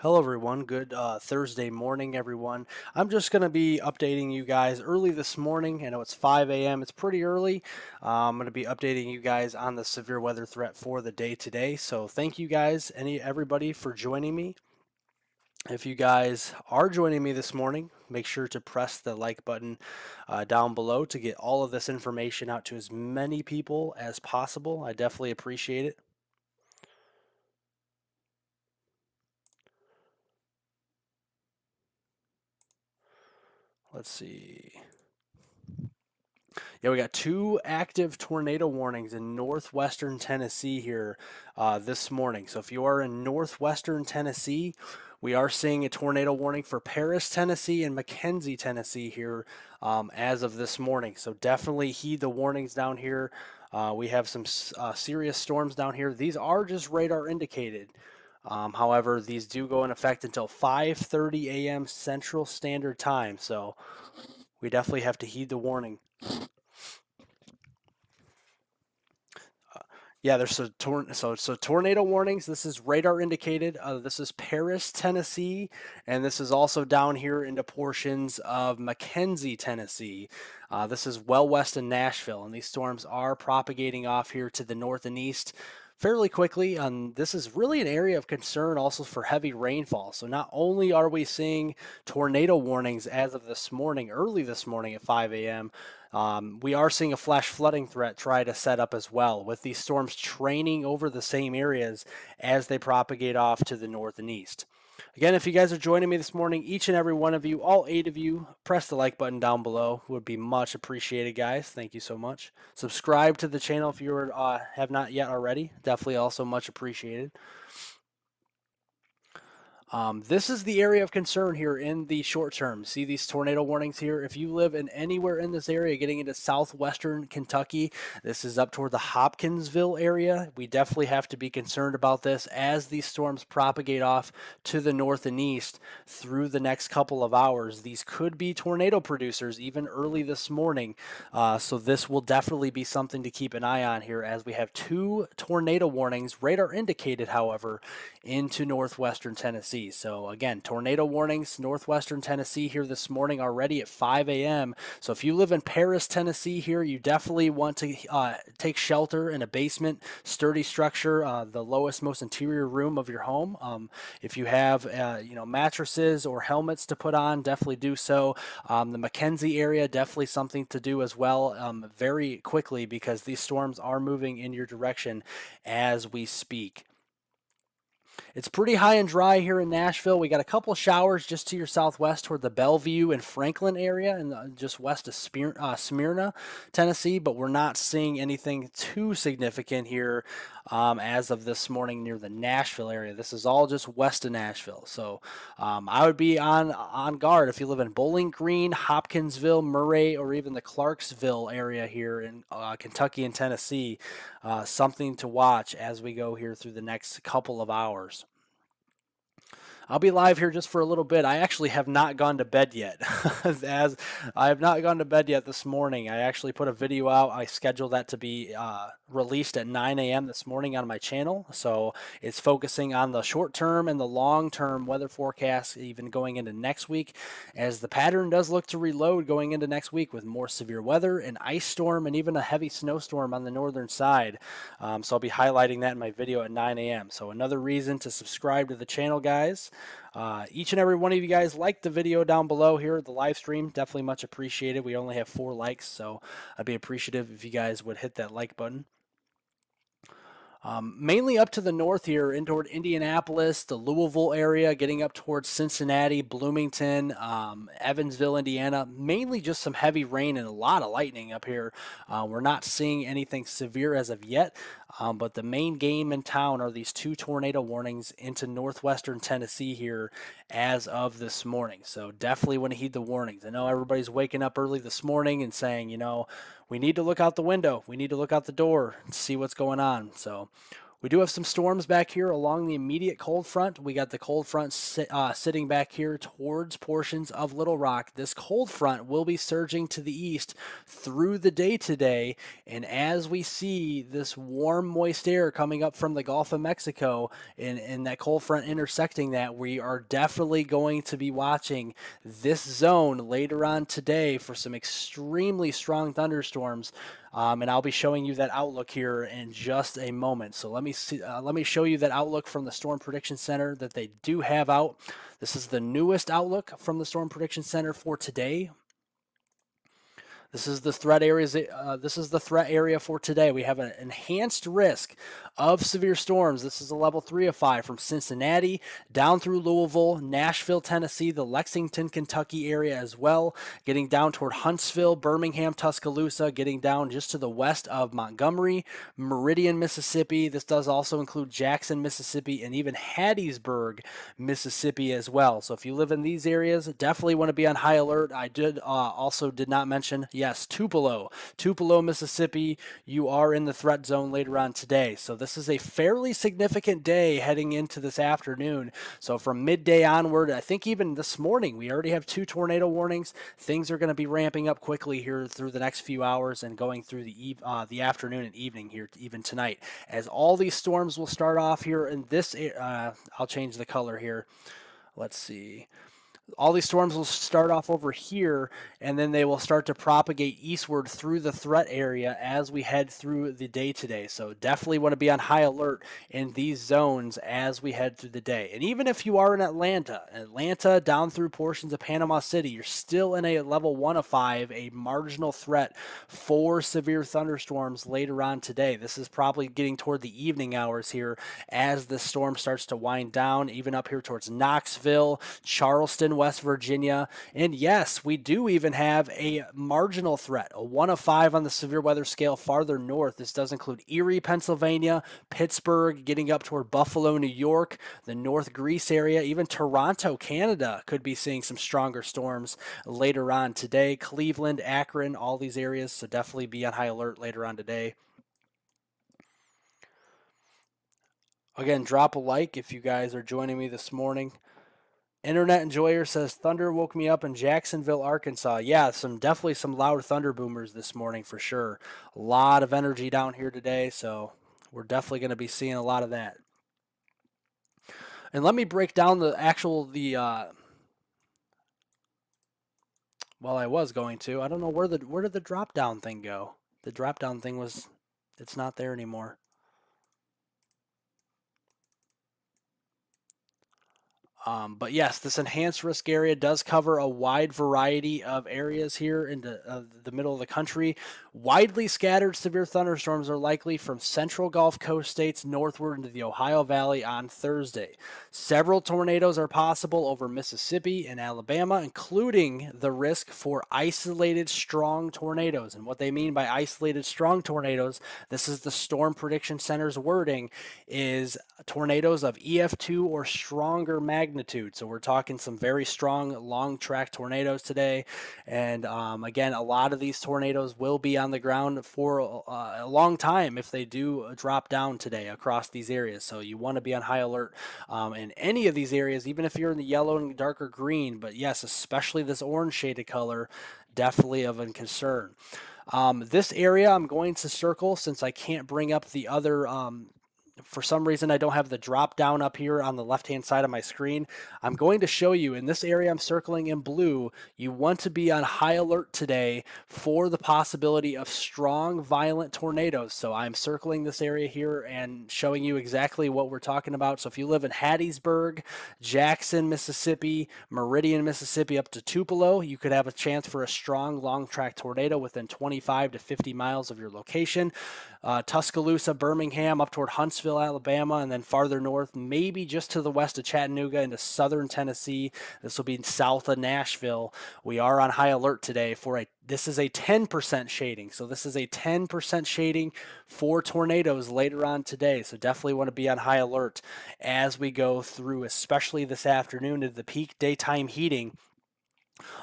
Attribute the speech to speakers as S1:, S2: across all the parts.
S1: Hello, everyone. Good Thursday morning, everyone. I'm just going to be updating you guys early this morning. I know it's 5 a.m. It's pretty early. I'm going to be updating you guys on the severe weather threat for the day today. So thank you guys, everybody, for joining me. If you guys are joining me this morning, make sure to press the like button down below to get all of this information out to as many people as possible. I definitely appreciate it. Let's see. Yeah, we got two active tornado warnings in northwestern Tennessee here this morning. So if you are in northwestern Tennessee, we are seeing a tornado warning for Paris, Tennessee, and McKenzie, Tennessee here as of this morning. So definitely heed the warnings down here. We have some serious storms down here. These are just radar indicated. However, these do go in effect until 5:30 a.m. Central Standard Time. So we definitely have to heed the warning. Yeah, there's so tornado warnings. This is radar indicated. This is Paris, Tennessee, and this is also down here into portions of McKenzie, Tennessee. This is well west of Nashville, and these storms are propagating off here to the north and east fairly quickly. This is really an area of concern also for heavy rainfall. So not only are we seeing tornado warnings as of this morning, early this morning at 5 a.m., we are seeing a flash flooding threat try to set up as well, with these storms training over the same areas as they propagate off to the north and east. Again, if you guys are joining me this morning, each and every one of you, all 8 of you, press the like button down below. Would be much appreciated, guys. Thank you so much. Subscribe to the channel if you have not yet already. Definitely also much appreciated. This is the area of concern here in the short term. See these tornado warnings here? If you live in anywhere in this area getting into southwestern Kentucky, this is up toward the Hopkinsville area. We definitely have to be concerned about this as these storms propagate off to the north and east through the next couple of hours. These could be tornado producers even early this morning. So this will definitely be something to keep an eye on here as we have two tornado warnings, radar indicated, however, into northwestern Tennessee. So again, tornado warnings, northwestern Tennessee here this morning already at 5 a.m. So if you live in Paris, Tennessee here, you definitely want to take shelter in a basement, sturdy structure, the lowest, most interior room of your home. If you have, mattresses or helmets to put on, definitely do so. The McKenzie area, definitely something to do as well very quickly because these storms are moving in your direction as we speak. It's pretty high and dry here in Nashville. We got a couple showers just to your southwest toward the Bellevue and Franklin area and just west of Smyrna, Tennessee, but we're not seeing anything too significant here as of this morning near the Nashville area. This is all just west of Nashville. So I would be on guard if you live in Bowling Green, Hopkinsville, Murray, or even the Clarksville area here in Kentucky and Tennessee. Something to watch as we go here through the next couple of hours. I'll be live here just for a little bit. I actually have not gone to bed yet. As I have not gone to bed yet this morning. I actually put a video out. I scheduled that to be released at 9 a.m. this morning on my channel. So it's focusing on the short term and the long term weather forecast, even going into next week, as the pattern does look to reload going into next week with more severe weather, an ice storm, and even a heavy snowstorm on the northern side. So I'll be highlighting that in my video at 9 a.m. So another reason to subscribe to the channel, guys. Each and every one of you guys like the video down below here, the live stream. Definitely much appreciated. We only have 4 likes, so I'd be appreciative if you guys would hit that like button. Mainly up to the north here, in toward Indianapolis, the Louisville area, getting up towards Cincinnati, Bloomington, Evansville, Indiana. Mainly just some heavy rain and a lot of lightning up here. We're not seeing anything severe as of yet, but the main game in town are these 2 tornado warnings into northwestern Tennessee here as of this morning. So definitely want to heed the warnings. I know everybody's waking up early this morning and saying, we need to look out the window. We need to look out the door and see what's going on. So We do have some storms back here along the immediate cold front. We got the cold front sitting back here towards portions of Little Rock. This cold front will be surging to the east through the day today. And as we see this warm, moist air coming up from the Gulf of Mexico and that cold front intersecting that, we are definitely going to be watching this zone later on today for some extremely strong thunderstorms. And I'll be showing you that outlook here in just a moment. So let me show you that outlook from the Storm Prediction Center that they do have out. This is the newest outlook from the Storm Prediction Center for today. This is the threat areas. This is the threat area for today. We have an enhanced risk of severe storms. This is a level 3 of 5 from Cincinnati down through Louisville, Nashville, Tennessee, the Lexington, Kentucky area as well, getting down toward Huntsville, Birmingham, Tuscaloosa, getting down just to the west of Montgomery, Meridian, Mississippi. This does also include Jackson, Mississippi, and even Hattiesburg, Mississippi as well. So if you live in these areas, definitely want to be on high alert. I also did not mention, yes, Tupelo, Mississippi. You are in the threat zone later on today. So this is a fairly significant day heading into this afternoon. So from midday onward, I think even this morning, we already have 2 tornado warnings. Things are going to be ramping up quickly here through the next few hours and going through the afternoon and evening here, even tonight, as all these storms will start off here in this. I'll change the color here. Let's see. All these storms will start off over here, and then they will start to propagate eastward through the threat area as we head through the day today. So definitely want to be on high alert in these zones as we head through the day. And even if you are in Atlanta down through portions of Panama City, you're still in a level 1 of 5, a marginal threat for severe thunderstorms later on today. This is probably getting toward the evening hours here as the storm starts to wind down, even up here towards Knoxville, Charleston, West Virginia. And yes, we do even have a marginal threat, a 1 of 5 on the severe weather scale farther north. This does include Erie, Pennsylvania, Pittsburgh, getting up toward Buffalo, New York, the North Greece area, even Toronto, Canada could be seeing some stronger storms later on today. Cleveland, Akron, all these areas, so definitely be on high alert later on today. Again, drop a like if you guys are joining me this morning. Internet Enjoyer says, thunder woke me up in Jacksonville, Arkansas. Yeah, definitely some loud thunder boomers this morning for sure. A lot of energy down here today, so we're definitely going to be seeing a lot of that. And let me break down well, I was going to. I don't know where did the drop down thing go? The drop down thing it's not there anymore. But yes, this enhanced risk area does cover a wide variety of areas here in the middle of the country. Widely scattered severe thunderstorms are likely from central Gulf Coast states northward into the Ohio Valley on Thursday. Several tornadoes are possible over Mississippi and Alabama, including the risk for isolated strong tornadoes. And what they mean by isolated strong tornadoes, this is the Storm Prediction Center's wording, is tornadoes of EF2 or stronger magnitude. So we're talking some very strong long track tornadoes today. And again, a lot of these tornadoes will be on the ground for a long time if they do drop down today across these areas. So you want to be on high alert in any of these areas, even if you're in the yellow and darker green. But yes, especially this orange shaded color, definitely of a concern. This area I'm going to circle since I can't bring up the other for some reason, I don't have the drop down up here on the left-hand side of my screen. I'm going to show you in this area I'm circling in blue, you want to be on high alert today for the possibility of strong, violent tornadoes. So I'm circling this area here and showing you exactly what we're talking about. So if you live in Hattiesburg, Jackson, Mississippi, Meridian, Mississippi, up to Tupelo, you could have a chance for a strong, long-track tornado within 25 to 50 miles of your location. Tuscaloosa, Birmingham, up toward Huntsville, Alabama, and then farther north, maybe just to the west of Chattanooga into southern Tennessee. This will be south of Nashville. We are on high alert today for this is a 10% shading. So this is a 10% shading for tornadoes later on today. So definitely want to be on high alert as we go through, especially this afternoon, into the peak daytime heating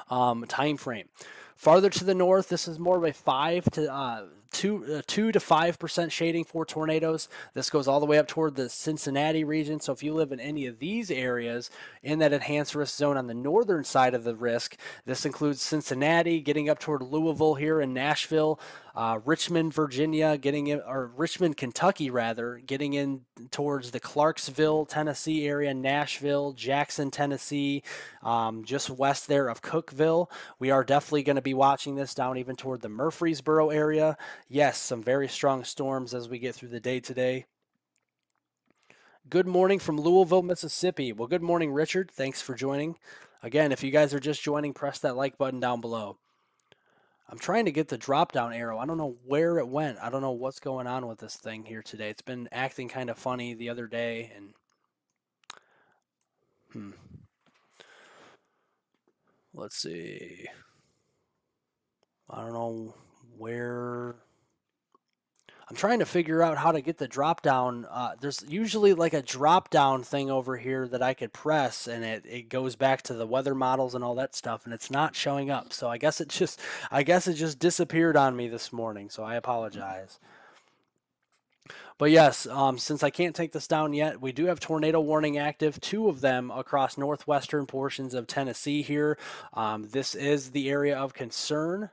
S1: time frame. Farther to the north, this is more of a 5 to 2 to 5% shading for tornadoes. This goes all the way up toward the Cincinnati region. So if you live in any of these areas in that enhanced risk zone on the northern side of the risk, this includes Cincinnati, getting up toward Louisville here in Nashville, Richmond, Virginia, getting in, or Richmond, Kentucky, rather, getting in towards the Clarksville, Tennessee area, Nashville, Jackson, Tennessee, just west there of Cookeville. We are definitely going to be watching this down even toward the Murfreesboro area. Yes, some very strong storms as we get through the day today. Good morning from Louisville, Mississippi. Well, good morning, Richard. Thanks for joining. Again, if you guys are just joining, press that like button down below. I'm trying to get the drop down arrow. I don't know where it went. I don't know what's going on with this thing here today. It's been acting kind of funny the other day, and let's see. I don't know where. I'm trying to figure out how to get the drop down. There's usually like a drop down thing over here that I could press, and it goes back to the weather models and all that stuff, and it's not showing up. So I guess it just disappeared on me this morning. So I apologize. But yes, since I can't take this down yet, we do have tornado warning active, 2 of them across northwestern portions of Tennessee here. This is the area of concern.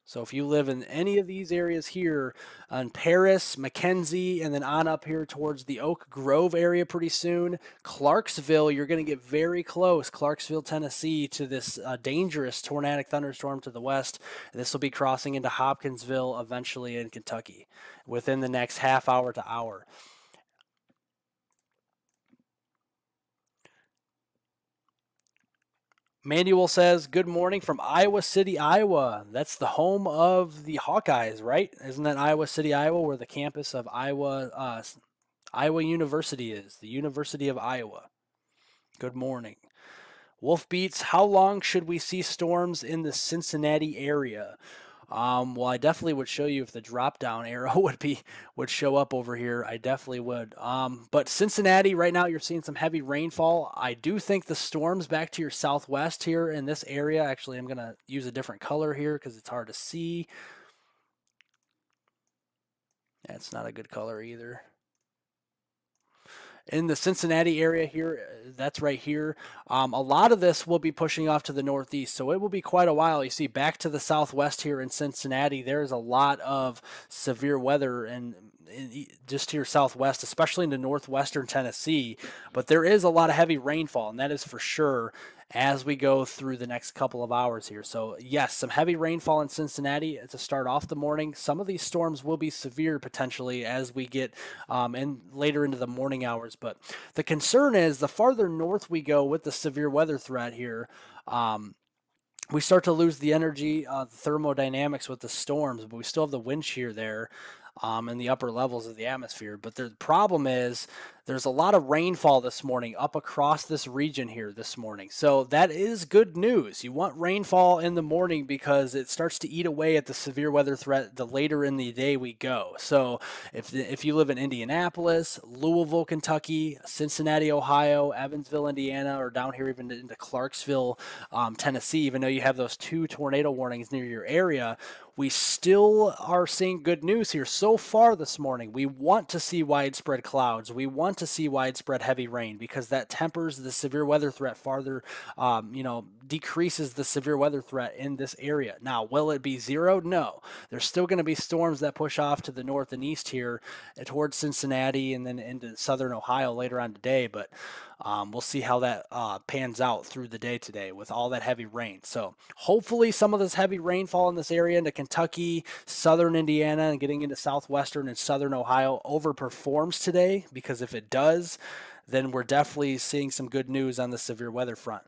S1: So if you live in any of these areas here on Paris, McKenzie, and then on up here towards the Oak Grove area pretty soon, Clarksville, you're going to get very close, Clarksville, Tennessee, to this dangerous tornadic thunderstorm to the west. This will be crossing into Hopkinsville eventually in Kentucky within the next half hour to hour. Manuel says, good morning from Iowa City, Iowa. That's the home of the Hawkeyes, right? Isn't that Iowa City, Iowa, where the campus of Iowa University is, the University of Iowa. Good morning. Wolf Beats, how long should we see storms in the Cincinnati area? Well, I definitely would show you if the drop down arrow would show up over here. I definitely would. But Cincinnati right now, you're seeing some heavy rainfall. I do think the storms back to your southwest here in this area. Actually, I'm gonna use a different color here because it's hard to see. That's not a good color either. In the Cincinnati area here, that's right here. A lot of this will be pushing off to the northeast, so it will be quite a while. You see, back to the southwest here in Cincinnati, there's a lot of severe weather and just to your southwest, especially into northwestern Tennessee. But there is a lot of heavy rainfall, and that is for sure as we go through the next couple of hours here. So yes, some heavy rainfall in Cincinnati to start off the morning. Some of these storms will be severe potentially as we get in later into the morning hours. But the concern is the farther north we go with the severe weather threat here, we start to lose the energy, the thermodynamics with the storms, but we still have the wind shear there in the upper levels of the atmosphere. But the problem is there's a lot of rainfall this morning up across this region here this morning. So that is good news. You want rainfall in the morning because it starts to eat away at the severe weather threat the later in the day we go. So if you live in Indianapolis, Louisville, Kentucky, Cincinnati, Ohio, Evansville, Indiana, or down here even into Clarksville, Tennessee, even though you have those 2 tornado warnings near your area, we still are seeing good news here so far this morning. We want to see widespread clouds. We want to see widespread heavy rain because that tempers the severe weather threat farther, decreases the severe weather threat in this area. Now, will it be 0? No. There's still going to be storms that push off to the north and east here towards Cincinnati and then into southern Ohio later on today, but we'll see how that pans out through the day today with all that heavy rain. So hopefully some of this heavy rainfall in this area into Kentucky, southern Indiana, and getting into southwestern and southern Ohio overperforms today, because if it does, then we're definitely seeing some good news on the severe weather front.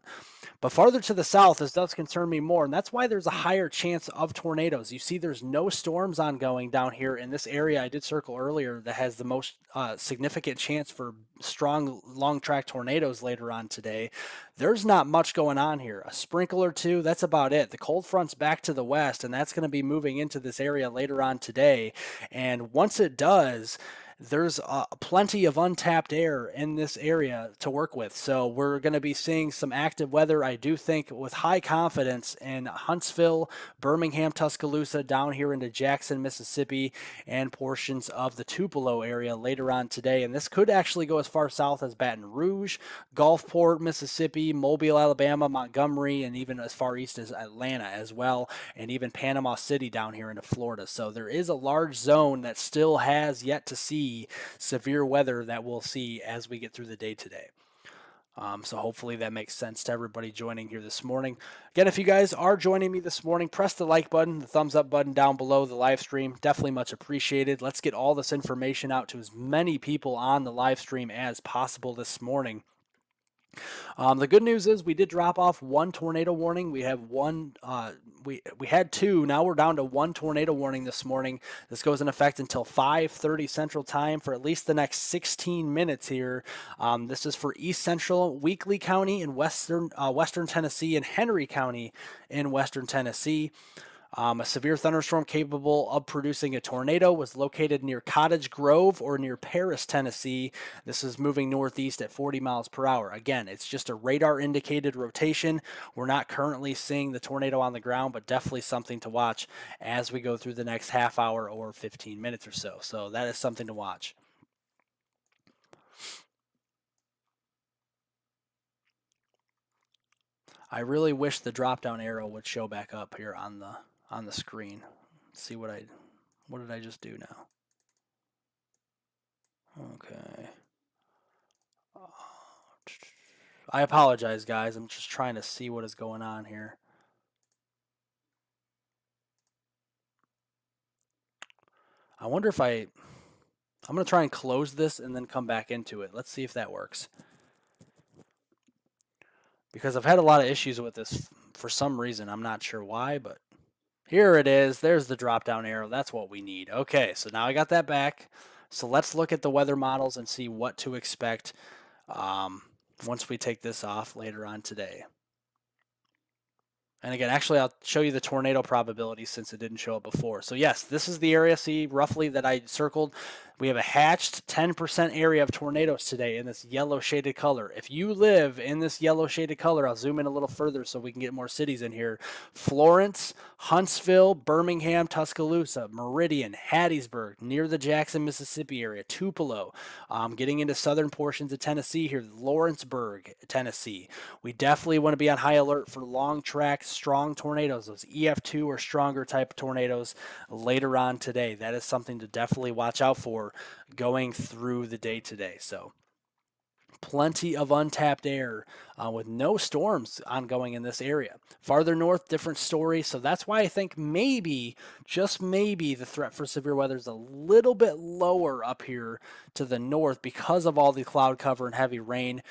S1: But farther to the south, this does concern me more, and that's why there's a higher chance of tornadoes. You see there's no storms ongoing down here in this area I did circle earlier that has the most significant chance for strong long-track tornadoes later on today. There's not much going on here. A sprinkle or two, that's about it. The cold front's back to the west, and that's going to be moving into this area later on today. And once it does, there's plenty of untapped air in this area to work with. So we're going to be seeing some active weather, I do think, with high confidence in Huntsville, Birmingham, Tuscaloosa, down here into Jackson, Mississippi, and portions of the Tupelo area later on today. And this could actually go as far south as Baton Rouge, Gulfport, Mississippi, Mobile, Alabama, Montgomery, and even as far east as Atlanta as well, and even Panama City down here into Florida. So there is a large zone that still has yet to see severe weather that we'll see as we get through the day today. So hopefully that makes sense to everybody joining here this morning. Again, if you guys are joining me this morning, press the like button, the thumbs up button down below the live stream. Definitely much appreciated. Let's get all this information out to as many people on the live stream as possible this morning. The good news is we did drop off one tornado warning. We have one. We had two. Now we're down to one tornado warning this morning. This goes in effect until 5:30 Central Time for at least the next 16 minutes here. This is for East Central, Weakley County in Western Tennessee, and Henry County in Western Tennessee. A severe thunderstorm capable of producing a tornado was located near Cottage Grove or near Paris, Tennessee. This is moving northeast at 40 miles per hour. Again, it's just a radar indicated rotation. We're not currently seeing the tornado on the ground, but definitely something to watch as we go through the next half hour or 15 minutes or so. So that is something to watch. I really wish the drop down arrow would show back up here on the screen. Let's see what did I just do now? Okay. I apologize, guys. I'm just trying to see what is going on here. I wonder if I'm going to try and close this and then come back into it. Let's see if that works. Because I've had a lot of issues with this for some reason. I'm not sure why, but here it is. There's the drop down arrow. That's what we need. Okay, so now I got that back. So let's look at the weather models and see what to expect once we take this off later on today. And again, actually, I'll show you the tornado probability since it didn't show up before. So yes, this is the area, see, roughly that I circled. We have a hatched 10% area of tornadoes today in this yellow shaded color. If you live in this yellow shaded color, I'll zoom in a little further so we can get more cities in here. Florence, Huntsville, Birmingham, Tuscaloosa, Meridian, Hattiesburg, near the Jackson, Mississippi area, Tupelo, getting into southern portions of Tennessee here, Lawrenceburg, Tennessee. We definitely want to be on high alert for long track, strong tornadoes, those EF2 or stronger type tornadoes later on today. That is something to definitely watch out for going through the day today. So plenty of untapped air with no storms ongoing in this area. Farther north, different story. So that's why I think maybe, just maybe, the threat for severe weather is a little bit lower up here to the north because of all the cloud cover and heavy rain.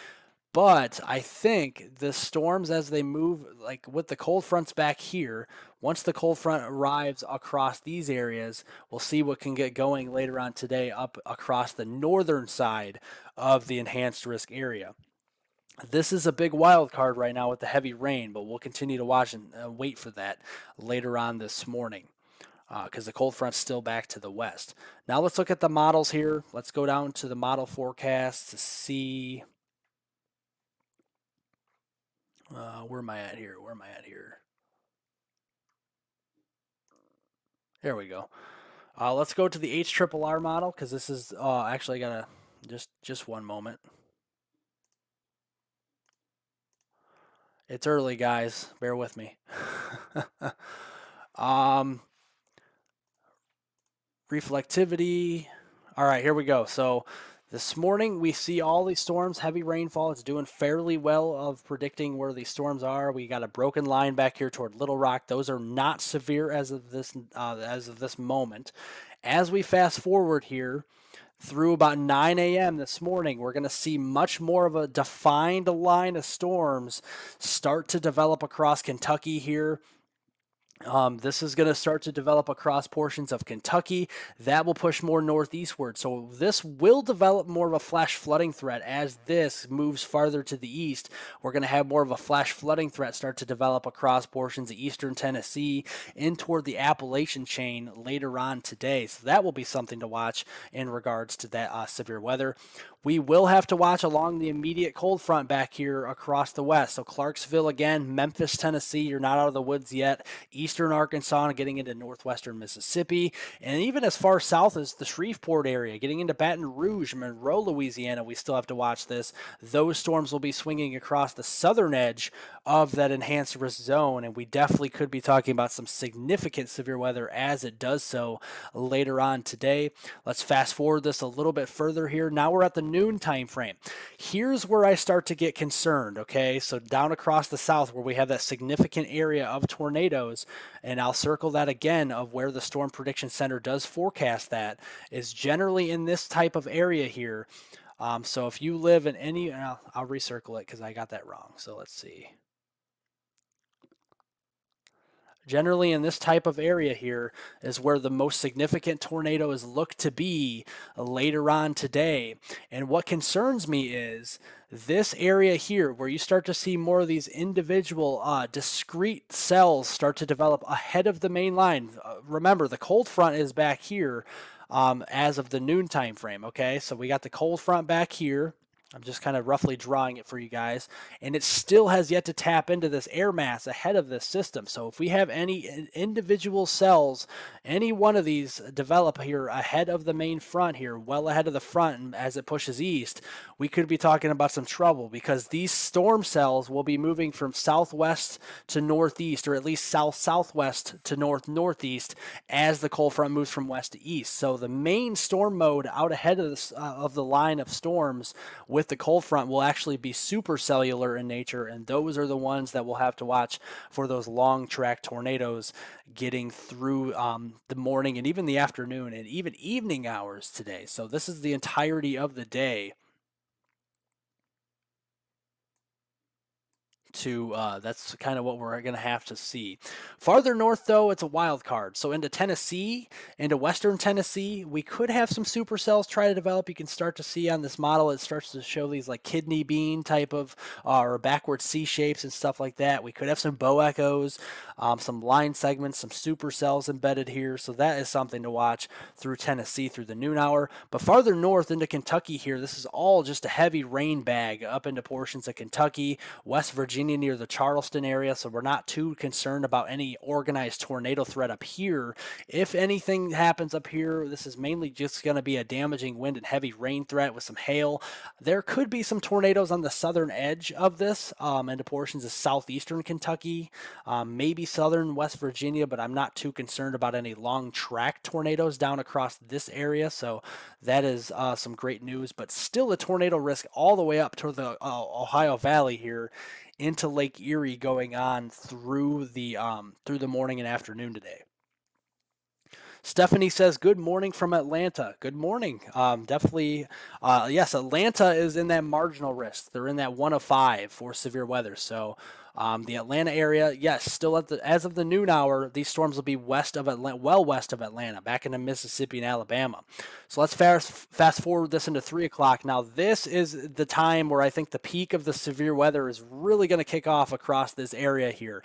S1: But I think the storms, as they move, like with the cold fronts back here, once the cold front arrives across these areas, we'll see what can get going later on today up across the northern side of the enhanced risk area. This is a big wild card right now with the heavy rain, but we'll continue to watch and wait for that later on this morning because the cold front's still back to the west. Now let's look at the models here. Let's go down to the model forecast to see... where am I at here? There we go. Let's go to the HRRR model because this is actually I gotta just one moment. It's early, guys. Bear with me. Reflectivity. All right, here we go. So this morning we see all these storms, heavy rainfall. It's doing fairly well of predicting where these storms are. We got a broken line back here toward Little Rock. Those are not severe as of this moment. As we fast forward here through about 9 a.m. this morning, we're going to see much more of a defined line of storms start to develop across Kentucky here. This is going to start to develop across portions of Kentucky. That will push more northeastward. So this will develop more of a flash flooding threat as this moves farther to the east. We're going to have more of a flash flooding threat start to develop across portions of eastern Tennessee in toward the Appalachian chain later on today. So that will be something to watch in regards to that severe weather. We will have to watch along the immediate cold front back here across the west. So Clarksville again, Memphis, Tennessee, you're not out of the woods yet. Eastern Arkansas and getting into northwestern Mississippi, and even as far south as the Shreveport area, getting into Baton Rouge, Monroe, Louisiana, we still have to watch this. Those storms will be swinging across the southern edge of that enhanced risk zone, and we definitely could be talking about some significant severe weather as it does so later on today. Let's fast forward this a little bit further here. Now we're at the noon time frame. Here's where I start to get concerned, okay? So down across the south where we have that significant area of tornadoes, and I'll circle that again of where the Storm Prediction Center does forecast that, is generally in this type of area here. So if you live in any, I'll recircle it because I got that wrong. So let's see. Generally in this type of area here is where the most significant tornadoes look to be later on today. And what concerns me is this area here where you start to see more of these individual discrete cells start to develop ahead of the main line. Remember, the cold front is back here as of the noon time frame, okay? So we got the cold front back here. I'm just kind of roughly drawing it for you guys, and it still has yet to tap into this air mass ahead of this system. So if we have any individual cells, any one of these develop here ahead of the main front here, well ahead of the front as it pushes east, we could be talking about some trouble because these storm cells will be moving from southwest to northeast, or at least south-southwest to north-northeast as the cold front moves from west to east. So the main storm mode out ahead of, of the line of storms with the cold front will actually be supercellular in nature, and those are the ones that we'll have to watch for those long track tornadoes getting through the morning and even the afternoon and even evening hours today. So this is the entirety of the day. That's kind of what we're going to have to see. Farther north, though, it's a wild card. So into Tennessee, into western Tennessee, we could have some supercells try to develop. You can start to see on this model, it starts to show these like kidney bean type of or backward C shapes and stuff like that. We could have some bow echoes, some line segments, some supercells embedded here. So that is something to watch through Tennessee through the noon hour. But farther north into Kentucky here, this is all just a heavy rain bag up into portions of Kentucky, West Virginia, near the Charleston area, so we're not too concerned about any organized tornado threat up here. If anything happens up here, this is mainly just going to be a damaging wind and heavy rain threat with some hail. There could be some tornadoes on the southern edge of this into portions of southeastern Kentucky, maybe southern West Virginia, but I'm not too concerned about any long track tornadoes down across this area, so that is some great news, but still a tornado risk all the way up to the Ohio Valley here into Lake Erie going on through the morning and afternoon today. Stephanie says, good morning from Atlanta. Good morning. Definitely, yes, Atlanta is in that marginal risk. They're in that 1 of 5 for severe weather. So the Atlanta area, yes, still as of the noon hour, these storms will be west of Atlanta, well west of Atlanta, back into Mississippi and Alabama. So let's fast forward this into 3 o'clock. Now, this is the time where I think the peak of the severe weather is really going to kick off across this area here.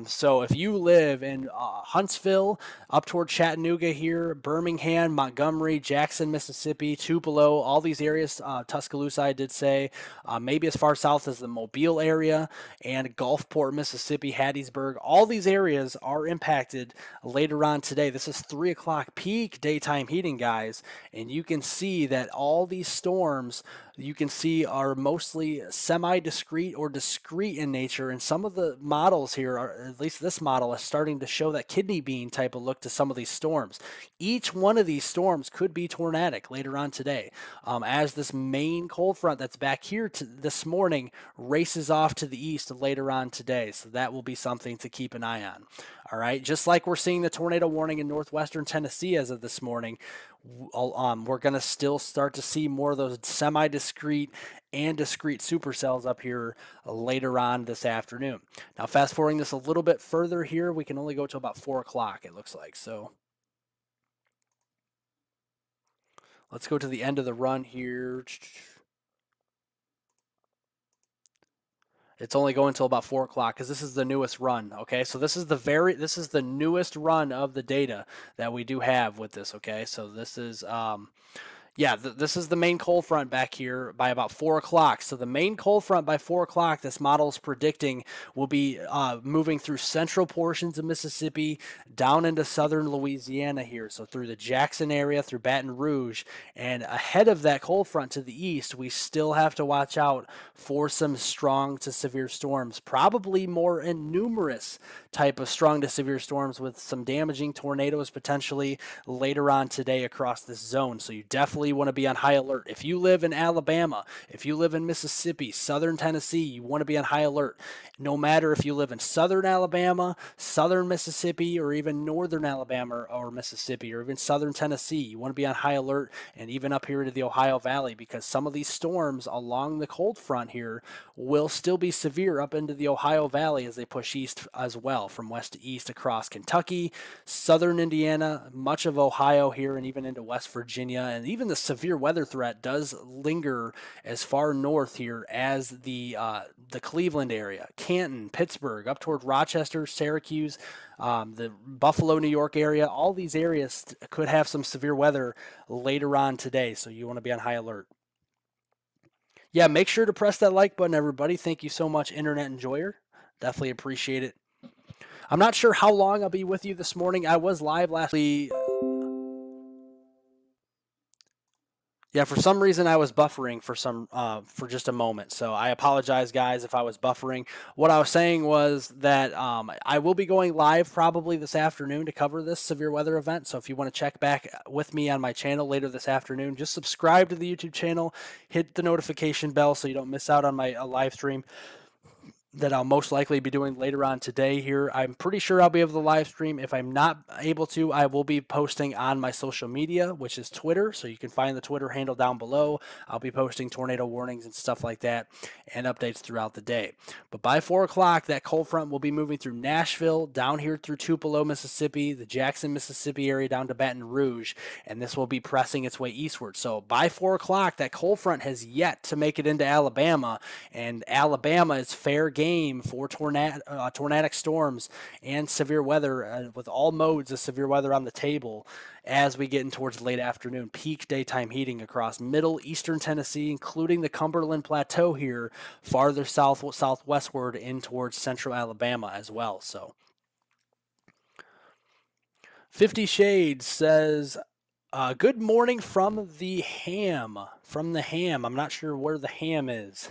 S1: So if you live in Huntsville, up toward Chattanooga here, Birmingham, Montgomery, Jackson, Mississippi, Tupelo, all these areas, Tuscaloosa, I did say, maybe as far south as the Mobile area, and Gulfport, Mississippi, Hattiesburg, all these areas are impacted later on today. This is 3 o'clock peak daytime heating, guys, and you can see that all these storms you can see are mostly semi-discrete or discrete in nature, and some of the models here, are, at least this model, is starting to show that kidney bean type of look to some of these storms. Each one of these storms could be tornadic later on today as this main cold front that's back here this morning races off to the east later later on today. So that will be something to keep an eye on. All right. Just like we're seeing the tornado warning in northwestern Tennessee as of this morning, we're going to still start to see more of those semi-discrete and discrete supercells up here later on this afternoon. Now, fast forwarding this a little bit further here, we can only go to about 4 o'clock, it looks like. So let's go to the end of the run here. It's only going until about 4 o'clock because this is the newest run. Okay, so this is the newest run of the data that we do have with this. Okay, so this is this is the main cold front back here by about 4 o'clock. So the main cold front by 4 o'clock, this model is predicting will be moving through central portions of Mississippi down into southern Louisiana here. So through the Jackson area, through Baton Rouge. And ahead of that cold front to the east, we still have to watch out for some strong to severe storms, probably more numerous type of strong to severe storms with some damaging tornadoes potentially later on today across this zone. So you definitely want to be on high alert. If you live in Alabama, if you live in Mississippi, southern Tennessee, you want to be on high alert. No matter if you live in southern Alabama, southern Mississippi, or even northern Alabama or Mississippi, or even southern Tennessee, you want to be on high alert, and even up here into the Ohio Valley, because some of these storms along the cold front here will still be severe up into the Ohio Valley as they push east as well, from west to east across Kentucky, southern Indiana, much of Ohio here, and even into West Virginia. And even the severe weather threat does linger as far north here as the Cleveland area, Canton, Pittsburgh, up toward Rochester, Syracuse, the Buffalo, New York area. All these areas could have some severe weather later on today, so you want to be on high alert. Yeah, make sure to press that like button, everybody. Thank you so much, Internet Enjoyer. Definitely appreciate it. I'm not sure how long I'll be with you this morning. I was live last week. Yeah, for some reason I was buffering for just a moment. So I apologize, guys, if I was buffering. What I was saying was that I will be going live probably this afternoon to cover this severe weather event. So if you want to check back with me on my channel later this afternoon, just subscribe to the YouTube channel, hit the notification bell so you don't miss out on my live stream that I'll most likely be doing later on today here. I'm pretty sure I'll be able to live stream. If I'm not able to, I will be posting on my social media, which is Twitter. So you can find the Twitter handle down below. I'll be posting tornado warnings and stuff like that and updates throughout the day. But by 4 o'clock, that cold front will be moving through Nashville, down here through Tupelo, Mississippi, the Jackson, Mississippi area down to Baton Rouge, and this will be pressing its way eastward. So by 4 o'clock, that cold front has yet to make it into Alabama, and Alabama is fair game for tornadic storms and severe weather with all modes of severe weather on the table as we get in towards late afternoon. Peak daytime heating across middle eastern Tennessee, including the Cumberland Plateau here, farther southwestward in towards central Alabama as well. So 50 Shades says, good morning from the ham. From the ham. I'm not sure where the ham is.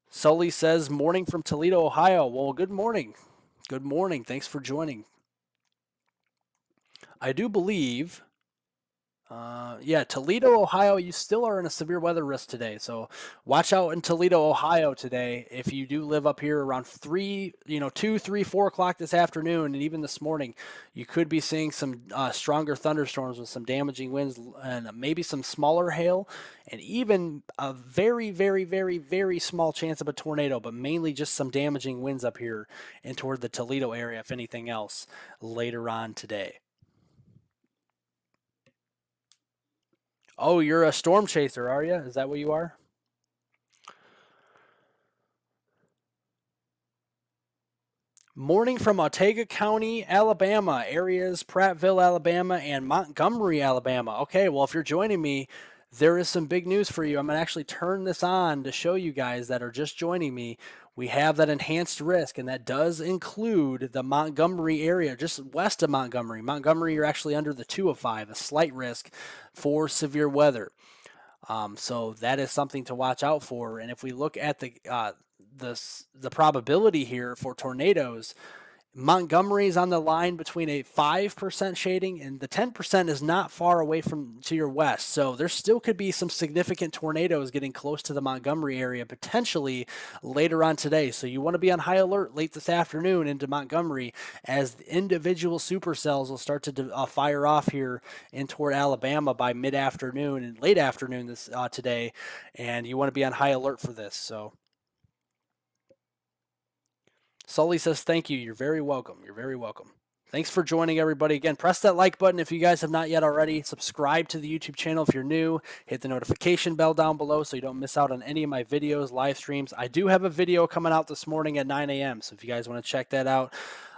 S1: Sully says, morning from Toledo, Ohio. Well, good morning. Good morning. Thanks for joining. I do believe, Toledo, Ohio, you still are in a severe weather risk today. So watch out in Toledo, Ohio today. If you do live up here around 2, 3, 4 o'clock this afternoon, and even this morning, you could be seeing some stronger thunderstorms with some damaging winds and maybe some smaller hail, and even a very, very, very, very small chance of a tornado, but mainly just some damaging winds up here and toward the Toledo area, if anything else, later on today. Oh, you're a storm chaser, are you? Is that what you are? Morning from Otega County, Alabama, areas Prattville, Alabama, and Montgomery, Alabama. Okay, well, if you're joining me, there is some big news for you. I'm going to actually turn this on to show you guys that are just joining me. We have that enhanced risk, and that does include the Montgomery area, just west of Montgomery. Montgomery, you're actually under the 2 of 5, a slight risk for severe weather. So that is something to watch out for. And if we look at the probability here for tornadoes, Montgomery is on the line between a 5% shading, and the 10% is not far away from to your west. So there still could be some significant tornadoes getting close to the Montgomery area potentially later on today. So you want to be on high alert late this afternoon into Montgomery, as the individual supercells will start to fire off here in toward Alabama by mid-afternoon and late afternoon this today, and you want to be on high alert for this. So Sully says, thank you. You're very welcome. You're very welcome. Thanks for joining, everybody. Again, press that like button if you guys have not yet already. Subscribe to the YouTube channel if you're new. Hit the notification bell down below so you don't miss out on any of my videos, live streams. I do have a video coming out this morning at 9 a.m., so if you guys want to check that out.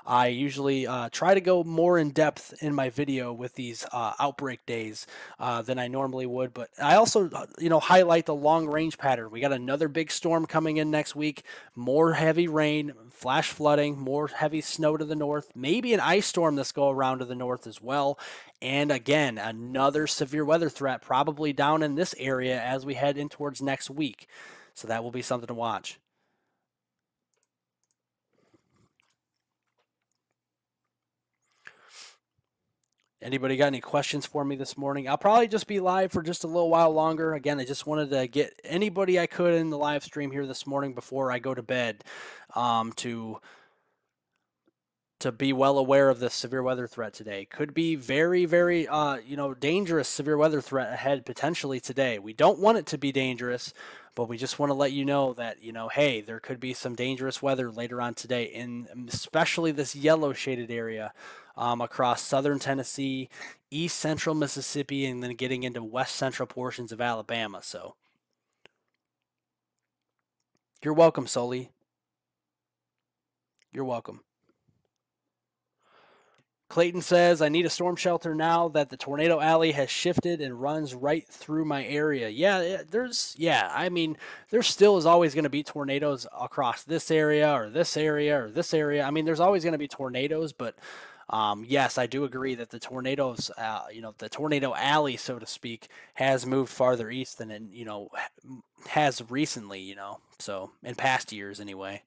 S1: I usually try to go more in depth in my video with these outbreak days than I normally would, but I also, highlight the long range pattern. We got another big storm coming in next week, more heavy rain, flash flooding, more heavy snow to the north, maybe an ice storm this go around to the north as well. And again, another severe weather threat probably down in this area as we head in towards next week. So that will be something to watch. Anybody got any questions for me this morning? I'll probably just be live for just a little while longer. Again, I just wanted to get anybody I could in the live stream here this morning before I go to bed to be well aware of this severe weather threat today. Could be very, very, dangerous severe weather threat ahead potentially today. We don't want it to be dangerous, but we just want to let you know that, hey, there could be some dangerous weather later on today, in especially this yellow shaded area across southern Tennessee, east central Mississippi, and then getting into west central portions of Alabama. So you're welcome, Sully. You're welcome. Clayton says, I need a storm shelter now that the tornado alley has shifted and runs right through my area. Yeah, there still is always going to be tornadoes across this area or this area or this area. I mean, there's always going to be tornadoes, but yes, I do agree that the tornadoes, the tornado alley, so to speak, has moved farther east than it, has recently, so in past years anyway.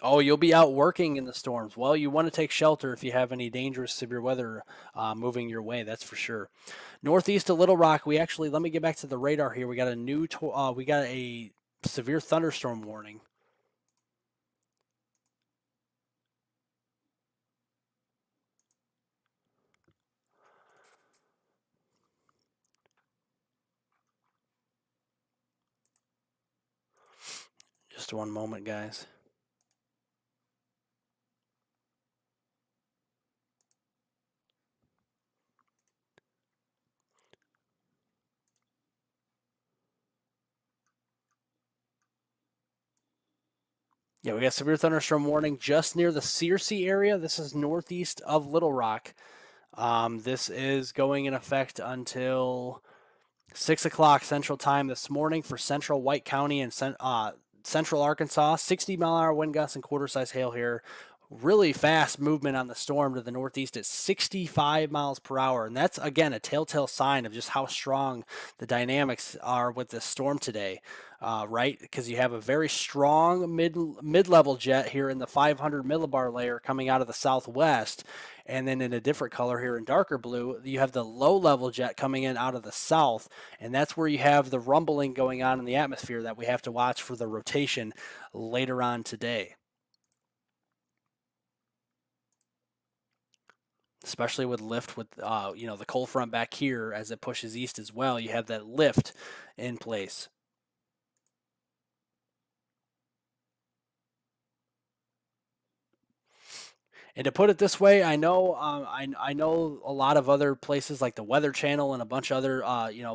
S1: Oh, you'll be out working in the storms. Well, you want to take shelter if you have any dangerous severe weather moving your way. That's for sure. Northeast of Little Rock, let me get back to the radar here. We got a severe thunderstorm warning. Just one moment, guys. Yeah, we got severe thunderstorm warning just near the Searcy area. This is northeast of Little Rock. This is going in effect until 6 o'clock Central Time this morning for central White County and central Arkansas. 60-mile-an-hour wind gusts and quarter-size hail here. Really fast movement on the storm to the northeast at 65 miles per hour. And that's, again, a telltale sign of just how strong the dynamics are with this storm today, right? Because you have a very strong mid-level jet here in the 500 millibar layer coming out of the southwest. And then in a different color here in darker blue, you have the low-level jet coming in out of the south. And that's where you have the rumbling going on in the atmosphere that we have to watch for the rotation later on today. Especially with lift with the cold front back here as it pushes east as well. You have that lift in place. And to put it this way, I know I know a lot of other places like the Weather Channel and a bunch of other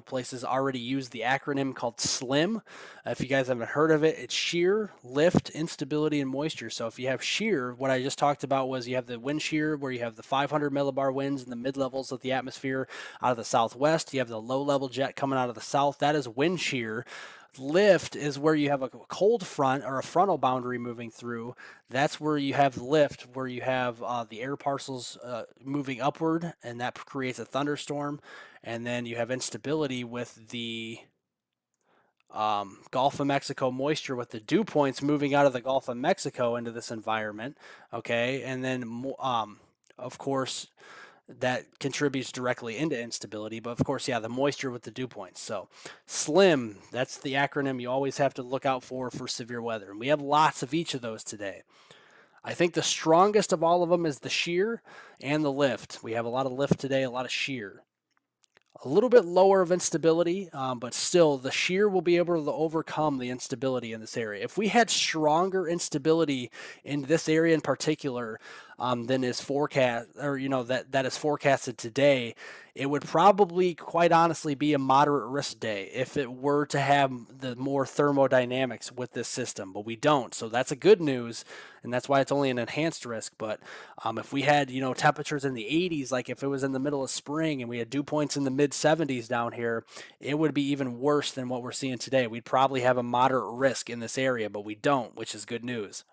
S1: places already use the acronym called SLIM. If you guys haven't heard of it, it's shear, lift, instability, and moisture. So if you have shear, what I just talked about was you have the wind shear where you have the 500 millibar winds in the mid levels of the atmosphere out of the southwest. You have the low level jet coming out of the south. That is wind shear. Lift is where you have a cold front or a frontal boundary moving through. That's where you have lift, where you have the air parcels moving upward, and that creates a thunderstorm. And then you have instability with the Gulf of Mexico moisture with the dew points moving out of the Gulf of Mexico into this environment. Okay, and then of course that contributes directly into instability. But of course, yeah, the moisture with the dew points. So SLIM, that's the acronym you always have to look out for severe weather. And we have lots of each of those today. I think the strongest of all of them is the shear and the lift. We have a lot of lift today, a lot of shear. A little bit lower of instability, but still the shear will be able to overcome the instability in this area. If we had stronger instability in this area in particular than is forecast, or that is forecasted today, it would probably, quite honestly, be a moderate risk day if it were to have the more thermodynamics with this system, but we don't. So that's a good news, and that's why it's only an enhanced risk. But if we had temperatures in the 80s, like if it was in the middle of spring and we had dew points in the mid 70s down here, it would be even worse than what we're seeing today. We'd probably have a moderate risk in this area, but we don't, which is good news.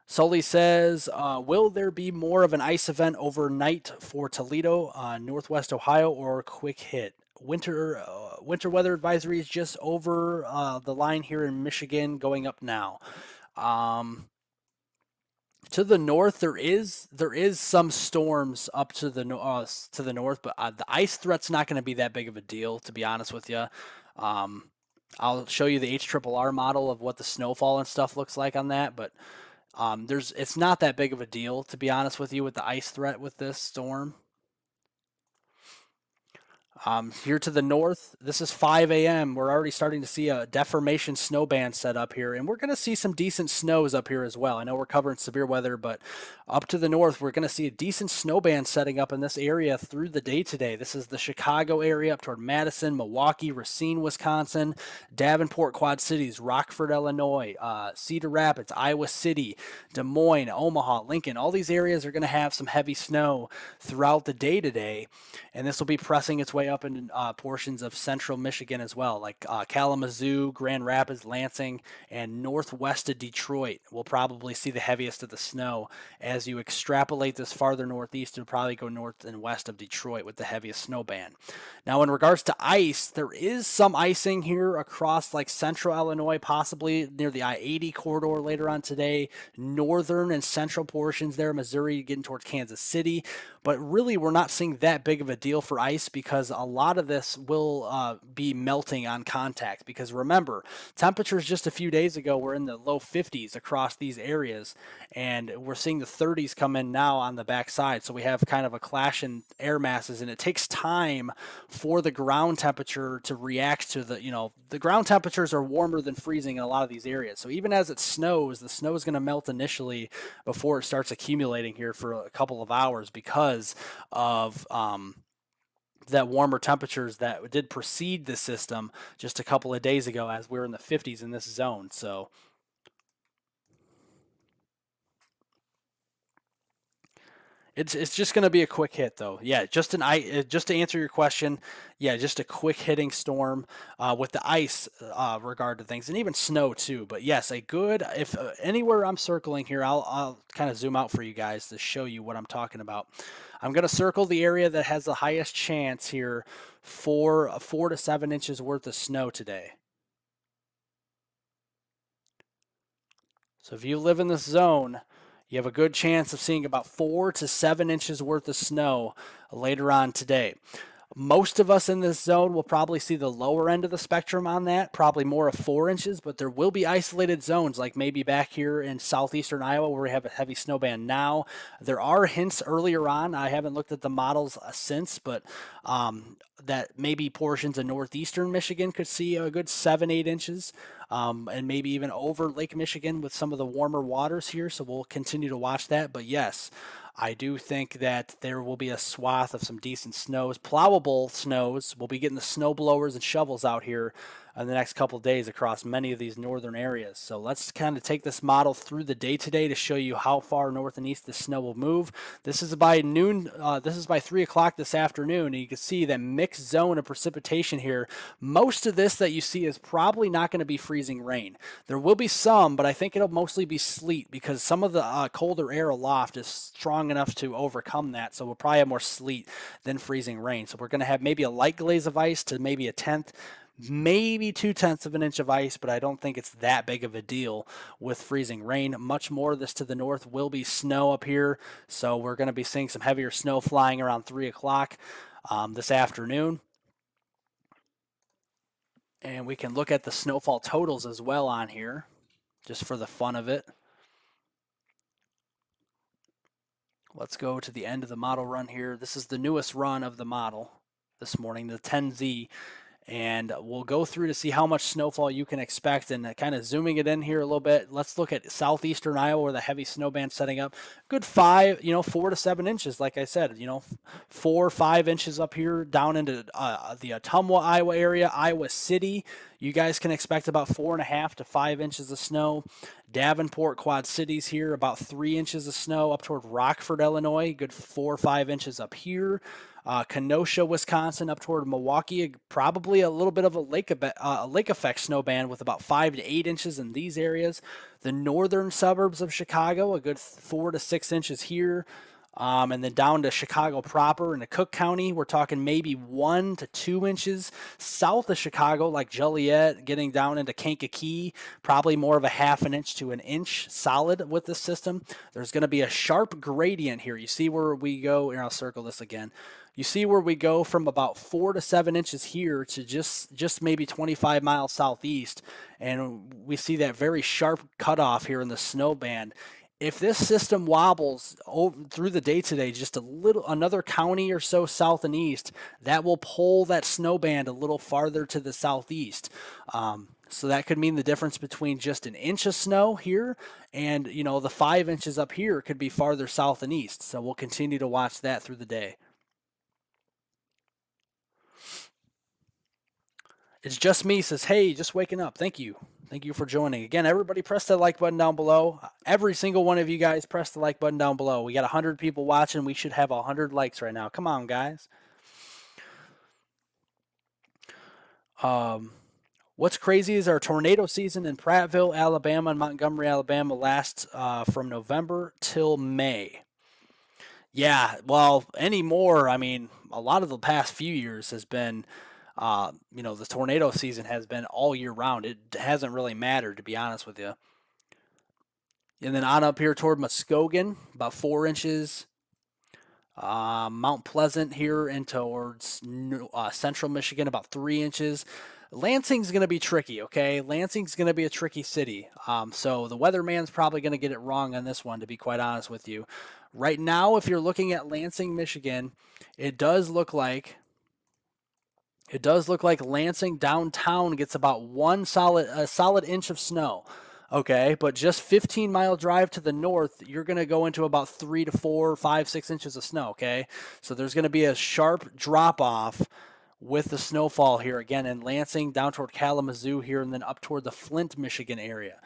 S1: Sully says, will there be more of an ice event overnight for Toledo, Northwest Ohio, or a quick hit? Winter weather advisory is just over the line here in Michigan, going up now. To the north, there is some storms up to the north, but the ice threat's not going to be that big of a deal, to be honest with you. Um, I'll show you the HRRR model of what the snowfall and stuff looks like on that, but it's not that big of a deal, to be honest with you, with the ice threat with this storm. Here to the north, this is 5 a.m. We're already starting to see a deformation snow band set up here, and we're going to see some decent snows up here as well. I know we're covering severe weather, but up to the north, we're going to see a decent snow band setting up in this area through the day today. This is the Chicago area up toward Madison, Milwaukee, Racine, Wisconsin, Davenport, Quad Cities, Rockford, Illinois, Cedar Rapids, Iowa City, Des Moines, Omaha, Lincoln. All these areas are going to have some heavy snow throughout the day today, and this will be pressing its way up in portions of central Michigan as well, like Kalamazoo, Grand Rapids, Lansing, and northwest of Detroit. We'll probably see the heaviest of the snow. As you extrapolate this farther northeast, it'll probably go north and west of Detroit with the heaviest snow band. Now, in regards to ice, there is some icing here across like central Illinois, possibly near the I-80 corridor later on today, northern and central portions there, Missouri getting towards Kansas City. But really, we're not seeing that big of a deal for ice because a lot of this will be melting on contact. Because remember, temperatures just a few days ago were in the low 50s across these areas, and we're seeing the 30s come in now on the backside. So we have kind of a clash in air masses, and it takes time for the ground temperature to react to the ground temperatures are warmer than freezing in a lot of these areas. So even as it snows, the snow is going to melt initially before it starts accumulating here for a couple of hours because of that warmer temperatures that did precede the system just a couple of days ago as we were in the 50s in this zone. So it's just going to be a quick hit, though. Yeah, just to answer your question, yeah, just a quick hitting storm with the ice regard to things, and even snow too. But yes, a good if anywhere I'm circling here, I'll kind of zoom out for you guys to show you what I'm talking about. I'm going to circle the area that has the highest chance here for 4 to 7 inches worth of snow today. So if you live in this zone, you have a good chance of seeing about 4 to 7 inches worth of snow later on today. Most of us in this zone will probably see the lower end of the spectrum on that, probably more of 4 inches, but there will be isolated zones like maybe back here in southeastern Iowa where we have a heavy snow band now. There are hints earlier on. I haven't looked at the models since, but that maybe portions of northeastern Michigan could see a good 7-8 inches. And maybe even over Lake Michigan with some of the warmer waters here. So we'll continue to watch that. But yes, I do think that there will be a swath of some decent snows, plowable snows. We'll be getting the snow blowers and shovels out here in the next couple days across many of these northern areas. So let's kind of take this model through the day today to show you how far north and east the snow will move. This is by noon. This is by 3 o'clock this afternoon, and you can see that mixed zone of precipitation here. Most of this that you see is probably not going to be freezing rain. There will be some, but I think it'll mostly be sleet because some of the colder air aloft is strong enough to overcome that. So we'll probably have more sleet than freezing rain. So we're going to have maybe a light glaze of ice to maybe a tenth, maybe 2/10 of an inch of ice, but I don't think it's that big of a deal with freezing rain. Much more of this to the north will be snow up here. So we're going to be seeing some heavier snow flying around 3 o'clock this afternoon. And we can look at the snowfall totals as well on here, just for the fun of it. Let's go to the end of the model run here. This is the newest run of the model this morning, the 10Z. And we'll go through to see how much snowfall you can expect, and kind of zooming it in here a little bit. Let's look at southeastern Iowa where the heavy snow band's setting up. Good 4 to 7 inches, like I said, 4 or 5 inches up here down into the Ottumwa, Iowa area, Iowa City. You guys can expect about 4.5 to 5 inches of snow. Davenport, Quad Cities here, about 3 inches of snow. Up toward Rockford, Illinois, good 4 or 5 inches up here. Kenosha, Wisconsin, up toward Milwaukee, probably a little bit of a lake effect snow band with about 5 to 8 inches in these areas. The northern suburbs of Chicago, a good 4 to 6 inches here. And then down to Chicago proper into Cook County, we're talking maybe 1 to 2 inches. South of Chicago, like Joliet, getting down into Kankakee, probably more of a 1/2 inch to 1 inch solid with this system. There's going to be a sharp gradient here. You see where we go, and I'll circle this again. You see where we go from about 4 to 7 inches here to just maybe 25 miles southeast, and we see that very sharp cutoff here in the snow band. If this system wobbles through the day today, just another county or so south and east, that will pull that snow band a little farther to the southeast. So that could mean the difference between just 1 inch of snow here and, the 5 inches up here could be farther south and east. So we'll continue to watch that through the day. It's just me says, hey, just waking up. Thank you. Thank you for joining. Again, everybody press that like button down below. Every single one of you guys press the like button down below. We got 100 people watching. We should have 100 likes right now. Come on, guys. What's crazy is our tornado season in Prattville, Alabama and Montgomery, Alabama lasts from November till May. Yeah, well, anymore, I mean, a lot of the past few years has been the tornado season has been all year round. It hasn't really mattered, to be honest with you. And then on up here toward Muskogee, about 4 inches. Mount Pleasant here and towards central Michigan, about 3 inches. Lansing's going to be tricky, okay? Lansing's going to be a tricky city. So the weatherman's probably going to get it wrong on this one, to be quite honest with you. Right now, if you're looking at Lansing, Michigan, it does look like Lansing downtown gets about a solid inch of snow. Okay, but just 15-mile drive to the north, you're going to go into about 3 to 4, 5, 6 inches of snow, okay? So there's going to be a sharp drop-off with the snowfall here, again, in Lansing, down toward Kalamazoo here, and then up toward the Flint, Michigan area.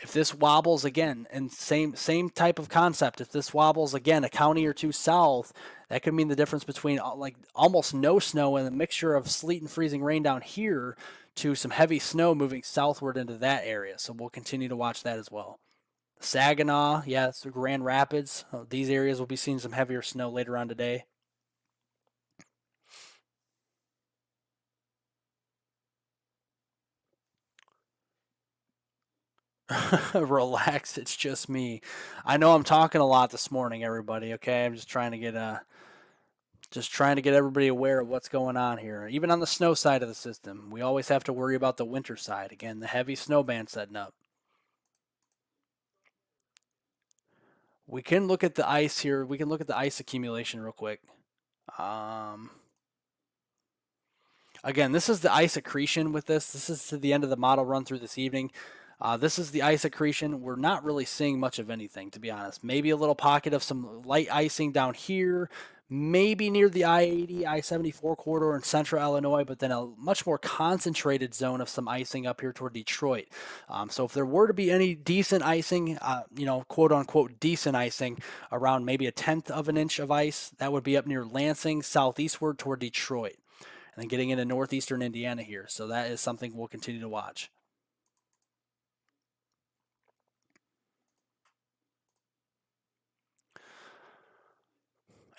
S1: If this wobbles again, and same type of concept, if this wobbles again a county or two south, that could mean the difference between like almost no snow and a mixture of sleet and freezing rain down here to some heavy snow moving southward into that area. So we'll continue to watch that as well. Saginaw, yes, Grand Rapids. These areas will be seeing some heavier snow later on today. Relax, it's just me. I know I'm talking a lot this morning, everybody, okay? I'm just trying to get everybody aware of what's going on here. Even on the snow side of the system, we always have to worry about the winter side. Again, the heavy snow band setting up. We can look at the ice here. We can look at the ice accumulation real quick. Again, this is the ice accretion with this. This is to the end of the model run through this evening. This is the ice accretion. We're not really seeing much of anything, to be honest. Maybe a little pocket of some light icing down here, maybe near the I-80, I-74 corridor in central Illinois, but then a much more concentrated zone of some icing up here toward Detroit. So if there were to be any decent icing, quote unquote decent icing, around maybe a tenth of an inch of ice, that would be up near Lansing, southeastward toward Detroit, and then getting into northeastern Indiana here. So that is something we'll continue to watch.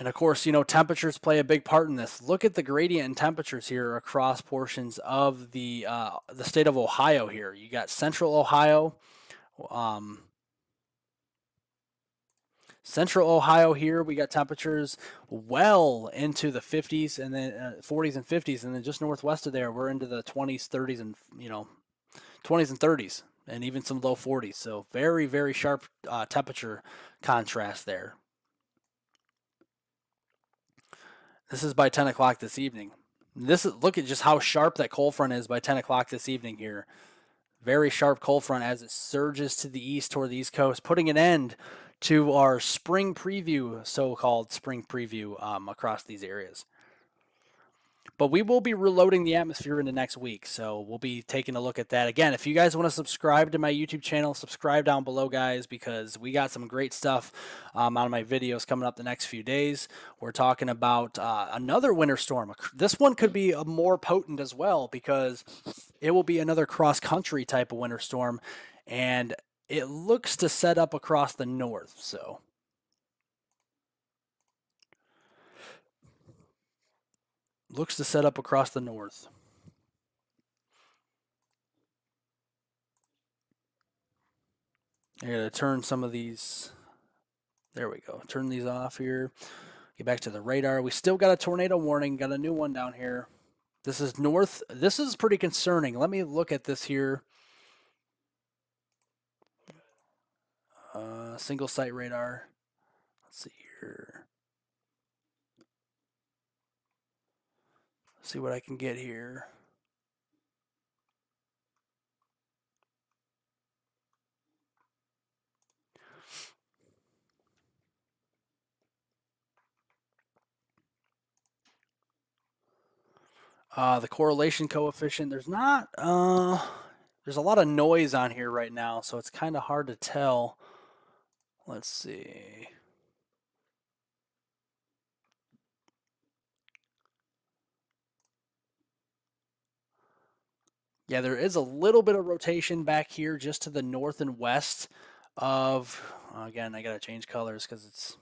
S1: And of course, temperatures play a big part in this. Look at the gradient in temperatures here across portions of the state of Ohio here. You got central Ohio, um, central Ohio here. We got temperatures well into the 50s and then 40s and 50s, and then just northwest of there, we're into the 20s, 30s, and 20s and 30s, and even some low 40s. So very, very sharp temperature contrast there. This is by 10 o'clock this evening. Look at just how sharp that cold front is by 10 o'clock this evening here. Very sharp cold front as it surges to the east toward the East Coast, putting an end to our spring preview, so-called spring preview across these areas. But we will be reloading the atmosphere into next week, so we'll be taking a look at that. Again, if you guys want to subscribe to my YouTube channel, subscribe down below, guys, because we got some great stuff on my videos coming up the next few days. We're talking about another winter storm. This one could be more potent as well because it will be another cross-country type of winter storm, and it looks to set up across the north, so... looks to set up across the north. I gotta turn some of these. There we go. Turn these off here. Get back to the radar. We still got a tornado warning. Got a new one down here. This is north. This is pretty concerning. Let me look at this here. Single site radar. Let's see here. See what I can get here. The correlation coefficient, there's not, there's a lot of noise on here right now, so it's kind of hard to tell. Let's see. Yeah, there is a little bit of rotation back here just to the north and west of, again, I got to change colors because it's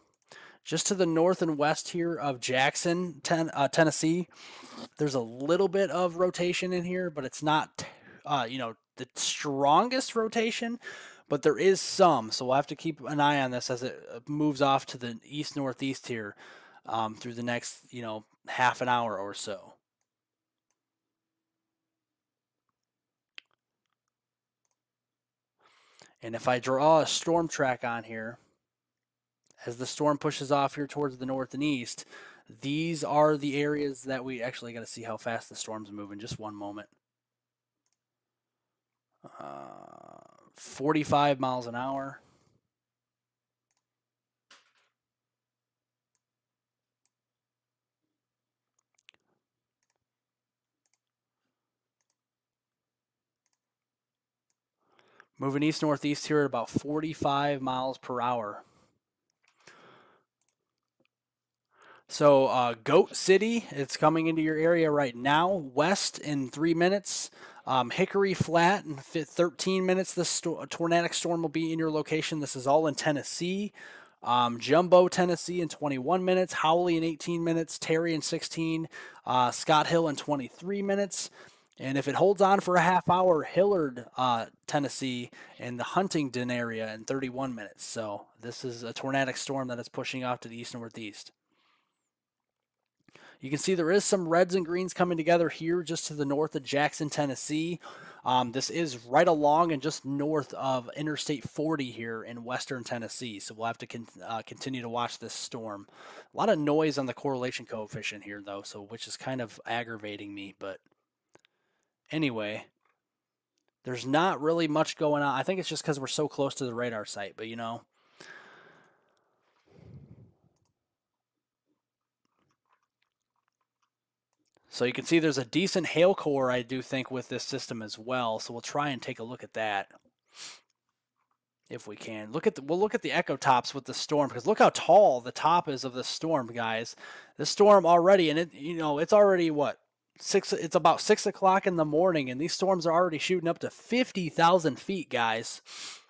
S1: just to the north and west here of Jackson, Tennessee. There's a little bit of rotation in here, but it's not, the strongest rotation, but there is some. So we'll have to keep an eye on this as it moves off to the east-northeast here through the next, half an hour or so. And if I draw a storm track on here, as the storm pushes off here towards the north and east, these are the areas that we actually got to see how fast the storm's moving. Just one moment. 45 miles an hour. Moving east-northeast here at about 45 miles per hour. So Goat City, it's coming into your area right now. West in 3 minutes. Hickory Flat in 13 minutes. This tornadic storm will be in your location. This is all in Tennessee. Jumbo, Tennessee in 21 minutes. Howley in 18 minutes. Terry in 16. Scott Hill in 23 minutes. And if it holds on for a half hour, Hillard, Tennessee, in the Huntington area in 31 minutes. So this is a tornadic storm that is pushing off to the east-northeast. You can see there is some reds and greens coming together here just to the north of Jackson, Tennessee. This is right along and just north of Interstate 40 here in western Tennessee. So we'll have to continue to watch this storm. A lot of noise on the correlation coefficient here, though, so which is kind of aggravating me. But anyway, There's not really much going on. I think it's just because we're so close to the radar site, but So you can see there's a decent hail core, I do think, with this system as well. So we'll try and take a look at that if we can. We'll look at the echo tops with the storm, because look how tall the top is of the storm, guys. This storm already, and it's already what, six. It's about 6 o'clock in the morning, and these storms are already shooting up to 50,000 feet, guys.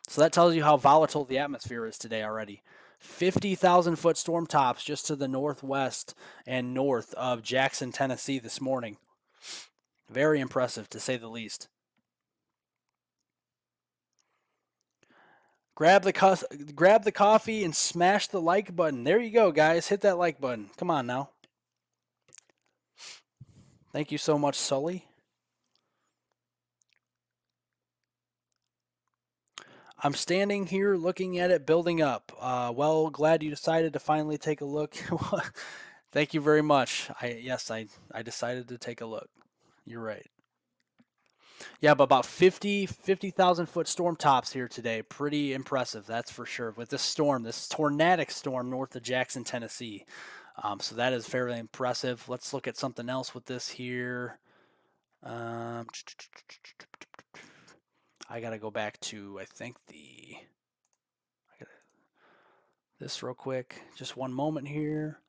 S1: So that tells you how volatile the atmosphere is today already. 50,000 foot storm tops just to the northwest and north of Jackson, Tennessee this morning. Very impressive, to say the least. Grab the coffee and smash the like button. There you go, guys. Hit that like button. Come on now. Thank you so much, Sully. I'm standing here looking at it building up. Well, glad you decided to finally take a look. Thank you very much. I decided to take a look. You're right. Yeah, but about 50,000 foot storm tops here today. Pretty impressive, that's for sure. With this storm, this tornadic storm north of Jackson, Tennessee. So that is fairly impressive. Let's look at something else with this here. I got to go back to, I think, this real quick. Just one moment here.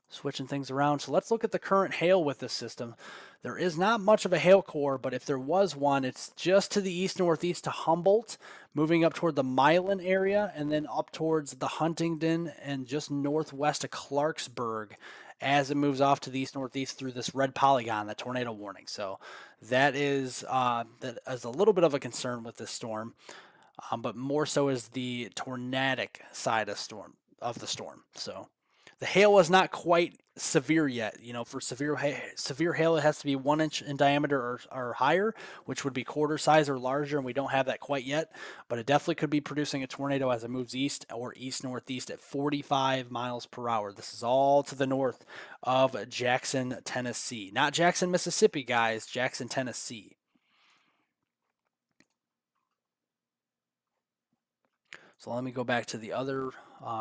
S1: Switching things around. So let's look at the current hail with this system. There is not much of a hail core, but if there was one, it's just to the east-northeast to Humboldt, moving up toward the Milan area, and then up towards the Huntingdon and just northwest of Clarksburg as it moves off to the east-northeast through this red polygon, that tornado warning. So that is a little bit of a concern with this storm, but more so is the tornadic side of the storm. So the hail is not quite severe yet. For severe hail, it has to be 1 inch in diameter or higher, which would be quarter size or larger, and we don't have that quite yet. But it definitely could be producing a tornado as it moves east or east-northeast at 45 miles per hour. This is all to the north of Jackson, Tennessee. Not Jackson, Mississippi, guys. Jackson, Tennessee. So let me go back to the other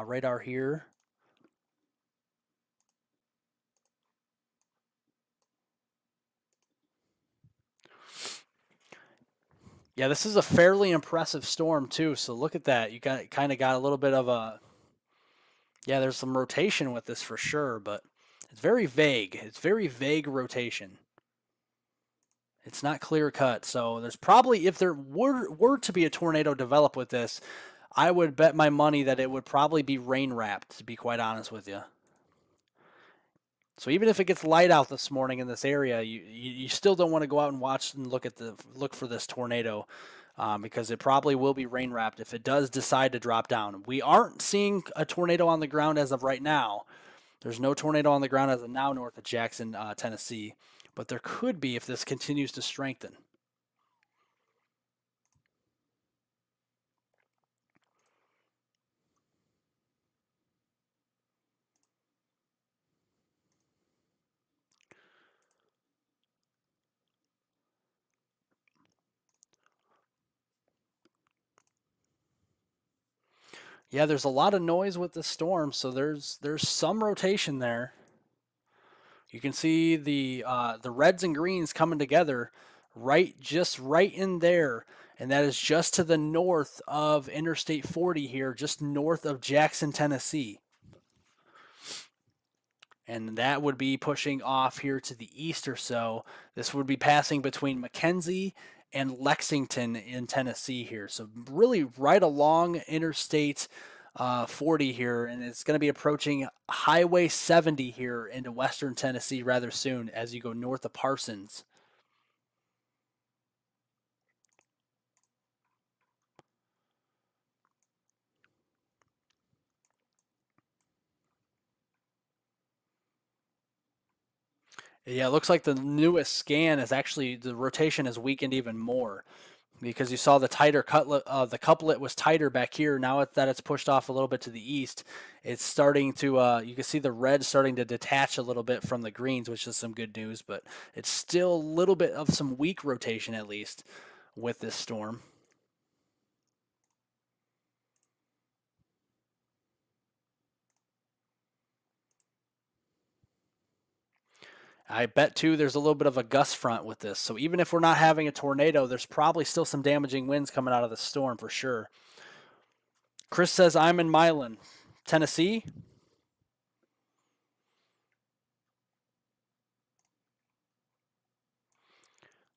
S1: radar here. Yeah, this is a fairly impressive storm too. So look at that. You kind of got a little bit of there's some rotation with this for sure, but it's very vague. It's very vague rotation. It's not clear cut. So there's probably, if there were to be a tornado develop with this, I would bet my money that it would probably be rain wrapped, to be quite honest with you. So even if it gets light out this morning in this area, you still don't want to go out and watch and look for this tornado, because it probably will be rain wrapped if it does decide to drop down. We aren't seeing a tornado on the ground as of right now. There's no tornado on the ground as of now north of Jackson, Tennessee, but there could be if this continues to strengthen. Yeah, there's a lot of noise with the storm, so there's some rotation there. You can see the reds and greens coming together just right in there, and that is just to the north of Interstate 40 here, just north of Jackson, Tennessee. And that would be pushing off here to the east or so. This would be passing between McKenzie and Lexington in Tennessee here. So really right along Interstate 40 here, and it's going to be approaching Highway 70 here into western Tennessee rather soon as you go north of Parsons. Yeah, it looks like the newest scan is actually, the rotation has weakened even more, because you saw the tighter the couplet was tighter back here. Now that it's pushed off a little bit to the east, it's starting to, you can see the red starting to detach a little bit from the greens, which is some good news, but it's still a little bit of some weak rotation at least. with this storm. I bet too there's a little bit of a gust front with this. So even if we're not having a tornado, there's probably still some damaging winds coming out of the storm for sure. Chris says I'm in Milan, Tennessee.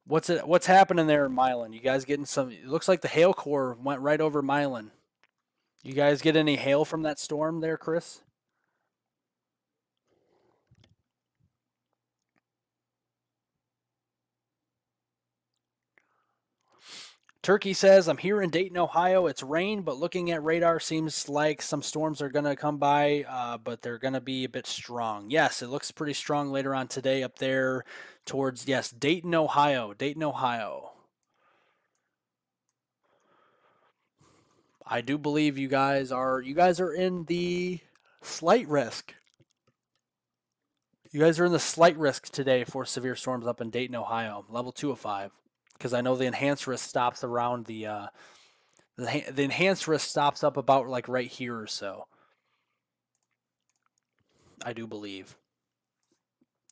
S1: What's happening there in Milan? You guys getting some? It looks like the hail core went right over Milan. You guys get any hail from that storm there, Chris? Turkey says, I'm here in Dayton, Ohio. It's rain, but looking at radar, seems like some storms are going to come by, but they're going to be a bit strong. Yes, it looks pretty strong later on today up there towards, yes, Dayton, Ohio. Dayton, Ohio. I do believe you guys are in the slight risk. You guys are in the slight risk today for severe storms up in Dayton, Ohio, level 2 of 5. Because I know the enhanced risk stops around the enhanced risk stops up about like right here or so. I do believe.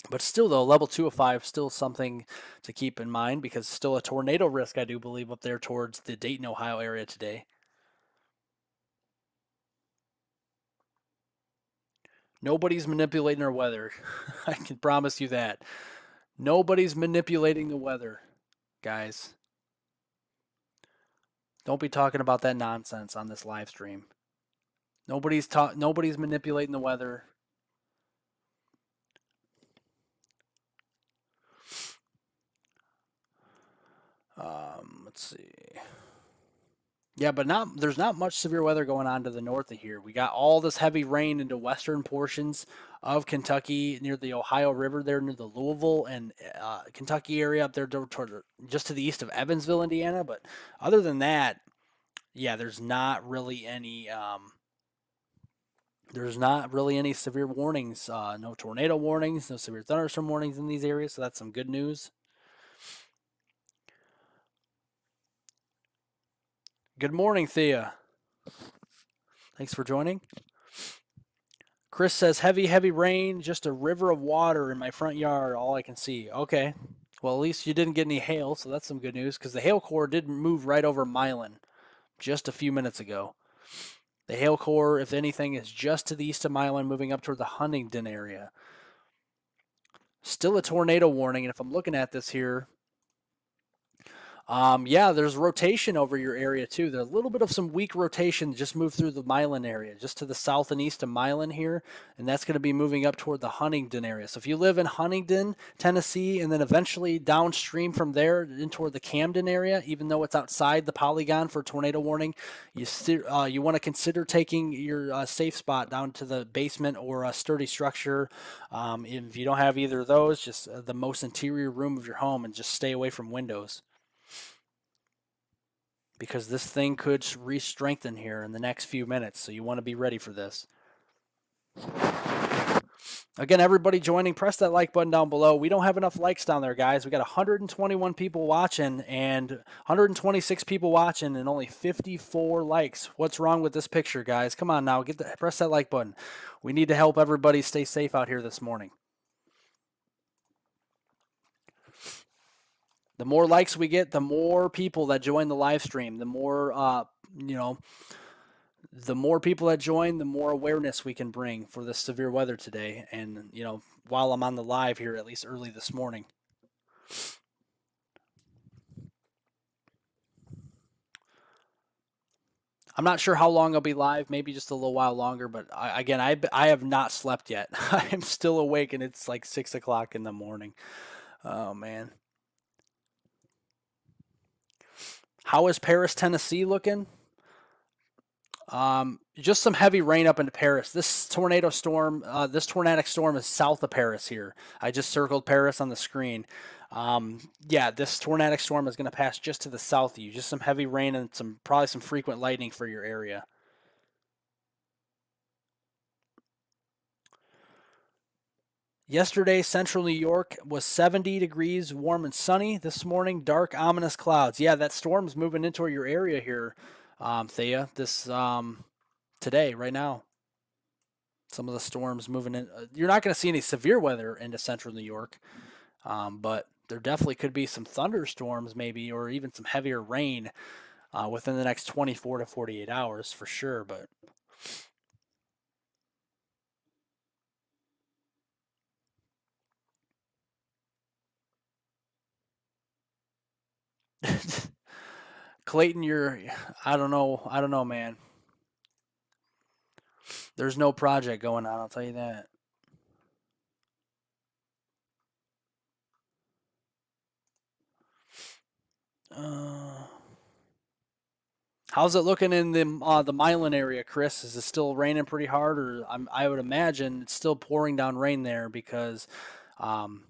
S1: But still, though, level 2 of 5 still something to keep in mind because still a tornado risk, I do believe, up there towards the Dayton, Ohio area today. Nobody's manipulating our weather. I can promise you that. Nobody's manipulating the weather, guys. Don't be talking about that nonsense on this live stream. Nobody's manipulating the weather. Let's see. Yeah, but there's not much severe weather going on to the north of here. We got all this heavy rain into western portions of Kentucky near the Ohio River there near the Louisville and Kentucky area up there toward just to the east of Evansville, Indiana. But other than that, yeah, there's not really any severe warnings. No tornado warnings, no severe thunderstorm warnings in these areas. So that's some good news. Good morning, Thea. Thanks for joining. Chris says, heavy, heavy rain, just a river of water in my front yard, all I can see. Okay. Well, at least you didn't get any hail, so that's some good news because the hail core did move right over Milan just a few minutes ago. The hail core, if anything, is just to the east of Milan, moving up toward the Huntingdon area. Still a tornado warning, and if I'm looking at this here, yeah, there's rotation over your area too. There's a little bit of some weak rotation just moved through the Milan area, just to the south and east of Milan here, and that's going to be moving up toward the Huntingdon area. So if you live in Huntingdon, Tennessee, and then eventually downstream from there in toward the Camden area, even though it's outside the polygon for tornado warning, you want to consider taking your safe spot down to the basement or a sturdy structure. If you don't have either of those, just the most interior room of your home and just stay away from windows. Because this thing could re-strengthen here in the next few minutes, so you want to be ready for this. Again, everybody joining, press that like button down below. We don't have enough likes down there, guys. We got 121 people watching and 126 people watching and only 54 likes. What's wrong with this picture, guys? Come on now, press that like button. We need to help everybody stay safe out here this morning. The more likes we get, the more people that join the live stream, the more, the more people that join, the more awareness we can bring for this severe weather today. And, while I'm on the live here, at least early this morning. I'm not sure how long I'll be live, maybe just a little while longer, but I have not slept yet. I'm still awake and it's like 6 o'clock in the morning. Oh, man. How is Paris, Tennessee looking? Just some heavy rain up into Paris. This tornadic storm is south of Paris here. I just circled Paris on the screen. Yeah, this tornadic storm is going to pass just to the south of you. Just some heavy rain and probably some frequent lightning for your area. Yesterday, central New York was 70 degrees, warm and sunny. This morning, dark, ominous clouds. Yeah, that storm's moving into your area here, Thea. This today, right now. Some of the storms moving in. You're not going to see any severe weather into central New York, but there definitely could be some thunderstorms, maybe, or even some heavier rain within the next 24 to 48 hours for sure. But Clayton, I don't know, man. There's no project going on. I'll tell you that. Uh, how's it looking in the Milan area, Chris? Is it still raining pretty hard, or I would imagine it's still pouring down rain there because um,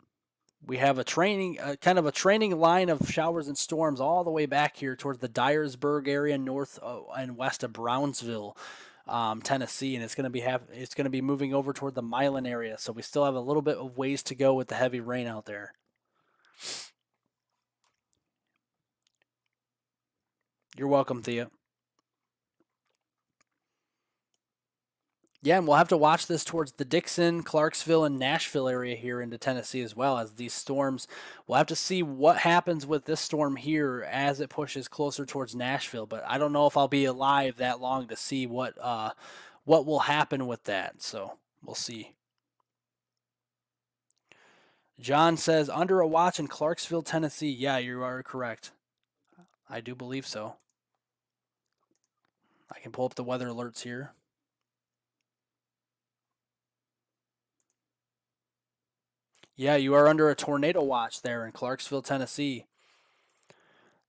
S1: we have kind of a training line of showers and storms all the way back here towards the Dyersburg area, north and west of Brownsville, Tennessee, and it's going to be moving over toward the Milan area. So we still have a little bit of ways to go with the heavy rain out there. You're welcome, Thea. Yeah, and we'll have to watch this towards the Dixon, Clarksville, and Nashville area here into Tennessee as well as these storms. We'll have to see what happens with this storm here as it pushes closer towards Nashville. But I don't know if I'll be alive that long to see what will happen with that. So we'll see. John says under a watch in Clarksville, Tennessee. Yeah, you are correct. I do believe so. I can pull up the weather alerts here. Yeah, you are under a tornado watch there in Clarksville, Tennessee.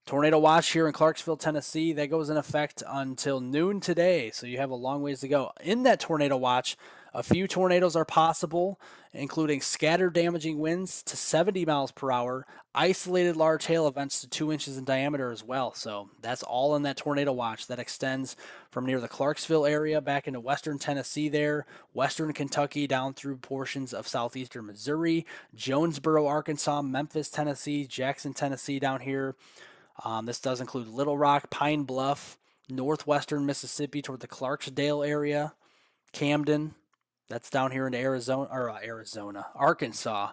S1: Tornado watch here in Clarksville, Tennessee. That goes in effect until noon today, so you have a long ways to go. In that tornado watch, a few tornadoes are possible, including scattered damaging winds to 70 miles per hour, isolated large hail events to 2 inches in diameter as well. So that's all in that tornado watch that extends from near the Clarksville area back into western Tennessee there, western Kentucky down through portions of southeastern Missouri, Jonesboro, Arkansas, Memphis, Tennessee, Jackson, Tennessee down here. This does include Little Rock, Pine Bluff, northwestern Mississippi toward the Clarksdale area, Camden. That's down here into Arkansas.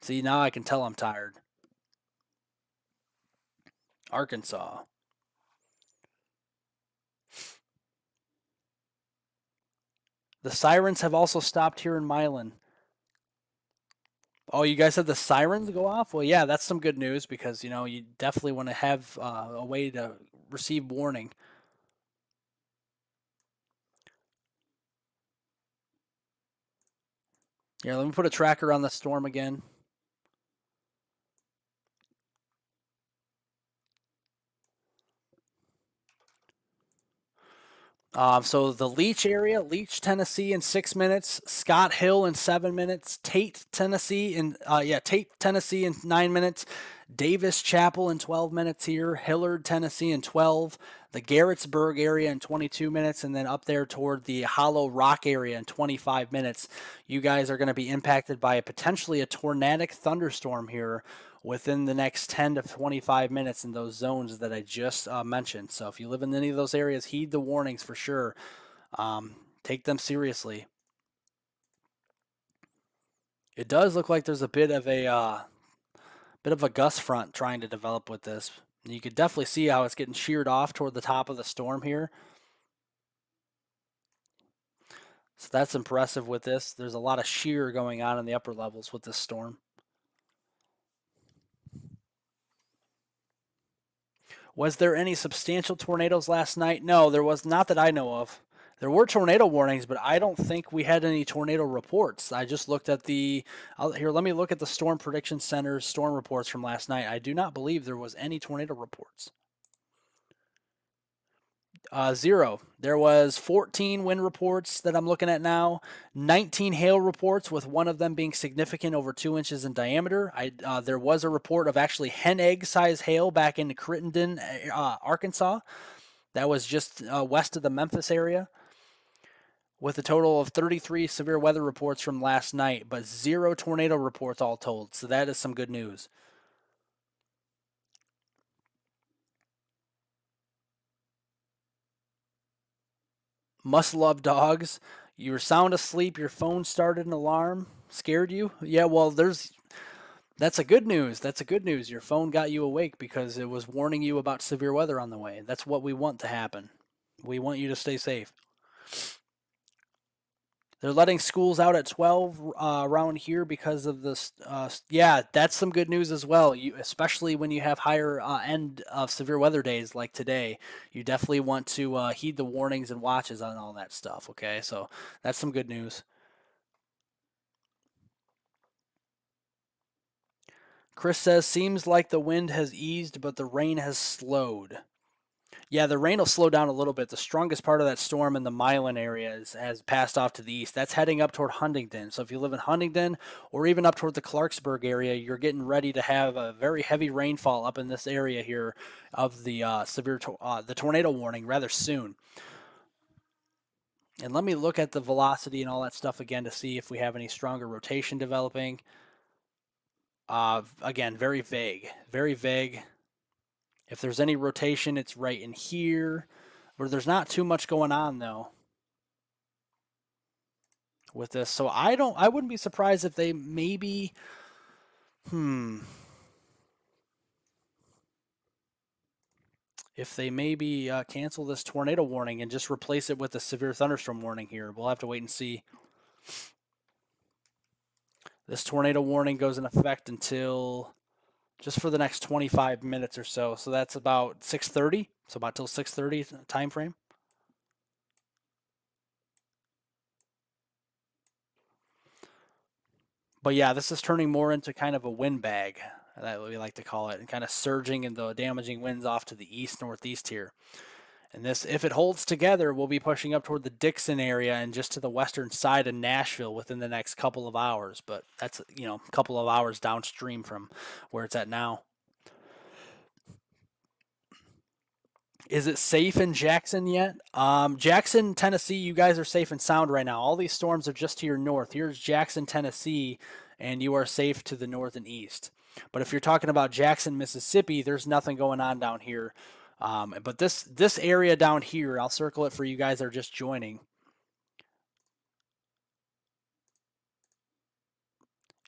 S1: See, now I can tell I'm tired. Arkansas. The sirens have also stopped here in Milan. Oh, you guys had the sirens go off? Well, yeah, that's some good news because you definitely want to have a way to receive warning. Yeah, let me put a tracker on the storm again. So the Leech area, Leech, Tennessee in 6 minutes, Scott Hill in 7 minutes, Tate, Tennessee in 9 minutes, Davis Chapel in 12 minutes here, Hillard, Tennessee in 12, the Garrettsburg area in 22 minutes, and then up there toward the Hollow Rock area in 25 minutes. You guys are going to be impacted by potentially a tornadic thunderstorm here within the next 10 to 25 minutes in those zones that I just mentioned. So if you live in any of those areas, heed the warnings for sure. Take them seriously. It does look like there's a bit of a gust front trying to develop with this. You could definitely see how it's getting sheared off toward the top of the storm here. So that's impressive with this. There's a lot of shear going on in the upper levels with this storm. Was there any substantial tornadoes last night? No, there was not that I know of. There were tornado warnings, but I don't think we had any tornado reports. I just looked at here, let me look at the Storm Prediction Center's storm reports from last night. I do not believe there was any tornado reports. Zero. There was 14 wind reports that I'm looking at now, 19 hail reports, with one of them being significant over 2 inches in diameter. There was a report of actually hen egg size hail back in Crittenden, Arkansas. That was just west of the Memphis area. with a total of 33 severe weather reports from last night, but 0 tornado reports all told. So that is some good news. Must love dogs. You were sound asleep, your phone started an alarm, scared you? Yeah, well, that's a good news. That's a good news. Your phone got you awake because it was warning you about severe weather on the way. That's what we want to happen. We want you to stay safe. They're letting schools out at 12 around here because of this. Yeah, that's some good news as well. Especially when you have higher end of severe weather days like today, you definitely want to heed the warnings and watches on all that stuff. Okay, so that's some good news. Chris says, seems like the wind has eased, but the rain has slowed. Yeah, the rain will slow down a little bit. The strongest part of that storm in the Milan area has passed off to the east. That's heading up toward Huntington. So if you live in Huntington or even up toward the Clarksburg area, you're getting ready to have a very heavy rainfall up in this area here of the the tornado warning rather soon. And let me look at the velocity and all that stuff again to see if we have any stronger rotation developing. Again, very vague, very vague. If there's any rotation, it's right in here, where there's not too much going on though with this. So I wouldn't be surprised if they maybe if they maybe cancel this tornado warning and just replace it with a severe thunderstorm warning here. We'll have to wait and see. This tornado warning goes in effect until just for the next 25 minutes or so. So that's about 6:30. So about till 6:30 time frame. But yeah, this is turning more into kind of a windbag, that we like to call it, and kind of surging in the damaging winds off to the east northeast here. And this, if it holds together, we'll be pushing up toward the Dixon area and just to the western side of Nashville within the next couple of hours. But that's, a couple of hours downstream from where it's at now. Is it safe in Jackson yet? Jackson, Tennessee, you guys are safe and sound right now. All these storms are just to your north. Here's Jackson, Tennessee, and you are safe to the north and east. But if you're talking about Jackson, Mississippi, there's nothing going on down here. But this area down here, I'll circle it for you guys that are just joining.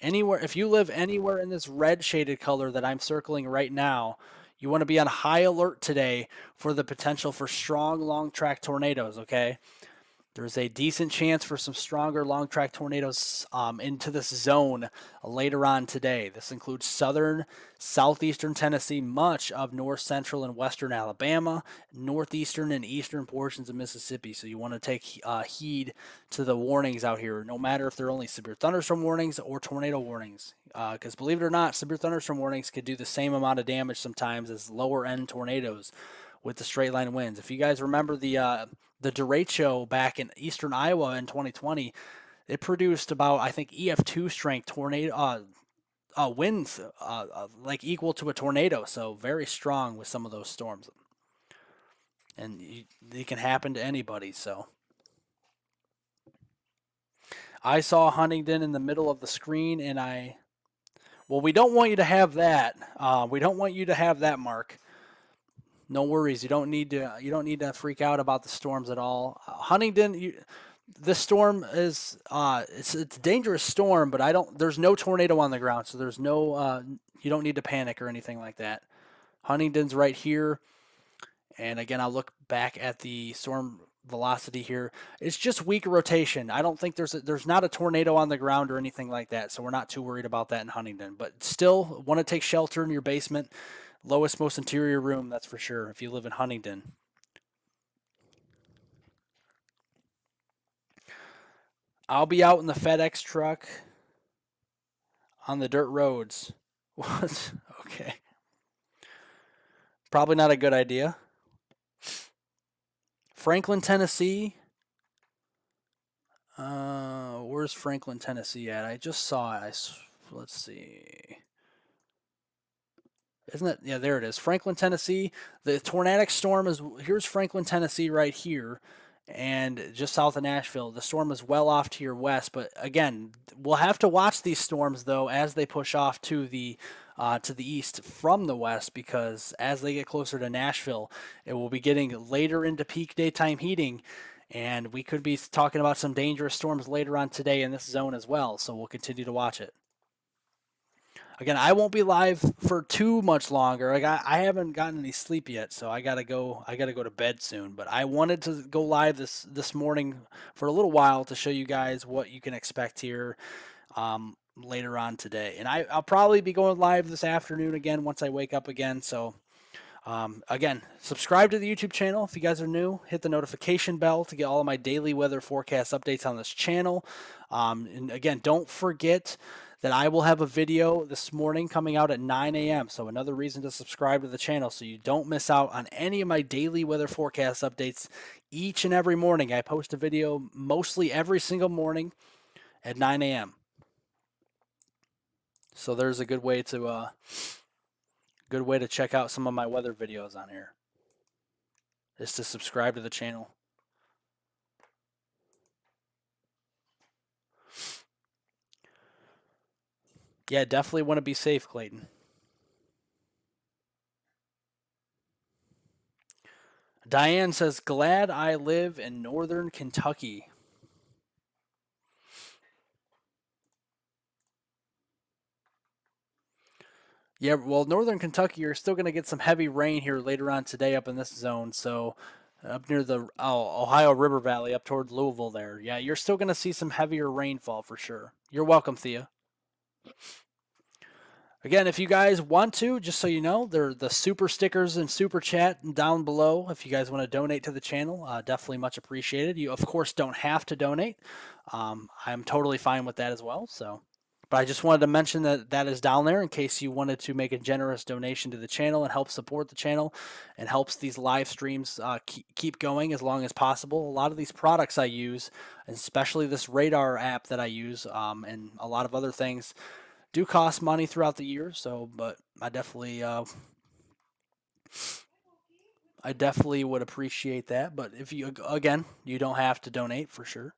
S1: Anywhere, if you live anywhere in this red shaded color that I'm circling right now, you want to be on high alert today for the potential for strong long track tornadoes, okay? There's a decent chance for some stronger long track tornadoes into this zone later on today. This includes southern, southeastern Tennessee, much of north central and western Alabama, northeastern and eastern portions of Mississippi. So you want to take heed to the warnings out here, no matter if they're only severe thunderstorm warnings or tornado warnings. Because believe it or not, severe thunderstorm warnings could do the same amount of damage sometimes as lower end tornadoes with the straight line winds. If you guys remember the derecho back in eastern Iowa in 2020, it produced about, I think, EF2 strength tornado winds like equal to a tornado. So very strong with some of those storms, and they can happen to anybody. So I saw Huntington in the middle of the screen, and well, we don't want you to have that. We don't want you to have that, Mark. No worries. You don't need to freak out about the storms at all. Huntington, this storm is it's a dangerous storm, but there's no tornado on the ground, so there's no you don't need to panic or anything like that. Huntington's right here, and again, I'll look back at the storm velocity here. It's just weak rotation. I don't think there's not a tornado on the ground or anything like that, so we're not too worried about that in Huntington. But still, want to take shelter in your basement. Lowest, most interior room, that's for sure, if you live in Huntington. I'll be out in the FedEx truck on the dirt roads. What? Okay. Probably not a good idea. Franklin, Tennessee. Where's Franklin, Tennessee at? I just saw it. Let's see. Isn't it? Yeah, there it is. Franklin, Tennessee. The tornadic storm is, here's Franklin, Tennessee right here. and just south of Nashville. The storm is well off to your west, but again, we'll have to watch these storms though as they push off to the east from the west, because as they get closer to Nashville, it will be getting later into peak daytime heating, and we could be talking about some dangerous storms later on today in this zone as well. So we'll continue to watch it. Again, I won't be live for too much longer. I haven't gotten any sleep yet, so I gotta go. I gotta go to bed soon. But I wanted to go live this morning for a little while to show you guys what you can expect here later on today. And I'll probably be going live this afternoon again once I wake up again. So again, subscribe to the YouTube channel if you guys are new. Hit the notification bell to get all of my daily weather forecast updates on this channel. And again, don't forget that I will have a video this morning coming out at 9 a.m. So another reason to subscribe to the channel so you don't miss out on any of my daily weather forecast updates each and every morning. I post a video mostly every single morning at 9 a.m. So there's a good way to check out some of my weather videos on here, is to subscribe to the channel. Yeah, definitely want to be safe, Clayton. Diane says, glad I live in northern Kentucky. Yeah, well, northern Kentucky, you're still going to get some heavy rain here later on today up in this zone. So up near the Ohio River Valley, up toward Louisville there. Yeah, you're still going to see some heavier rainfall for sure. You're welcome, Thea. Again, if you guys want to, just so you know, they're the super stickers and super chat down below. If you guys want to donate to the channel, definitely much appreciated. You, of course, don't have to donate. I'm totally fine with that as well. So, but I just wanted to mention that that is down there in case you wanted to make a generous donation to the channel and help support the channel and helps these live streams keep going as long as possible. A lot of these products I use, especially this radar app that I use, and a lot of other things, do cost money throughout the year. So, but I definitely would appreciate that. But if you, again, you don't have to donate for sure.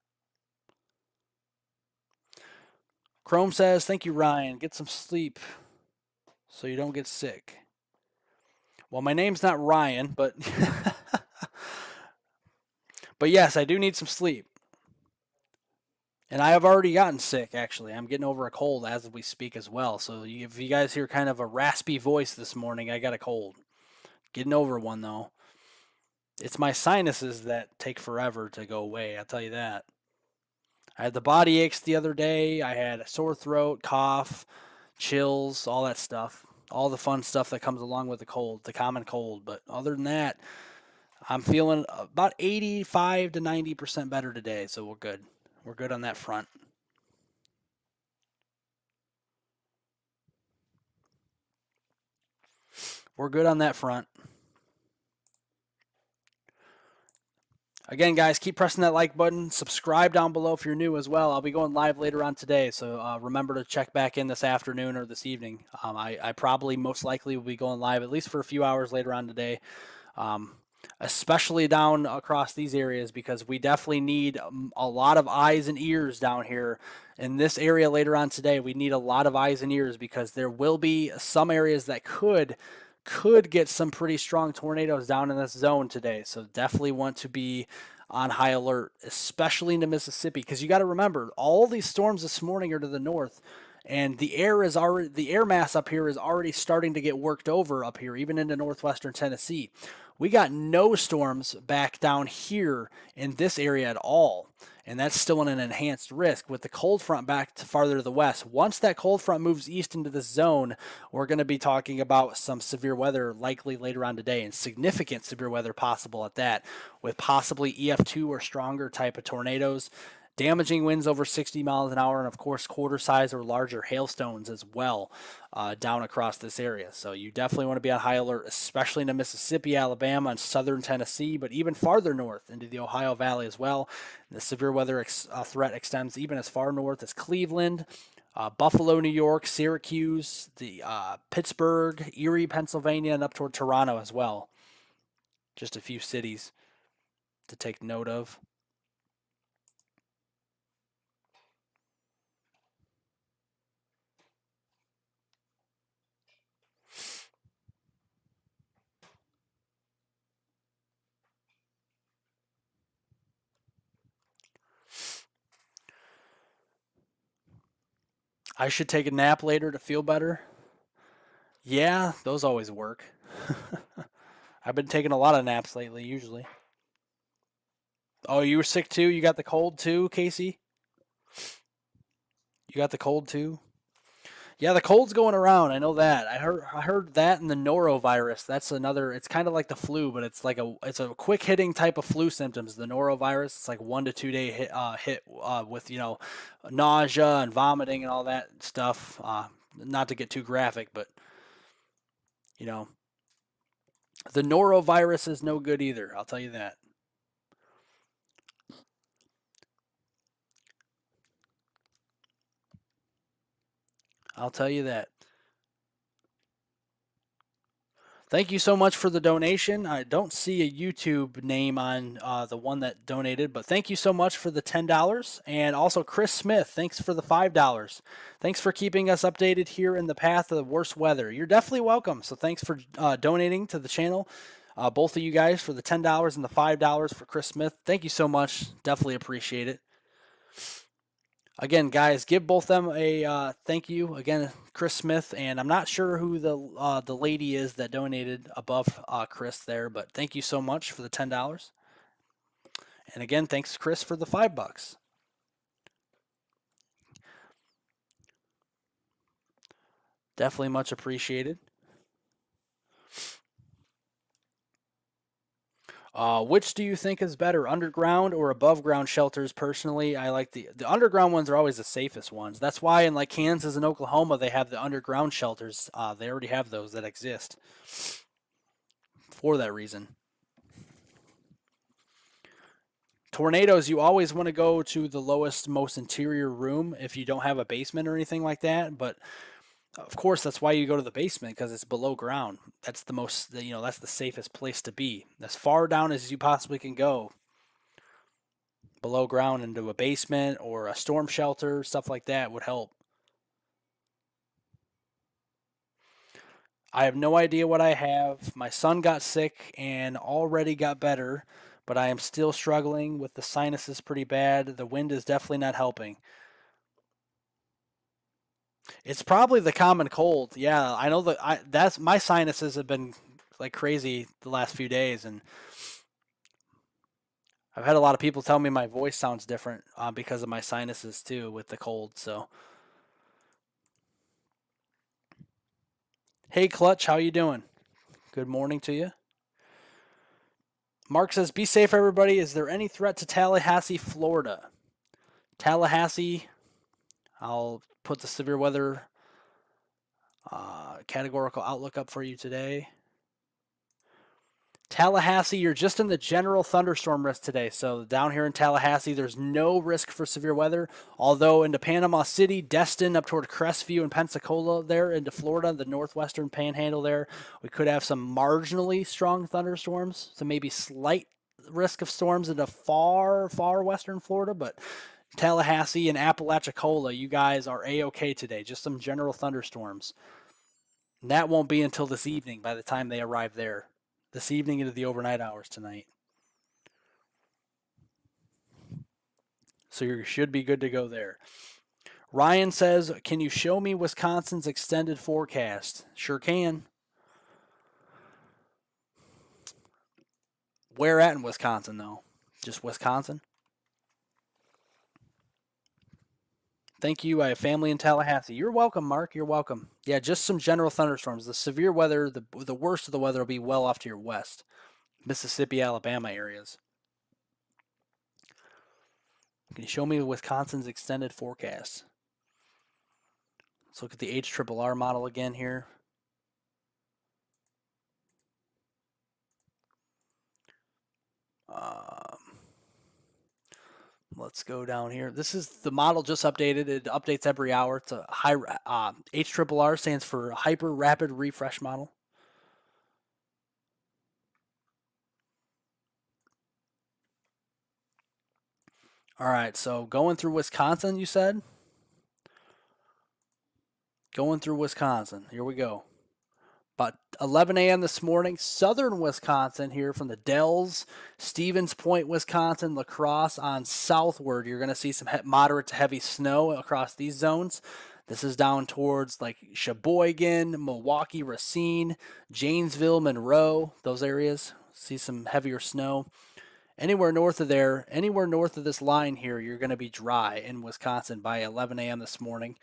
S1: Chrome says, thank you, Ryan. Get some sleep so you don't get sick. Well, my name's not Ryan, but but yes, I do need some sleep. And I have already gotten sick, actually. I'm getting over a cold as we speak as well. So if you guys hear kind of a raspy voice this morning, I got a cold. Getting over one, though. It's my sinuses that take forever to go away, I'll tell you that. I had the body aches the other day. I had a sore throat, cough, chills, all that stuff. All the fun stuff that comes along with the cold, the common cold. But other than that, I'm feeling about 85 to 90% better today, so we're good. We're good on that front. We're good on that front. Again, guys, keep pressing that like button. Subscribe down below if you're new as well. I'll be going live later on today, so remember to check back in this afternoon or this evening. I probably most likely will be going live at least for a few hours later on today, especially down across these areas, because we definitely need a lot of eyes and ears down here in this area later on today. We need a lot of eyes and ears because there will be some areas that could get some pretty strong tornadoes down in this zone today. So definitely want to be on high alert, especially into Mississippi, because you got to remember all these storms this morning are to the north, and the air mass up here is already starting to get worked over up here, even into northwestern Tennessee. We got no storms back down here in this area at all, and that's still in an enhanced risk with the cold front back to farther to the west. Once that cold front moves east into this zone, we're going to be talking about some severe weather likely later on today, and significant severe weather possible at that, with possibly EF2 or stronger type of tornadoes, damaging winds over 60 miles an hour, and of course quarter size or larger hailstones as well down across this area. So you definitely want to be on high alert, especially into Mississippi, Alabama, and southern Tennessee, but even farther north into the Ohio Valley as well. The severe weather threat extends even as far north as Cleveland, Buffalo, New York, Syracuse, the Pittsburgh, Erie, Pennsylvania, and up toward Toronto as well. Just a few cities. to take note of. I should take a nap later to feel better. Yeah, those always work. I've been taking a lot of naps lately, usually. Oh, you were sick too? You got the cold too, Casey? You got the cold too? Yeah, the cold's going around. I know that. I heard that and the norovirus. That's another. It's kind of like the flu, but it's a quick hitting type of flu symptoms. The norovirus. It's like 1 to 2 day hit with nausea and vomiting and all that stuff. Not to get too graphic, but you know the norovirus is no good either. I'll tell you that. I'll tell you that. Thank you so much for the donation. I don't see a YouTube name on the one that donated, but thank you so much for the $10. And also, Chris Smith, thanks for the $5. Thanks for keeping us updated here in the path of the worst weather. You're definitely welcome. So, thanks for donating to the channel. Both of you guys for the $10 and the $5 for Chris Smith. Thank you so much. Definitely appreciate it. Again, guys, give both them a thank you. Again, Chris Smith, and I'm not sure who the lady is that donated above Chris there, but thank you so much for the $10. And again, thanks Chris for the $5. Definitely much appreciated. Which do you think is better, underground or above ground shelters? Personally, I like the underground ones are always the safest ones. That's why in like Kansas and Oklahoma they have the underground shelters. They already have those that exist for that reason. Tornadoes, you always want to go to the lowest, most interior room if you don't have a basement or anything like that. But of course, that's why you go to the basement because it's below ground. That's the most, that's the safest place to be. As far down as you possibly can go below ground into a basement or a storm shelter, stuff like that would help. I have no idea what I have. My son got sick and already got better, but I am still struggling with the sinuses pretty bad. The wind is definitely not helping. It's probably the common cold. Yeah, I know that's my sinuses have been like crazy the last few days, and I've had a lot of people tell me my voice sounds different because of my sinuses too with the cold. So, hey, Clutch, how you doing? Good morning to you. Mark says, "Be safe, everybody. Is there any threat to Tallahassee, Florida?" Tallahassee, I'll put the severe weather categorical outlook up for you today. Tallahassee, you're just in the general thunderstorm risk today. So down here in Tallahassee, there's no risk for severe weather. Although into Panama City, Destin, up toward Crestview and Pensacola, there into Florida, the northwestern panhandle there, we could have some marginally strong thunderstorms. So maybe slight risk of storms into far, far western Florida. But Tallahassee and Apalachicola, you guys are A-OK today. Just some general thunderstorms. And that won't be until this evening by the time they arrive there. This evening into the overnight hours tonight. So you should be good to go there. Ryan says, "Can you show me Wisconsin's extended forecast?" Sure can. Where at in Wisconsin, though? Just Wisconsin? Thank you. I have family in Tallahassee. You're welcome, Mark. You're welcome. Yeah, just some general thunderstorms. The severe weather, the worst of the weather will be well off to your west. Mississippi, Alabama areas. Can you show me Wisconsin's extended forecast? Let's look at the HRRR model again here. Let's go down here. This is the model just updated. It updates every hour. It's a high HRRR stands for Hyper Rapid Refresh Model. All right, so going through Wisconsin, you said? Going through Wisconsin. Here we go. About 11 a.m. this morning, southern Wisconsin here from the Dells, Stevens Point, Wisconsin, La Crosse on southward. You're going to see some moderate to heavy snow across these zones. This is down towards like Sheboygan, Milwaukee, Racine, Janesville, Monroe, those areas. See some heavier snow. Anywhere north of there, anywhere north of this line here, you're going to be dry in Wisconsin by 11 a.m. this morning.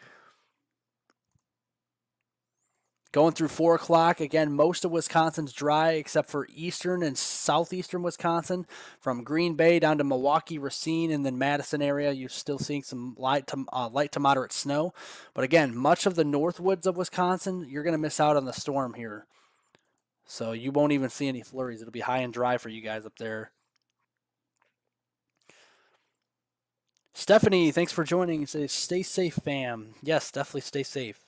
S1: Going through 4 o'clock, again, most of Wisconsin's dry except for eastern and southeastern Wisconsin. From Green Bay down to Milwaukee, Racine, and then Madison area, you're still seeing some light to moderate snow. But again, much of the northwoods of Wisconsin, you're going to miss out on the storm here. So you won't even see any flurries. It'll be high and dry for you guys up there. Stephanie, thanks for joining. You say, stay safe, fam. Yes, definitely stay safe.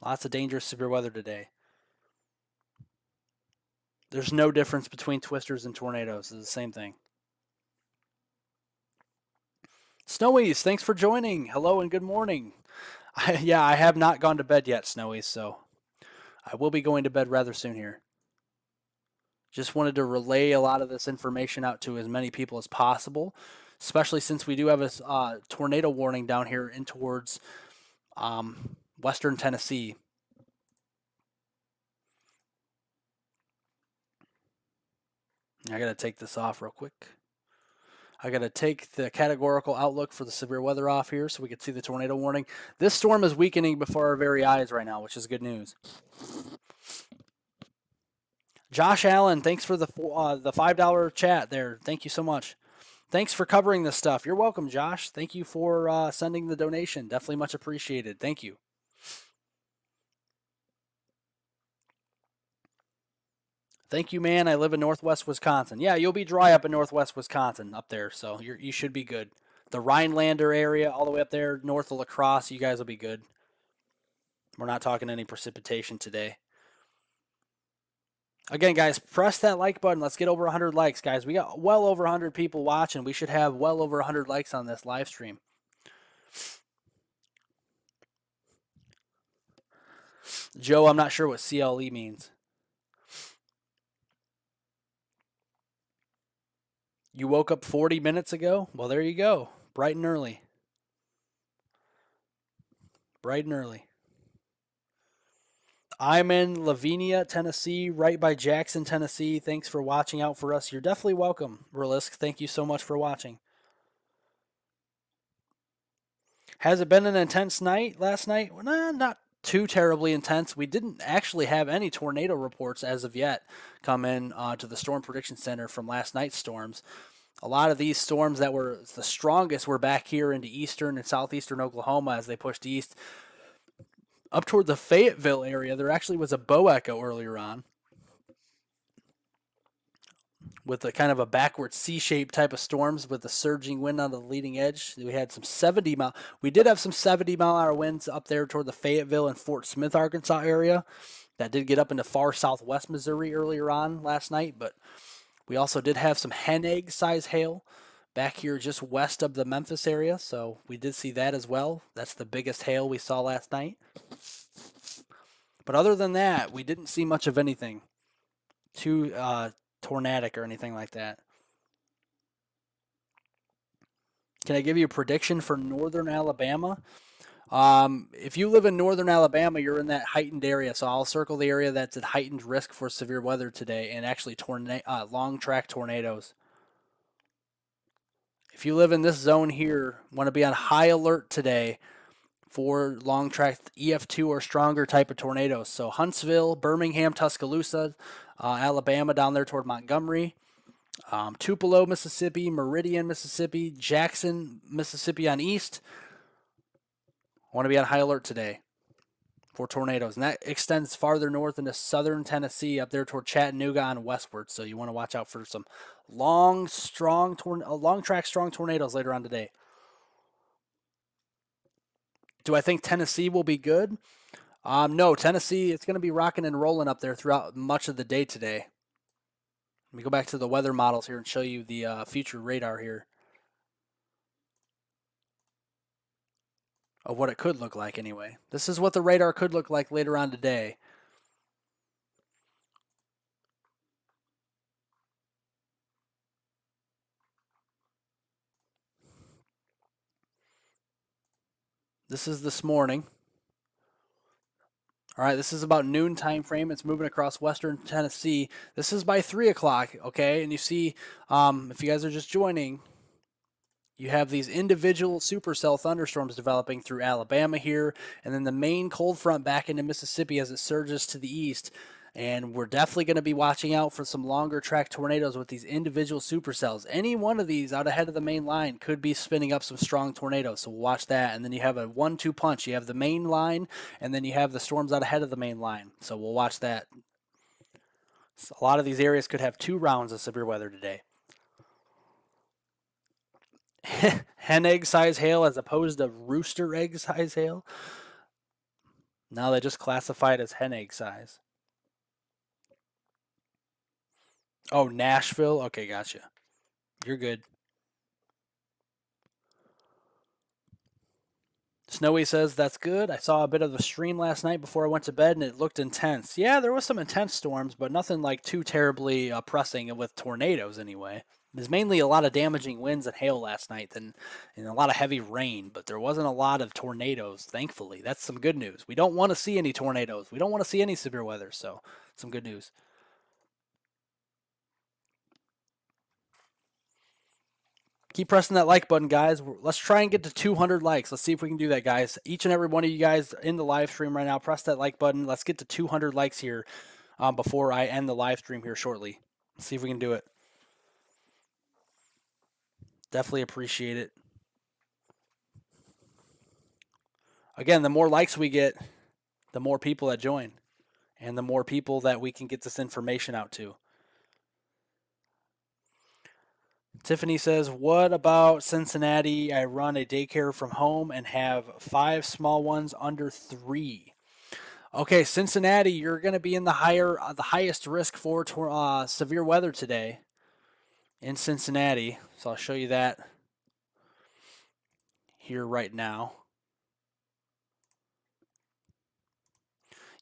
S1: Lots of dangerous severe weather today. There's no difference between twisters and tornadoes. It's the same thing. Snowies, thanks for joining. Hello and good morning. I have not gone to bed yet, Snowies, so I will be going to bed rather soon here. Just wanted to relay a lot of this information out to as many people as possible, especially since we do have a tornado warning down here in towards western Tennessee. I got to take this off real quick. I got to take the categorical outlook for the severe weather off here so we can see the tornado warning. This storm is weakening before our very eyes right now, which is good news. Josh Allen, thanks for the $5 chat there. Thank you so much. Thanks for covering this stuff. You're welcome, Josh. Thank you for sending the donation. Definitely much appreciated. Thank you. Thank you, man. I live in northwest Wisconsin. Yeah, you'll be dry up in northwest Wisconsin up there, so you should be good. The Rhinelander area, all the way up there north of La Crosse, you guys will be good. We're not talking any precipitation today. Again, guys, press that like button. Let's get over 100 likes, guys. We got well over 100 people watching. We should have well over 100 likes on this live stream. Joe, I'm not sure what CLE means. You woke up 40 minutes ago? Well, there you go. Bright and early. Bright and early. I'm in Lavinia, Tennessee, right by Jackson, Tennessee. Thanks for watching out for us. You're definitely welcome, Relisk. Thank you so much for watching. Has it been an intense night last night? Well, not too terribly intense. We didn't actually have any tornado reports as of yet come in to the Storm Prediction Center from last night's storms. A lot of these storms that were the strongest were back here into eastern and southeastern Oklahoma as they pushed east. Up toward the Fayetteville area, there actually was a bow echo earlier on with a kind of a backward C-shaped type of storms with the surging wind on the leading edge. We had some 70-mile. We did have some 70-mile-an-hour winds up there toward the Fayetteville and Fort Smith, Arkansas area. That did get up into far southwest Missouri earlier on last night, but we also did have some hen egg size hail back here just west of the Memphis area, so we did see that as well. That's the biggest hail we saw last night. But other than that, we didn't see much of anything too tornadic or anything like that. Can I give you a prediction for northern Alabama? If you live in northern Alabama, you're in that heightened area, so I'll circle the area that's at heightened risk for severe weather today and actually long track tornadoes. If you live in this zone here, want to be on high alert today for long track EF2 or stronger type of tornadoes. So Huntsville, Birmingham, Tuscaloosa, Alabama down there toward Montgomery, Tupelo, Mississippi, Meridian, Mississippi, Jackson, Mississippi on east. I want to be on high alert today for tornadoes. And that extends farther north into southern Tennessee up there toward Chattanooga on westward. So you want to watch out for some long track strong tornadoes later on today. Do I think Tennessee will be good? No, Tennessee, it's going to be rocking and rolling up there throughout much of the day today. Let me go back to the weather models here and show you the future radar here. of what it could look like anyway. This is what the radar could look like later on today. This is this morning. All right, this is about noon time frame. It's moving across western Tennessee. This is by 3 o'clock, okay? And you see, if you guys are just joining, you have these individual supercell thunderstorms developing through Alabama here, and then the main cold front back into Mississippi as it surges to the east. And we're definitely going to be watching out for some longer track tornadoes with these individual supercells. Any one of these out ahead of the main line could be spinning up some strong tornadoes, so we'll watch that. And then you have a 1-2 punch. You have the main line, and then you have the storms out ahead of the main line, so we'll watch that. So a lot of these areas could have 2 rounds of severe weather today. Hen egg size hail as opposed to rooster egg size hail. Now they just classify it as hen egg size. Oh, Nashville? Okay, gotcha. You're good. Snowy says, that's good. I saw a bit of the stream last night before I went to bed, and it looked intense. Yeah, there was some intense storms, but nothing like too terribly pressing with tornadoes anyway. There's mainly a lot of damaging winds and hail last night and a lot of heavy rain, but there wasn't a lot of tornadoes, thankfully. That's some good news. We don't want to see any tornadoes. We don't want to see any severe weather, so some good news. Keep pressing that like button, guys. Let's try and get to 200 likes. Let's see if we can do that, guys. Each and every one of you guys in the live stream right now, press that like button. Let's get to 200 likes here before I end the live stream here shortly. Let's see if we can do it. Definitely appreciate it. Again, the more likes we get, the more people that join, and the more people that we can get this information out to. Tiffany says, what about Cincinnati? I run a daycare from home and have 5 small ones under 3. Okay, Cincinnati, you're going to be in the highest risk for severe weather today in Cincinnati. So I'll show you that here right now.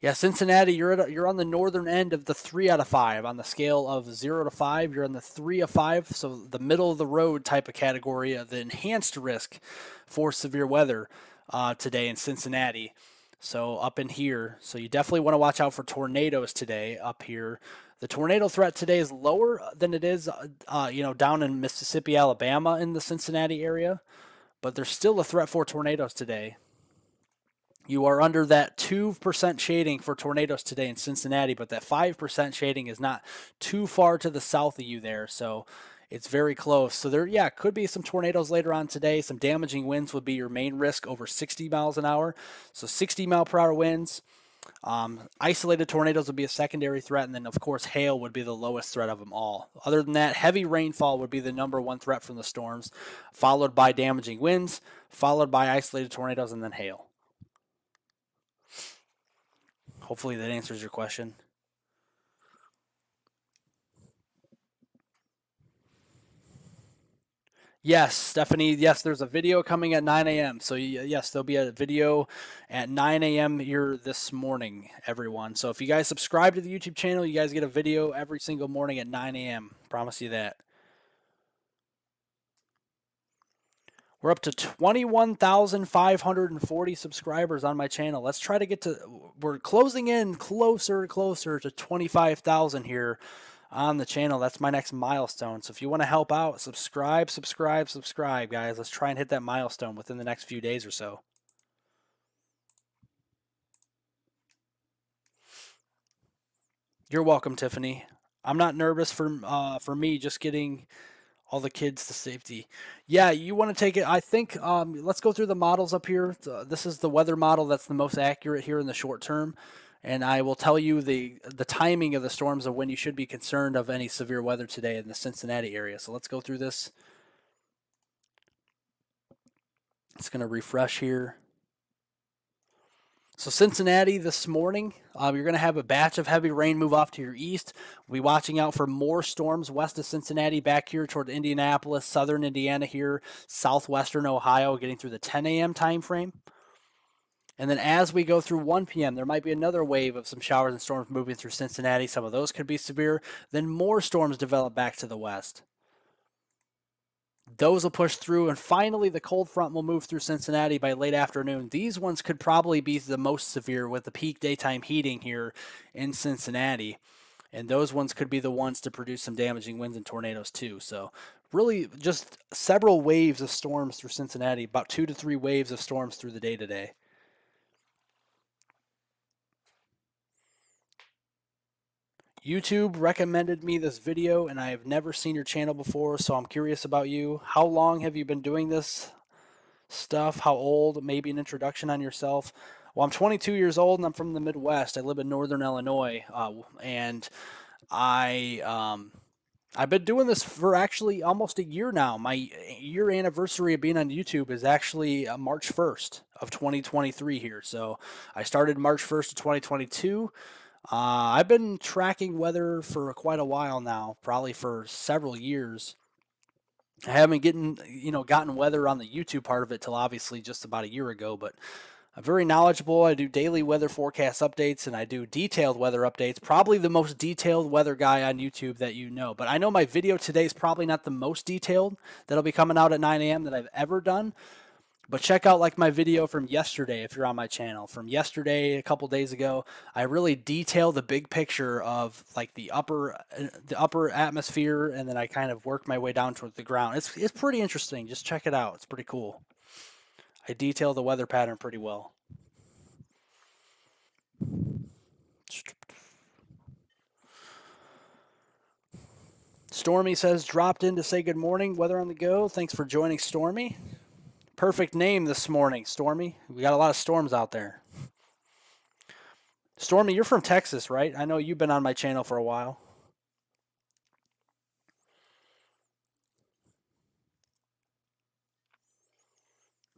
S1: Yeah, Cincinnati, you're on the northern end of the 3 out of 5 on the scale of 0 to 5. You're on the 3 of 5, so the middle of the road type of category of the enhanced risk for severe weather today in Cincinnati. So up in here, so you definitely want to watch out for tornadoes today up here. The tornado threat today is lower than it is, down in Mississippi, Alabama, in the Cincinnati area, but there's still a threat for tornadoes today. You are under that 2% shading for tornadoes today in Cincinnati, but that 5% shading is not too far to the south of you there, so it's very close. So there, yeah, could be some tornadoes later on today. Some damaging winds would be your main risk over 60 miles an hour. So 60 mile per hour winds. Isolated tornadoes would be a secondary threat, and then of course hail would be the lowest threat of them all. Other than that, heavy rainfall would be the number 1 threat from the storms, followed by damaging winds, followed by isolated tornadoes, and then hail. Hopefully that answers your question. Yes, Stephanie, yes, there's a video coming at 9 a.m. So yes, there'll be a video at 9 a.m. here this morning, everyone. So if you guys subscribe to the YouTube channel, you guys get a video every single morning at 9 a.m. Promise you that. We're up to 21,540 subscribers on my channel. Let's try to get to, we're closing in closer and closer to 25,000 here on the channel. That's my next milestone. So if you want to help out, subscribe, guys. Let's try and hit that milestone within the next few days or so. You're welcome, Tiffany. I'm not nervous for me just getting all the kids to safety. Yeah, you want to take it. I think let's go through the models up here. This is the weather model that's the most accurate here in the short term, and I will tell you the timing of the storms of when you should be concerned of any severe weather today in the Cincinnati area. So let's go through this. It's going to refresh here. So Cincinnati this morning, you're going to have a batch of heavy rain move off to your east. We'll be watching out for more storms west of Cincinnati, back here toward Indianapolis, southern Indiana here, southwestern Ohio, getting through the 10 a.m. time frame. And then as we go through 1 p.m., there might be another wave of some showers and storms moving through Cincinnati. Some of those could be severe. Then more storms develop back to the west. Those will push through, and finally the cold front will move through Cincinnati by late afternoon. These ones could probably be the most severe with the peak daytime heating here in Cincinnati. And those ones could be the ones to produce some damaging winds and tornadoes too. So really just several waves of storms through Cincinnati, about 2 to 3 waves of storms through the day today. YouTube recommended me this video, and I have never seen your channel before, so I'm curious about you. How long have you been doing this stuff? How old? Maybe an introduction on yourself. Well, I'm 22 years old, and I'm from the Midwest. I live in Northern Illinois, and I've been doing this for actually almost a year now. My year anniversary of being on YouTube is actually March 1st of 2023 here. So I started March 1st of 2022. I've been tracking weather for quite a while now, probably for several years. I haven't gotten weather on the YouTube part of it till obviously just about a year ago, but I'm very knowledgeable. I do daily weather forecast updates and I do detailed weather updates. Probably the most detailed weather guy on YouTube that you know. But I know my video today is probably not the most detailed that'll be coming out at 9 a.m. that I've ever done. But check out like my video from yesterday if you're on my channel. From yesterday, a couple days ago, I really detail the big picture of like the upper atmosphere, and then I kind of work my way down towards the ground. It's pretty interesting. Just check it out. It's pretty cool. I detail the weather pattern pretty well. Stormy says dropped in to say good morning. Weather on the go. Thanks for joining, Stormy. Perfect name this morning, Stormy. We got a lot of storms out there. Stormy, you're from Texas, right? I know you've been on my channel for a while.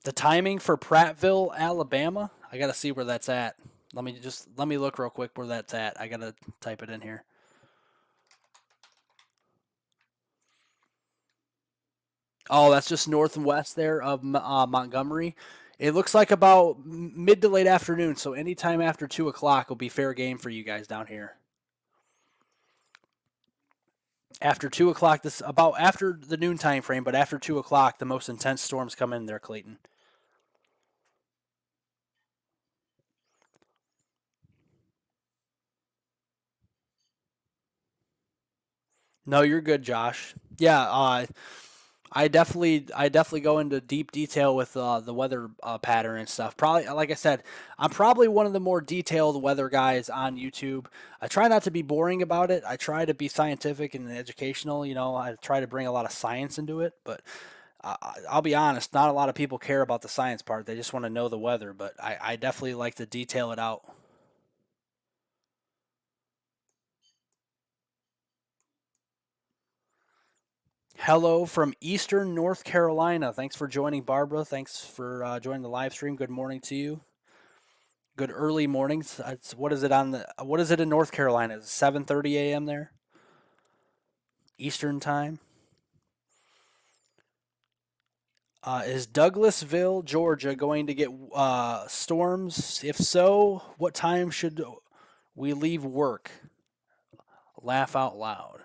S1: The timing for Prattville, Alabama. I got to see where that's at. Let me look real quick where that's at. I got to type it in here. Oh, that's just north and west there of Montgomery. It looks like about mid to late afternoon, so anytime after 2 o'clock will be fair game for you guys down here. After 2 o'clock, this about after the noon time frame, but after 2 o'clock, the most intense storms come in there, Clayton. No, you're good, Josh. Yeah, I definitely go into deep detail with the weather pattern and stuff. Probably, like I said, I'm probably one of the more detailed weather guys on YouTube. I try not to be boring about it. I try to be scientific and educational. I try to bring a lot of science into it. But I'll be honest, not a lot of people care about the science part. They just want to know the weather. But I definitely like to detail it out. Hello from Eastern North Carolina. Thanks for joining, Barbara. Thanks for joining the live stream. Good morning to you. Good early mornings. What is it in North Carolina? Is it 7:30 a.m. there? Eastern time. Is Douglasville, Georgia, going to get storms? If so, what time should we leave work? Laugh out loud.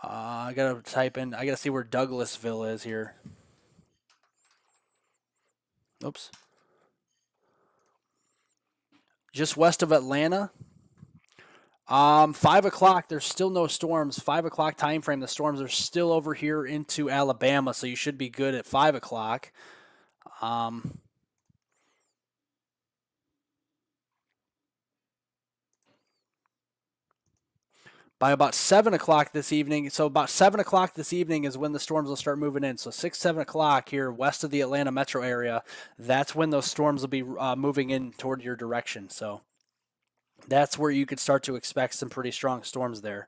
S1: I gotta type in. I gotta see where Douglasville is here. Oops. Just west of Atlanta. 5 o'clock. There's still no storms. 5 o'clock time frame. The storms are still over here into Alabama, so you should be good at 5 o'clock. By about 7 o'clock this evening. So about 7 o'clock this evening is when the storms will start moving in. So 6, 7 o'clock here west of the Atlanta metro area. That's when those storms will be moving in toward your direction. So that's where you could start to expect some pretty strong storms there.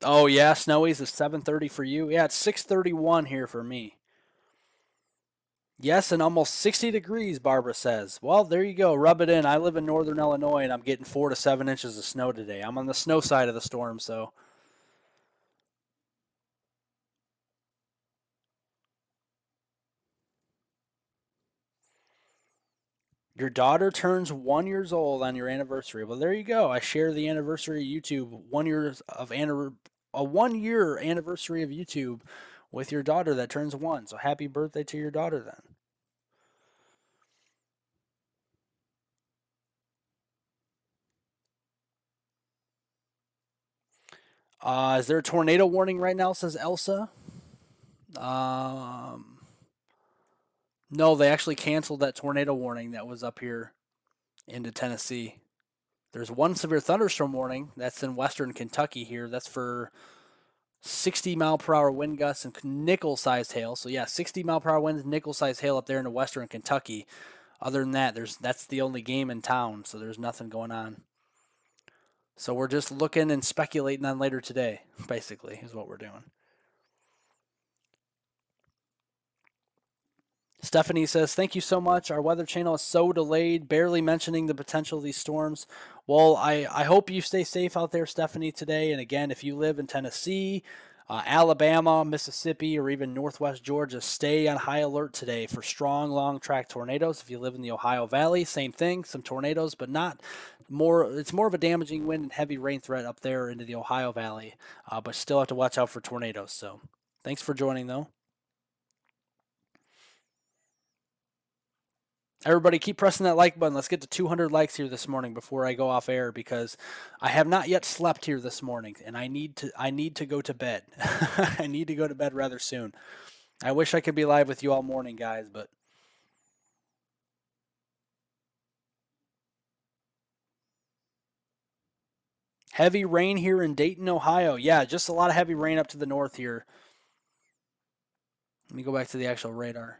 S1: Oh yeah, Snowy's is 7:30 for you. Yeah, it's 6:31 here for me. Yes, and almost 60 degrees, Barbara says. Well, there you go. Rub it in. I live in northern Illinois, and I'm getting 4 to 7 inches of snow today. I'm on the snow side of the storm, so. Your daughter turns 1 years old on your anniversary. Well, there you go. I share the anniversary of YouTube, 1 year of a 1 year anniversary of YouTube with your daughter that turns one. So happy birthday to your daughter then. Is there a tornado warning right now? Says Elsa. Um, no, they actually canceled that tornado warning that was up here into Tennessee. There's one severe thunderstorm warning that's in western Kentucky here. That's for 60-mile-per-hour wind gusts and nickel-sized hail. So yeah, 60-mile-per-hour winds, nickel-sized hail up there in western Kentucky. Other than that, that's the only game in town, so there's nothing going on. So we're just looking and speculating on later today, basically, is what we're doing. Stephanie says, thank you so much. Our weather channel is so delayed, barely mentioning the potential of these storms. Well, I hope you stay safe out there, Stephanie, today. And again, if you live in Tennessee, Alabama, Mississippi, or even Northwest Georgia, stay on high alert today for strong, long track tornadoes. If you live in the Ohio Valley, same thing, some tornadoes, but not more. It's more of a damaging wind and heavy rain threat up there into the Ohio Valley, but still have to watch out for tornadoes. So thanks for joining, though. Everybody, keep pressing that like button. Let's get to 200 likes here this morning before I go off air because I have not yet slept here this morning, and I need to go to bed. I need to go to bed rather soon. I wish I could be live with you all morning, guys, but heavy rain here in Dayton, Ohio. Yeah, just a lot of heavy rain up to the north here. Let me go back to the actual radar.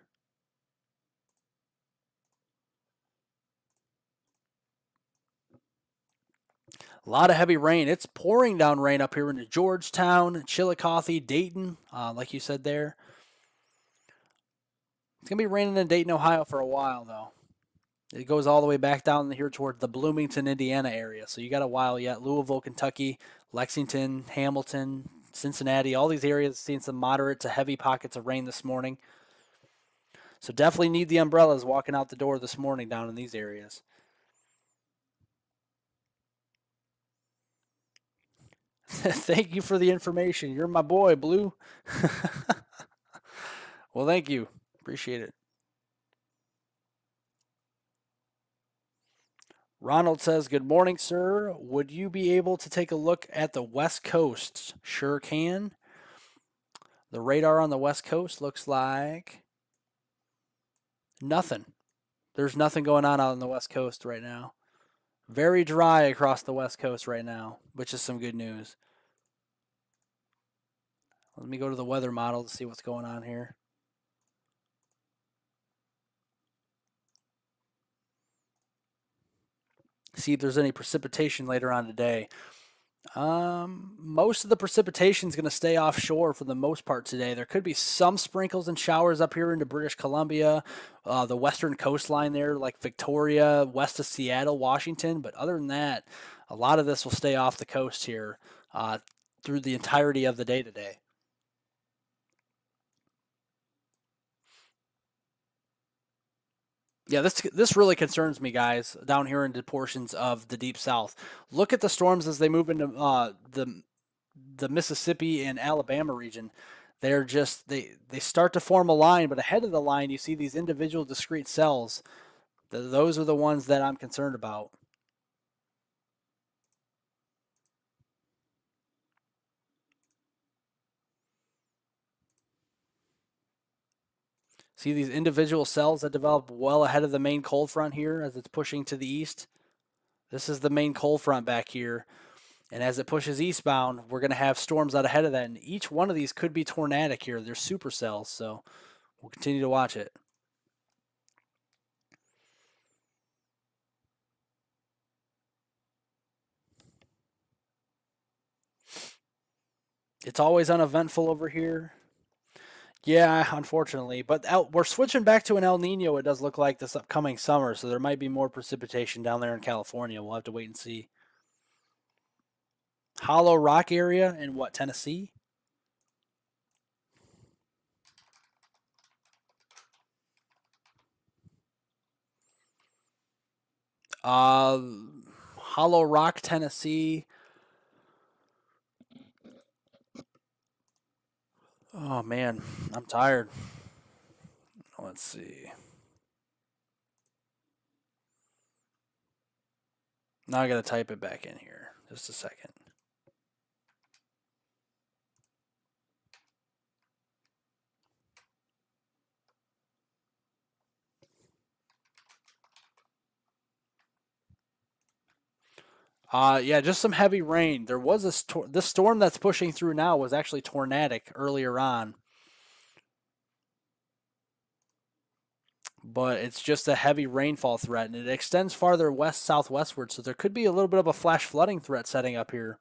S1: A lot of heavy rain. It's pouring down rain up here into Georgetown, Chillicothe, Dayton, like you said there. It's going to be raining in Dayton, Ohio for a while, though. It goes all the way back down here toward the Bloomington, Indiana area. So you got a while yet. Louisville, Kentucky, Lexington, Hamilton, Cincinnati, all these areas seeing some moderate to heavy pockets of rain this morning. So definitely need the umbrellas walking out the door this morning down in these areas. Thank you for the information. You're my boy, Blue. Well, thank you. Appreciate it. Ronald says, good morning, sir. Would you be able to take a look at the West Coast? Sure can. The radar on the West Coast looks like nothing. There's nothing going on out on the West Coast right now. Very dry across the West Coast right now, which is some good news. Let me go to the weather model to see what's going on here. See if there's any precipitation later on today. Most of the precipitation is going to stay offshore for the most part today. There could be some sprinkles and showers up here into British Columbia, the western coastline there, like Victoria, west of Seattle, Washington. But other than that, a lot of this will stay off the coast here through the entirety of the day today. Yeah, this really concerns me, guys, down here into portions of the deep south. Look at the storms as they move into the Mississippi and Alabama region. They're just they start to form a line, but ahead of the line, you see these individual discrete cells. Those are the ones that I'm concerned about. See these individual cells that develop well ahead of the main cold front here as it's pushing to the east. This is the main cold front back here. And as it pushes eastbound, we're going to have storms out ahead of that. And each one of these could be tornadic here. They're supercells, so we'll continue to watch it. It's always uneventful over here. Yeah, unfortunately, but we're switching back to an El Nino. It does look like this upcoming summer, so there might be more precipitation down there in California. We'll have to wait and see. Hollow Rock area in what, Tennessee? Uh, Hollow Rock, Tennessee. Oh man, I'm tired. Let's see. Now I gotta type it back in here. Just a second. Yeah, just some heavy rain. There was this storm that's pushing through now was actually tornadic earlier on, but it's just a heavy rainfall threat, and it extends farther west southwestward. So there could be a little bit of a flash flooding threat setting up here.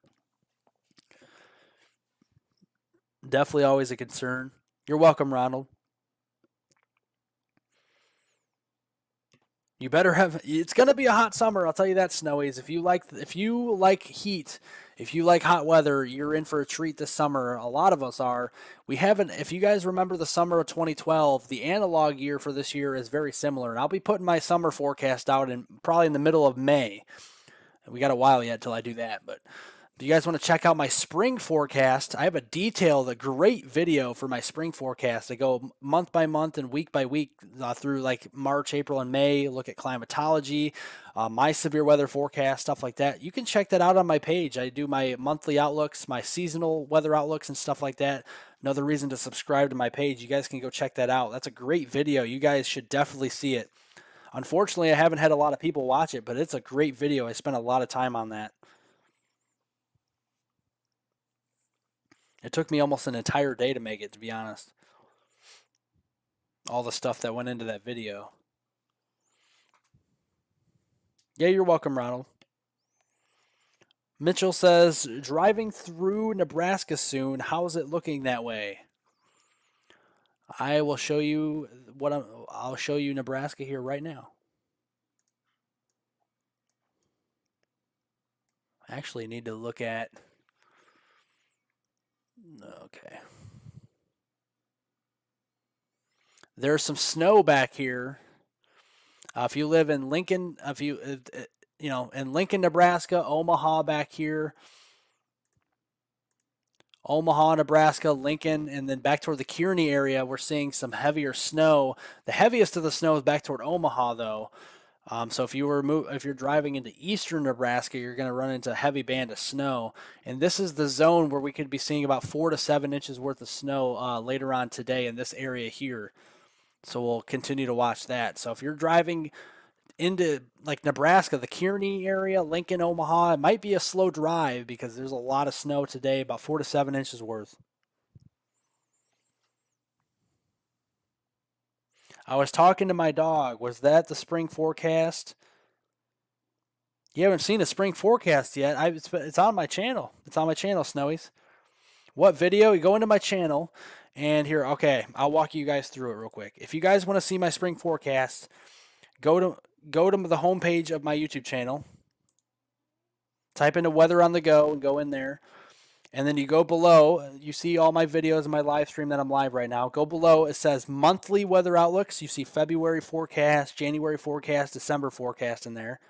S1: Definitely always a concern. You're welcome, Ronald. You better have. It's gonna be a hot summer. I'll tell you that, Snowies. If you like heat, if you like hot weather, you're in for a treat this summer. A lot of us are. We haven't. If you guys remember the summer of 2012, the analog year for this year is very similar. And I'll be putting my summer forecast out in probably in the middle of May. We got a while yet till I do that, but if you guys want to check out my spring forecast, I have a great video for my spring forecast. I go month by month and week by week through like March, April, and May. Look at climatology, my severe weather forecast, stuff like that. You can check that out on my page. I do my monthly outlooks, my seasonal weather outlooks, and stuff like that. Another reason to subscribe to my page. You guys can go check that out. That's a great video. You guys should definitely see it. Unfortunately, I haven't had a lot of people watch it, but it's a great video. I spent a lot of time on that. It took me almost an entire day to make it, to be honest. All the stuff that went into that video. Yeah, you're welcome, Ronald. Mitchell says, driving through Nebraska soon. How's it looking that way? I will show you I'll show you Nebraska here right now. I actually need to look at. Okay. There's some snow back here. If you live in Lincoln, if you in Lincoln, Nebraska, Omaha back here, Omaha, Nebraska, Lincoln, and then back toward the Kearney area, we're seeing some heavier snow. The heaviest of the snow is back toward Omaha, though. So if you're driving into eastern Nebraska, you're going to run into a heavy band of snow, and this is the zone where we could be seeing about 4 to 7 inches worth of snow later on today in this area here. So we'll continue to watch that. So if you're driving into like Nebraska, the Kearney area, Lincoln, Omaha, it might be a slow drive because there's a lot of snow today, about 4 to 7 inches worth. I was talking to my dog. Was that the spring forecast? You haven't seen a spring forecast yet. It's on my channel. It's on my channel, Snowies. What video? You go into my channel, and here, okay, I'll walk you guys through it real quick. If you guys want to see my spring forecast, go to the homepage of my YouTube channel. Type into weather on the go and go in there. And then you go below, you see all my videos in my live stream that I'm live right now. Go below, it says monthly weather outlooks. You see February forecast, January forecast, December forecast in there.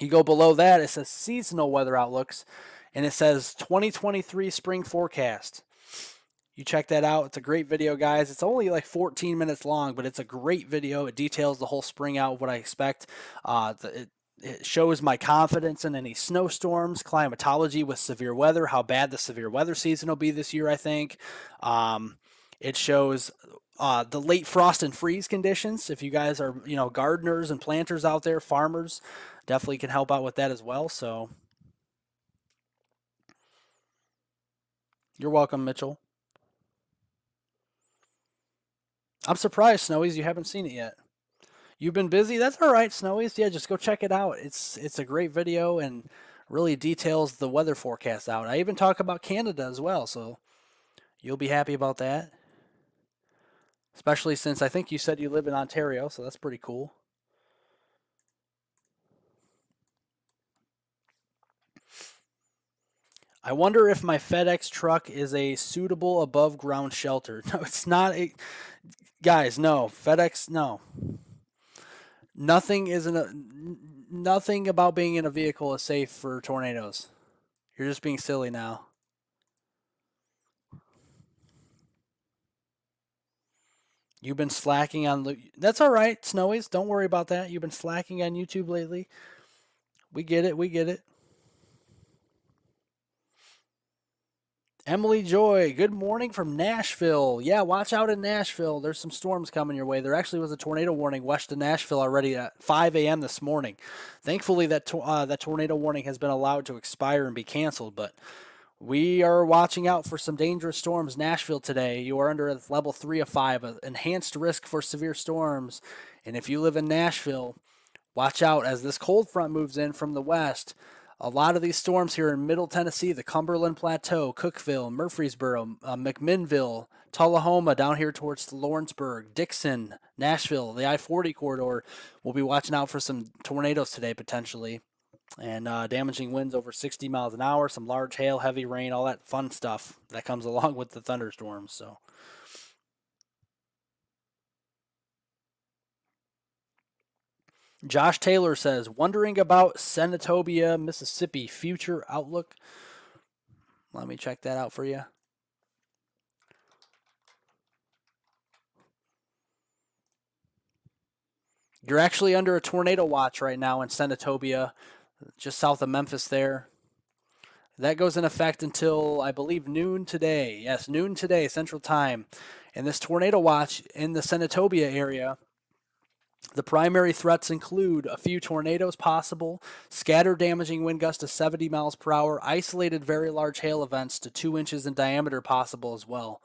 S1: You go below that, it says seasonal weather outlooks, and it says 2023 spring forecast. You check that out. It's a great video, guys. It's only like 14 minutes long, but it's a great video. It details the whole spring out, what I expect. It shows my confidence in any snowstorms, climatology with severe weather, how bad the severe weather season will be this year, I think. It shows the late frost and freeze conditions. If you guys are, gardeners and planters out there, farmers, definitely can help out with that as well. So you're welcome, Mitchell. I'm surprised, Snowies, you haven't seen it yet. You've been busy? That's all right, Snowies. Yeah, just go check it out. It's a great video and really details the weather forecast out. I even talk about Canada as well, so you'll be happy about that. especially since I think you said you live in Ontario, so that's pretty cool. I wonder if my FedEx truck is a suitable above ground shelter. No, it's not. Guys, no. FedEx, no. Nothing isn't a, nothing about being in a vehicle is safe for tornadoes. You're just being silly now. You've been slacking on. That's all right, Snowies. Don't worry about that. You've been slacking on YouTube lately. We get it. We get it. Emily Joy, good morning from Nashville. Yeah, watch out in Nashville. There's some storms coming your way. There actually was a tornado warning west of Nashville already at 5 a.m. this morning. Thankfully, that tornado warning has been allowed to expire and be canceled, but we are watching out for some dangerous storms. Nashville today, you are under a level 3 of 5, an enhanced risk for severe storms. And if you live in Nashville, watch out as this cold front moves in from the west. A lot of these storms here in Middle Tennessee, the Cumberland Plateau, Cookeville, Murfreesboro, McMinnville, Tullahoma, down here towards Lawrenceburg, Dixon, Nashville, the I-40 corridor. We'll be watching out for some tornadoes today potentially, and damaging winds over 60 miles an hour, some large hail, heavy rain, all that fun stuff that comes along with the thunderstorms. So Josh Taylor says, wondering about Senatobia, Mississippi future outlook. Let me check that out for you. You're actually under a tornado watch right now in Senatobia, just south of Memphis there. That goes in effect until, I believe, noon today. Yes, noon today, Central Time. And this tornado watch in the Senatobia area, the primary threats include a few tornadoes possible, scattered damaging wind gusts to 70 miles per hour, isolated very large hail events to 2 inches in diameter possible as well.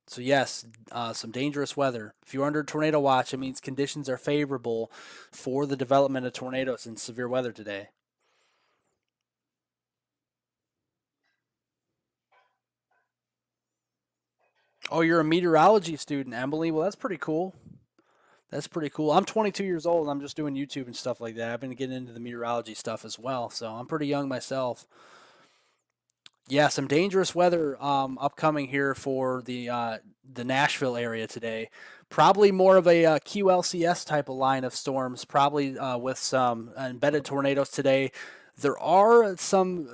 S1: So yes, some dangerous weather. If you're under tornado watch, it means conditions are favorable for the development of tornadoes and severe weather today. Oh, you're a meteorology student, Emily. Well, that's pretty cool. That's pretty cool. I'm 22 years old. I'm just doing YouTube and stuff like that. I've been getting into the meteorology stuff as well, so I'm pretty young myself. Yeah, some dangerous weather upcoming here for the Nashville area today. Probably more of a QLCS type of line of storms, probably with some embedded tornadoes today. There are some,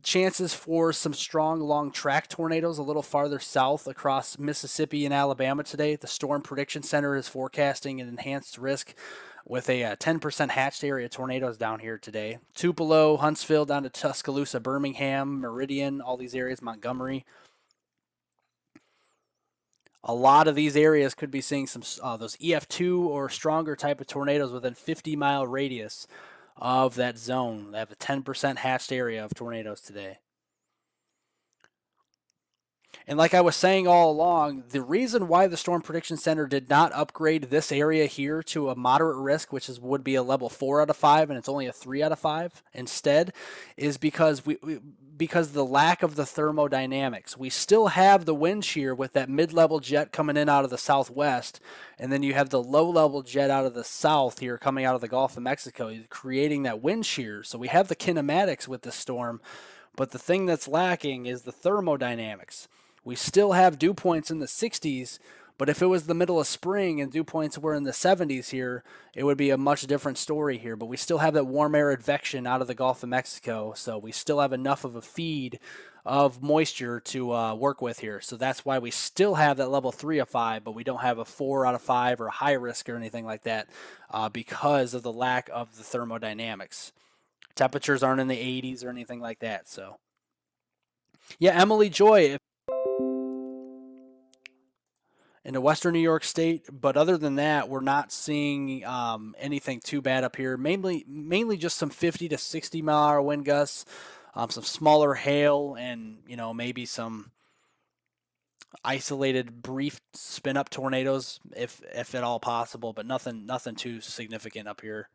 S1: chances for some strong long track tornadoes a little farther south across Mississippi and Alabama today. The Storm Prediction Center is forecasting an enhanced risk with a 10% hatched area tornadoes down here today. Tupelo, Huntsville, down to Tuscaloosa, Birmingham, Meridian, all these areas, Montgomery. A lot of these areas could be seeing some those EF2 or stronger type of tornadoes within 50-mile radius of that zone. They have a 10% hatched area of tornadoes today. And like I was saying all along, the reason why the Storm Prediction Center did not upgrade this area here to a moderate risk, which would be a level 4 out of 5, and it's only a 3 out of 5 instead, is because because of the lack of the thermodynamics. We still have the wind shear with that mid-level jet coming in out of the southwest, and then you have the low-level jet out of the south here coming out of the Gulf of Mexico, creating that wind shear. So we have the kinematics with the storm, but the thing that's lacking is the thermodynamics. We still have dew points in the 60s, but if it was the middle of spring and dew points were in the 70s here, it would be a much different story here. But we still have that warm air advection out of the Gulf of Mexico, so we still have enough of a feed of moisture to work with here. So that's why we still have that level 3 of 5, but we don't have a 4 out of 5 or high risk or anything like that because of the lack of the thermodynamics. Temperatures aren't in the 80s or anything like that. So, yeah, Emily Joy, in the western New York State. But other than that, we're not seeing anything too bad up here. Mainly just some 50 to 60-mile-an-hour wind gusts, some smaller hail, and maybe some isolated brief spin-up tornadoes, if at all possible. But nothing too significant up here.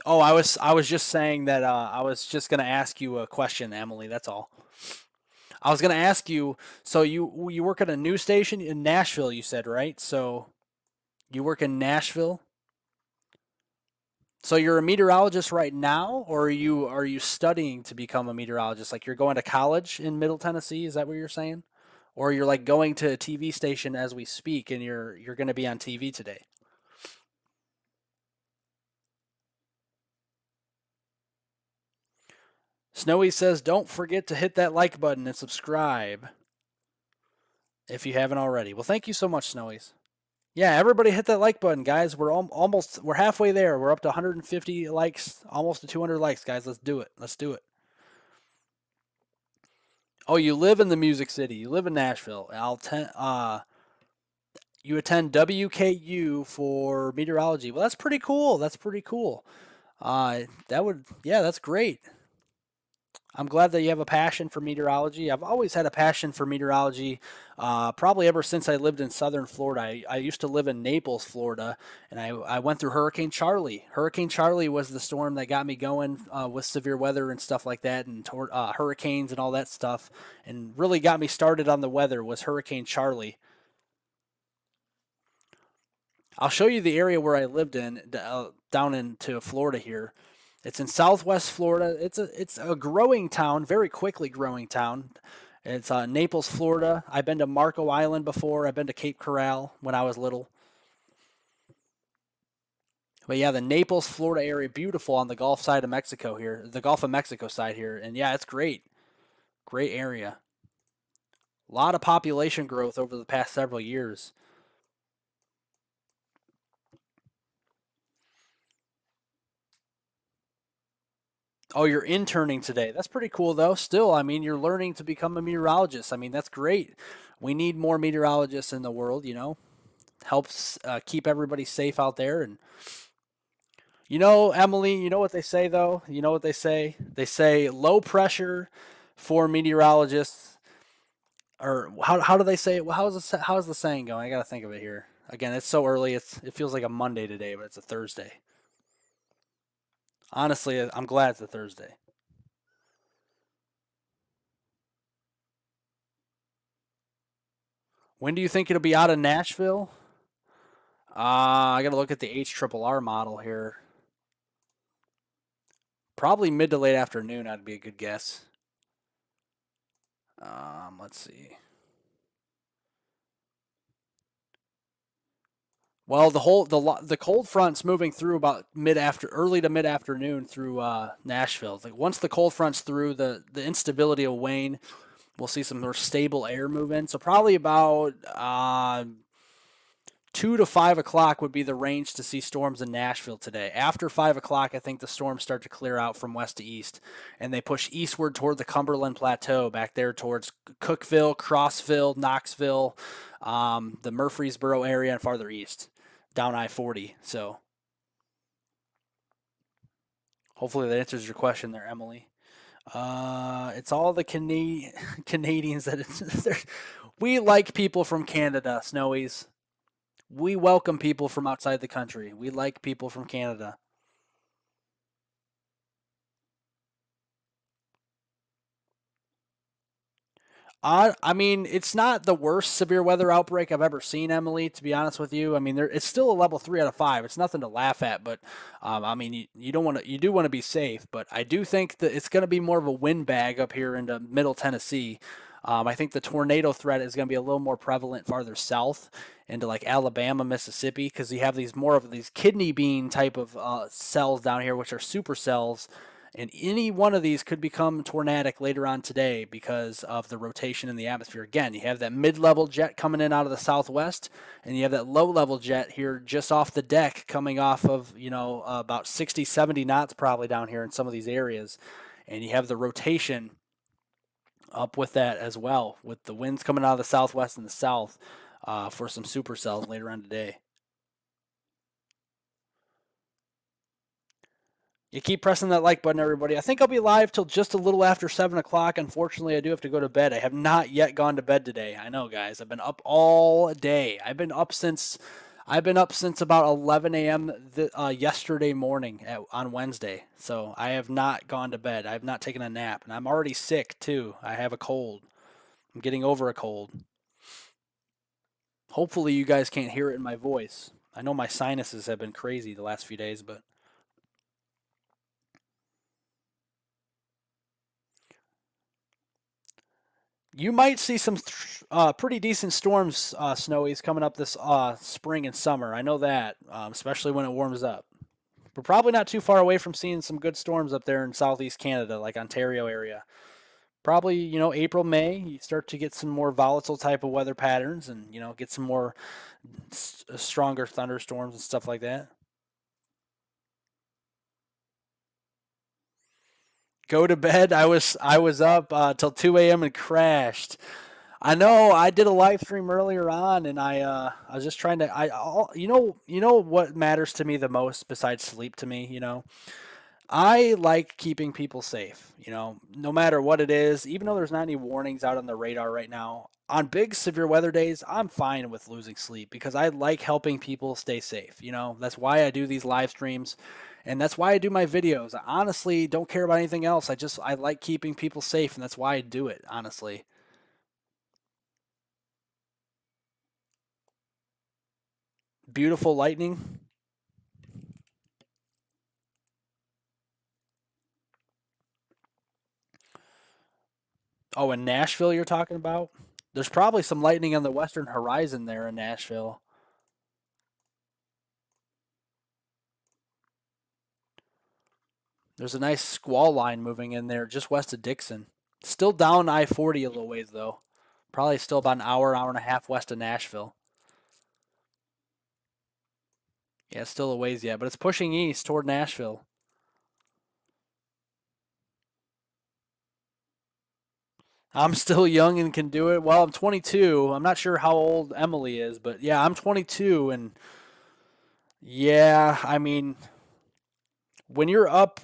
S1: Oh, I was just saying that I was just gonna ask you a question, Emily. That's all. I was gonna ask you. So you work at a news station in Nashville, you said, right? So you work in Nashville. So you're a meteorologist right now, or are you studying to become a meteorologist? Like you're going to college in Middle Tennessee? Is that what you're saying? Or you're like going to a TV station as we speak, and you're going to be on TV today? Snowy says, "Don't forget to hit that like button and subscribe if you haven't already." Well, thank you so much, Snowies. Yeah, everybody hit that like button, guys. We're halfway there. We're up to 150 likes, almost to 200 likes, guys. Let's do it. Let's do it. Oh, you live in the Music City. You live in Nashville. You attend WKU for meteorology. Well, that's pretty cool. That's pretty cool. Yeah, that's great. I'm glad that you have a passion for meteorology. I've always had a passion for meteorology, probably ever since I lived in southern Florida. I used to live in Naples, Florida, and I went through Hurricane Charlie. Hurricane Charlie was the storm that got me going with severe weather and stuff like that, and hurricanes and all that stuff, and really got me started on the weather was Hurricane Charlie. I'll show you the area where I lived in down into Florida here. It's in Southwest Florida. It's a growing town, very quickly growing town. It's Naples, Florida. I've been to Marco Island before. I've been to Cape Coral when I was little. But yeah, the Naples, Florida area, beautiful on the Gulf side of Mexico here, the Gulf of Mexico side here, and yeah, it's great, great area. A lot of population growth over the past several years. Oh, you're interning today. That's pretty cool, though. Still, I mean, you're learning to become a meteorologist. I mean, that's great. We need more meteorologists in the world, helps keep everybody safe out there. And, Emily, you know what they say, though? You know what they say? They say low pressure for meteorologists, or how do they say it? Well, how's the saying going? I got to think of it here. Again, it's so early. It feels like a Monday today, but it's a Thursday. Honestly, I'm glad it's a Thursday. When do you think it'll be out of Nashville? I got to look at the HRRR model here. Probably mid to late afternoon. That'd be a good guess. Let's see. Well, the cold front's moving through about early to mid afternoon through Nashville. Like once the cold front's through, the instability will wane. We'll see some more stable air move in. So probably about 2 to 5 o'clock would be the range to see storms in Nashville today. After 5 o'clock, I think the storms start to clear out from west to east, and they push eastward toward the Cumberland Plateau, back there towards Cookeville, Crossville, Knoxville, the Murfreesboro area, and farther east, down I-40. So hopefully that answers your question there, Emily. It's all the Canadians that we like people from Canada, Snowies. We welcome people from outside the country. We like people from Canada. I mean, it's not the worst severe weather outbreak I've ever seen, Emily. To be honest with you, I mean, it's still a level 3 out of 5. It's nothing to laugh at, but I mean, you don't want to, you do want to be safe. But I do think that it's going to be more of a windbag up here into Middle Tennessee. I think the tornado threat is going to be a little more prevalent farther south into like Alabama, Mississippi, because you have these more of these kidney bean type of cells down here, which are supercells, and any one of these could become tornadic later on today because of the rotation in the atmosphere. Again, you have that mid-level jet coming in out of the southwest, and you have that low-level jet here just off the deck coming off of, about 60, 70 knots probably down here in some of these areas. And you have the rotation up with that as well, with the winds coming out of the southwest and the south for some supercells later on today. You keep pressing that like button, everybody. I think I'll be live till just a little after 7 o'clock. Unfortunately, I do have to go to bed. I have not yet gone to bed today. I know, guys. I've been up all day. I've been up since I've been up since about 11 a.m. Yesterday morning on Wednesday. So I have not gone to bed. I have not taken a nap. And I'm already sick, too. I have a cold. I'm getting over a cold. Hopefully, you guys can't hear it in my voice. I know my sinuses have been crazy the last few days, but you might see some pretty decent storms, Snowies, coming up this spring and summer. I know that, especially when it warms up. We're probably not too far away from seeing some good storms up there in southeast Canada, like Ontario area. Probably, April, May, you start to get some more volatile type of weather patterns and, get some more stronger thunderstorms and stuff like that. Go to bed. I was up till 2 a.m. and crashed. I know. I did a live stream earlier on, and I was just trying to. You know what matters to me the most besides sleep to me. I like keeping people safe, no matter what it is, even though there's not any warnings out on the radar right now. On big severe weather days, I'm fine with losing sleep because I like helping people stay safe. That's why I do these live streams and that's why I do my videos. I honestly don't care about anything else. I like keeping people safe and that's why I do it, honestly. Beautiful lightning. Oh, in Nashville you're talking about? There's probably some lightning on the western horizon there in Nashville. There's a nice squall line moving in there just west of Dixon. Still down I-40 a little ways though. Probably still about an hour, hour and a half west of Nashville. Yeah, it's still a ways yet, but it's pushing east toward Nashville. I'm still young and can do it. Well, I'm 22. I'm not sure how old Emily is, but yeah, I'm 22 and yeah, I mean, when you're up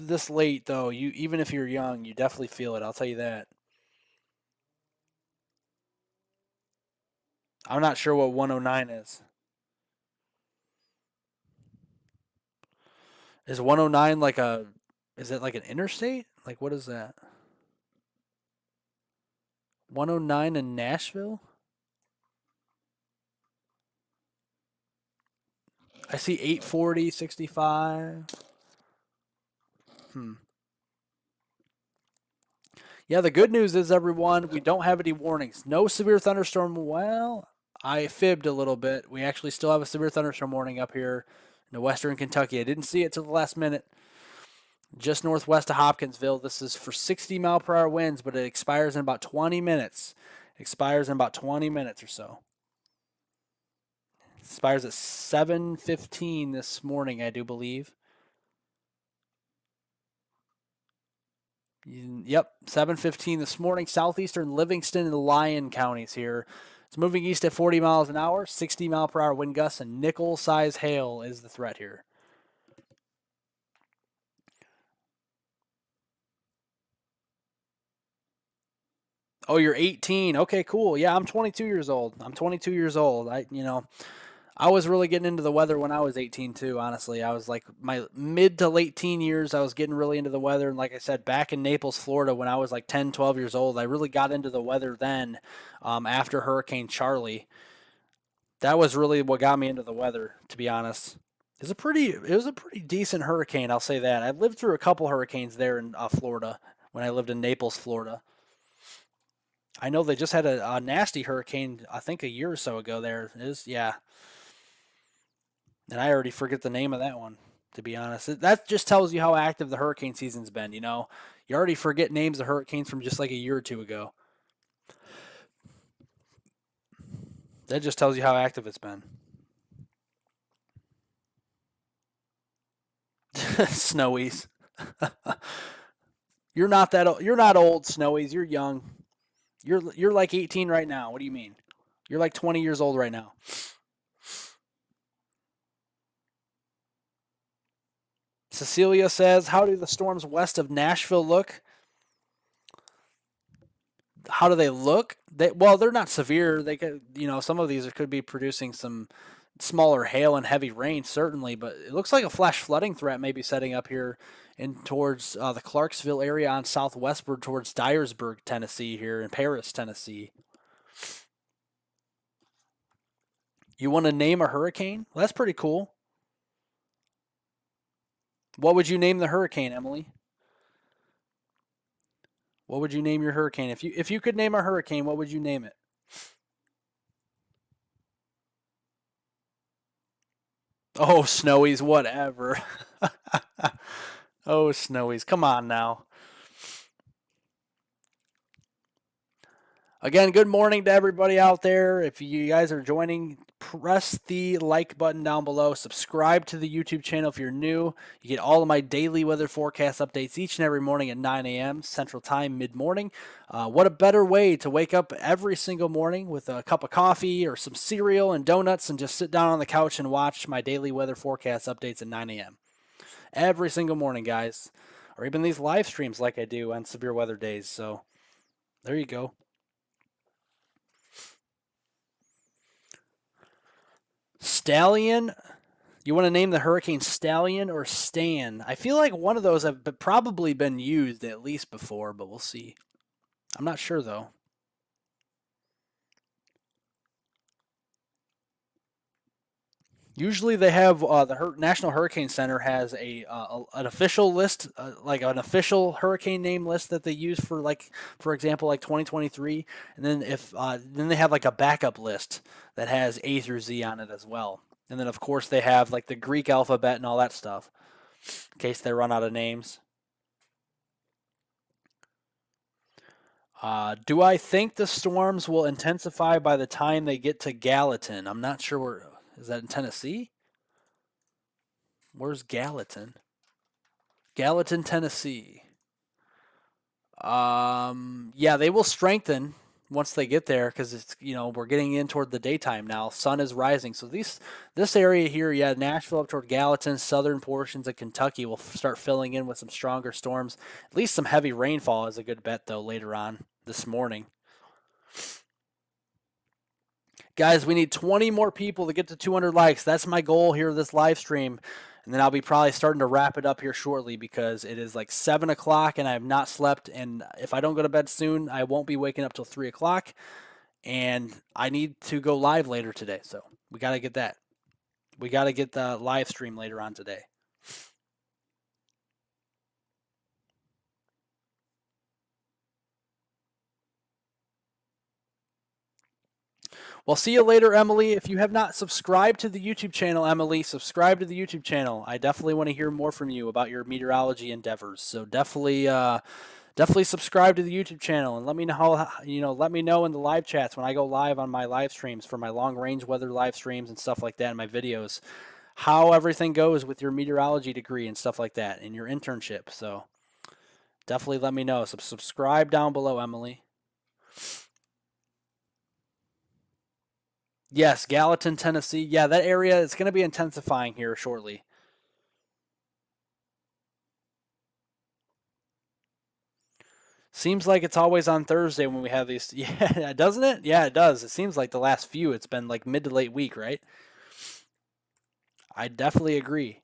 S1: this late though, you even if you're young, you definitely feel it. I'll tell you that. I'm not sure what 109 is. Is 109 like a is it like an interstate? Like what is that? 109 in Nashville? I see 840, 65. Hmm. Yeah, the good news is, everyone, we don't have any warnings. No severe thunderstorm. Well, I fibbed a little bit. We actually still have a severe thunderstorm warning up here in western Kentucky. I didn't see it till the last minute. Just northwest of Hopkinsville. This is for 60-mile-per-hour winds, but it expires in about 20 minutes. Expires in about 20 minutes or so. Expires at 7:15 this morning, I do believe. Yep, 7:15 this morning. Southeastern Livingston and Lyon counties here. It's moving east at 40 miles an hour, 60-mile-per-hour wind gusts, and nickel-size hail is the threat here. Oh, you're 18. Okay, cool. Yeah, I'm 22 years old. I'm 22 years old. I was really getting into the weather when I was 18 too, honestly. I was like my mid to late teen years, I was getting really into the weather. And like I said, back in Naples, Florida, when I was like 10, 12 years old, I really got into the weather then after Hurricane Charlie. That was really what got me into the weather, to be honest. It was a pretty decent hurricane, I'll say that. I lived through a couple hurricanes there in Florida when I lived in Naples, Florida. I know they just had a nasty hurricane, I think a year or so ago there. Yeah, and I already forget the name of that one, to be honest. That just tells you how active the hurricane season's been. You already forget names of hurricanes from just like a year or two ago. That just tells you how active it's been. Snowies. You're not that old. You're not old, Snowies. You're young. You're like 18 right now. What do you mean? You're like 20 years old right now. Cecilia says, "How do the storms west of Nashville look? How do they look? Well, they're not severe. They could, some of these could be producing some smaller hail and heavy rain, certainly, but it looks like a flash flooding threat may be setting up here in towards the Clarksville area on southwestward towards Dyersburg, Tennessee, here in Paris, Tennessee. You want to name a hurricane? Well, that's pretty cool. What would you name the hurricane, Emily? What would you name your hurricane? If you could name a hurricane, what would you name it? Oh, Snowies, whatever. Oh, Snowies, come on now. Again, good morning to everybody out there. If you guys are joining, press the like button down below. Subscribe to the YouTube channel if you're new. You get all of my daily weather forecast updates each and every morning at 9 a.m. Central Time, mid-morning. What a better way to wake up every single morning with a cup of coffee or some cereal and donuts and just sit down on the couch and watch my daily weather forecast updates at 9 a.m. Every single morning, guys. Or even these live streams like I do on severe weather days. So there you go. Stallion. You want to name the hurricane Stallion or Stan? I feel like one of those have probably been used at least before, but we'll see. I'm not sure though. Usually they have the National Hurricane Center has an official list, like an official hurricane name list that they use for like, for example, like 2023, and then if then they have like a backup list that has A through Z on it as well. And then of course they have like the Greek alphabet and all that stuff in case they run out of names. Do I think the storms will intensify by the time they get to Gallatin? I'm not sure where. Is that in Tennessee? Where's Gallatin? Gallatin, Tennessee. Yeah, they will strengthen once they get there because it's we're getting in toward the daytime now. Sun is rising, so this area here, yeah, Nashville up toward Gallatin, southern portions of Kentucky will start filling in with some stronger storms. At least some heavy rainfall is a good bet though later on this morning. Guys, we need 20 more people to get to 200 likes. That's my goal here this live stream. And then I'll be probably starting to wrap it up here shortly because it is like 7 o'clock and I have not slept. And if I don't go to bed soon, I won't be waking up till 3 o'clock. And I need to go live later today. So we got to get that. We got to get the live stream later on today. Well, see you later, Emily. If you have not subscribed to the YouTube channel, Emily, subscribe to the YouTube channel. I definitely want to hear more from you about your meteorology endeavors. So definitely subscribe to the YouTube channel and let me know let me know in the live chats when I go live on my live streams for my long range weather live streams and stuff like that in my videos, how everything goes with your meteorology degree and stuff like that in your internship. So definitely let me know. So subscribe down below, Emily. Yes, Gallatin, Tennessee. Yeah, that area is going to be intensifying here shortly. Seems like it's always on Thursday when we have these. Yeah, doesn't it? Yeah, it does. It seems like the last few, it's been like mid to late week, right? I definitely agree.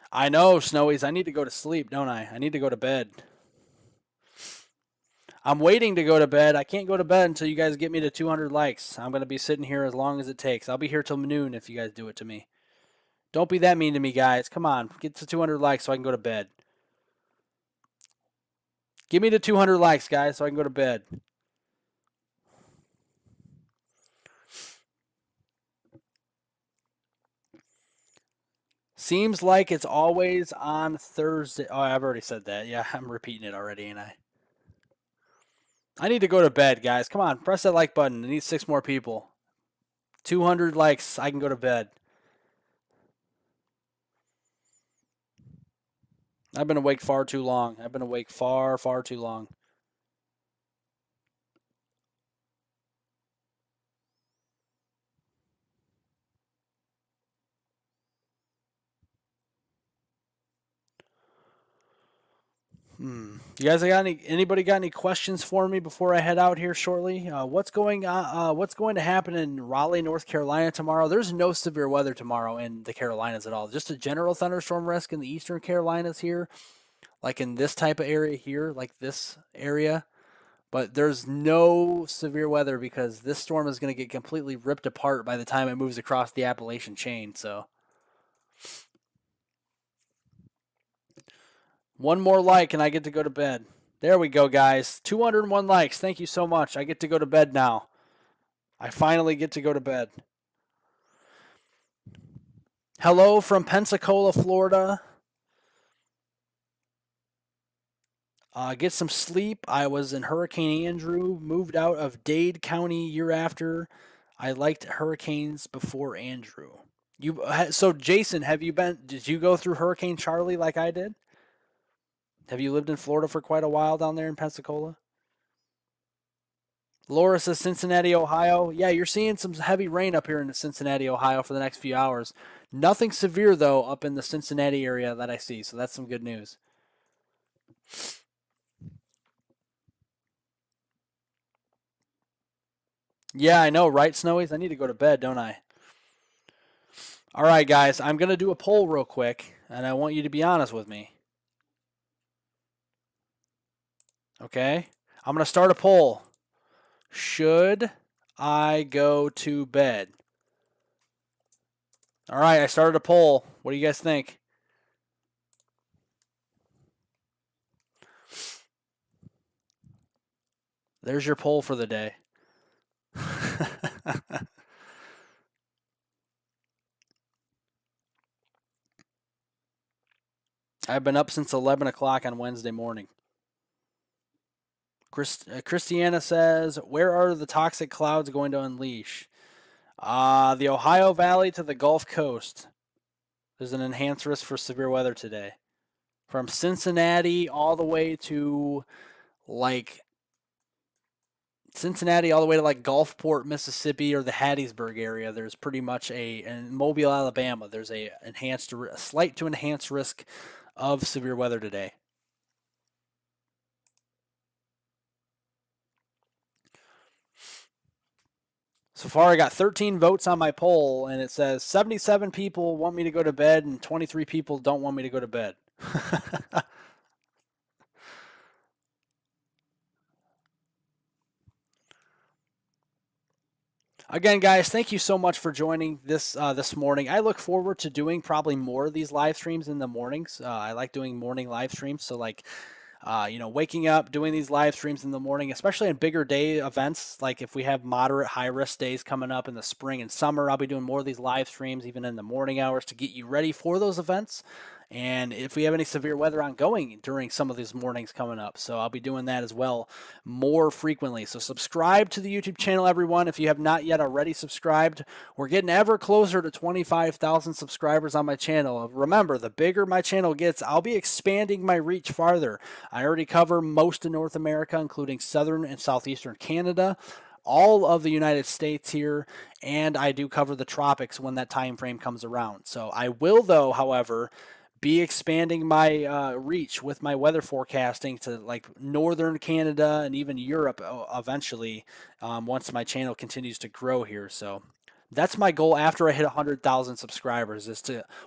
S1: I know, Snowies. I need to go to sleep, don't I? I need to go to bed. I'm waiting to go to bed. I can't go to bed until you guys get me to 200 likes. I'm going to be sitting here as long as it takes. I'll be here till noon if you guys do it to me. Don't be that mean to me, guys. Come on. Get to 200 likes so I can go to bed. Give me the 200 likes, guys, so I can go to bed. Seems like it's always on Thursday. Oh, I've already said that. Yeah, I'm repeating it already, ain't I? I need to go to bed, guys. Come on, press that like button. I need 6 more people. 200 likes, I can go to bed. I've been awake far too long. I've been awake far, far too long. You guys got anybody got any questions for me before I head out here shortly? What's going on? What's going to happen in Raleigh, North Carolina tomorrow? There's no severe weather tomorrow in the Carolinas at all. Just a general thunderstorm risk in the Eastern Carolinas here, like in this type of area here, like this area. But there's no severe weather because this storm is going to get completely ripped apart by the time it moves across the Appalachian chain. So one more like and I get to go to bed. There we go, guys. 201 likes. Thank you so much. I get to go to bed now. I finally get to go to bed. Hello from Pensacola, Florida. Get some sleep. I was in Hurricane Andrew, moved out of Dade County year after. I liked hurricanes before Andrew. So Jason, did you go through Hurricane Charlie like I did? Have you lived in Florida for quite a while down there in Pensacola? Laura says Cincinnati, Ohio. Yeah, you're seeing some heavy rain up here in Cincinnati, Ohio for the next few hours. Nothing severe, though, up in the Cincinnati area that I see, so that's some good news. Yeah, I know, right, Snowies? I need to go to bed, don't I? All right, guys, I'm going to do a poll real quick, and I want you to be honest with me. Okay? I'm going to start a poll. Should I go to bed? All right, I started a poll. What do you guys think? There's your poll for the day. I've been up since 11 o'clock on Wednesday morning. Christiana says, where are the toxic clouds going to unleash? The Ohio Valley to the Gulf Coast. There's an enhanced risk for severe weather today. From Cincinnati all the way to Gulfport, Mississippi, or the Hattiesburg area. There's pretty much in Mobile, Alabama, there's a slight to enhanced risk of severe weather today. So far, I got 13 votes on my poll, and it says 77 people want me to go to bed, and 23 people don't want me to go to bed. Again, guys, thank you so much for joining this morning. I look forward to doing probably more of these live streams in the mornings. I like doing morning live streams, so waking up, doing these live streams in the morning, especially in bigger day events, like if we have moderate high risk days coming up in the spring and summer, I'll be doing more of these live streams even in the morning hours to get you ready for those events. And if we have any severe weather ongoing during some of these mornings coming up, so I'll be doing that as well more frequently. So subscribe to the YouTube channel, everyone, if you have not yet already subscribed. We're getting ever closer to 25,000 subscribers on my channel. Remember, the bigger my channel gets, I'll be expanding my reach farther. I already cover most of North America, including southern and southeastern Canada, all of the United States here, and I do cover the tropics when that time frame comes around. So I will, though, however, be expanding my reach with my weather forecasting to like northern Canada and even Europe eventually once my channel continues to grow here. So that's my goal after I hit 100,000 subscribers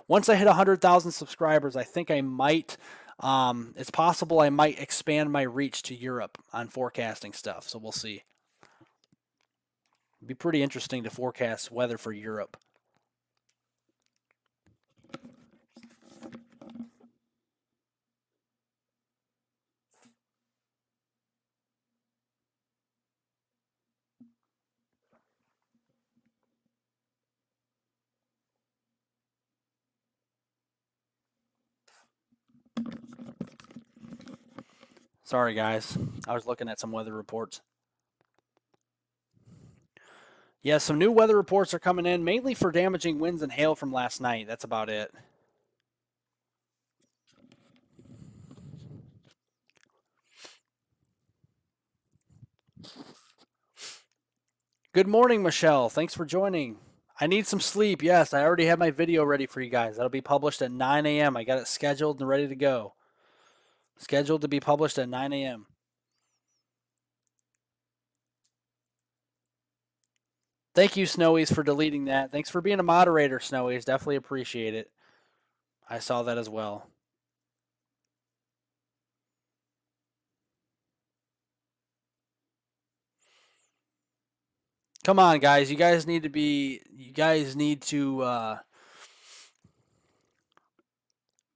S1: once I hit 100,000 subscribers, I think I might, it's possible I might expand my reach to Europe on forecasting stuff. So we'll see. It'd be pretty interesting to forecast weather for Europe. Sorry, guys. I was looking at some weather reports. Yeah, some new weather reports are coming in, mainly for damaging winds and hail from last night. That's about it. Good morning, Michelle. Thanks for joining. I need some sleep. Yes, I already have my video ready for you guys. That'll be published at 9 a.m. I got it scheduled and ready to go. Scheduled to be published at 9 a.m. Thank you, Snowies, for deleting that. Thanks for being a moderator, Snowies. Definitely appreciate it. I saw that as well. Come on, guys. You guys need to be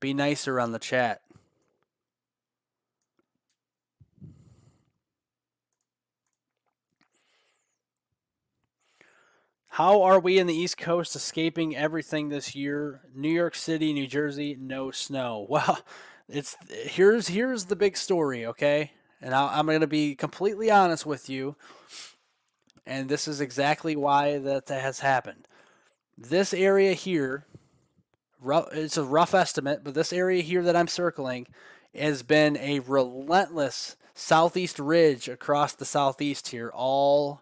S1: nicer on the chat. How are we in the East Coast escaping everything this year? New York City, New Jersey, no snow. Well, it's here's the big story, okay? And I'm going to be completely honest with you, and this is exactly why that has happened. This area here, it's a rough estimate, but this area here that I'm circling has been a relentless southeast ridge across the southeast here all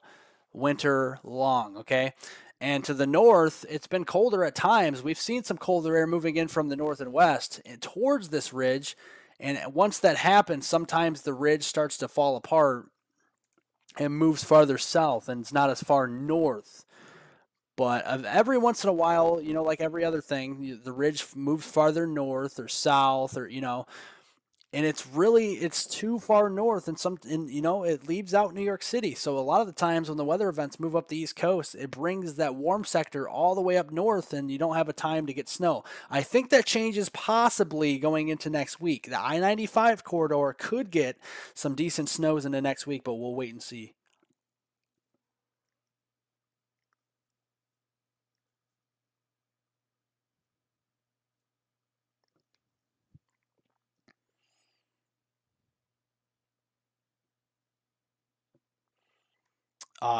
S1: winter long, okay? And to the north, it's been colder at times. We've seen some colder air moving in from the north and west and towards this ridge. And once that happens, sometimes the ridge starts to fall apart and moves farther south and it's not as far north. But every once in a while, like every other thing, the ridge moves farther north or south or, and it's too far north and it leaves out New York City. So a lot of the times when the weather events move up the East Coast, it brings that warm sector all the way up north and you don't have a time to get snow. I think that changes possibly going into next week. The I-95 corridor could get some decent snows into next week, but we'll wait and see.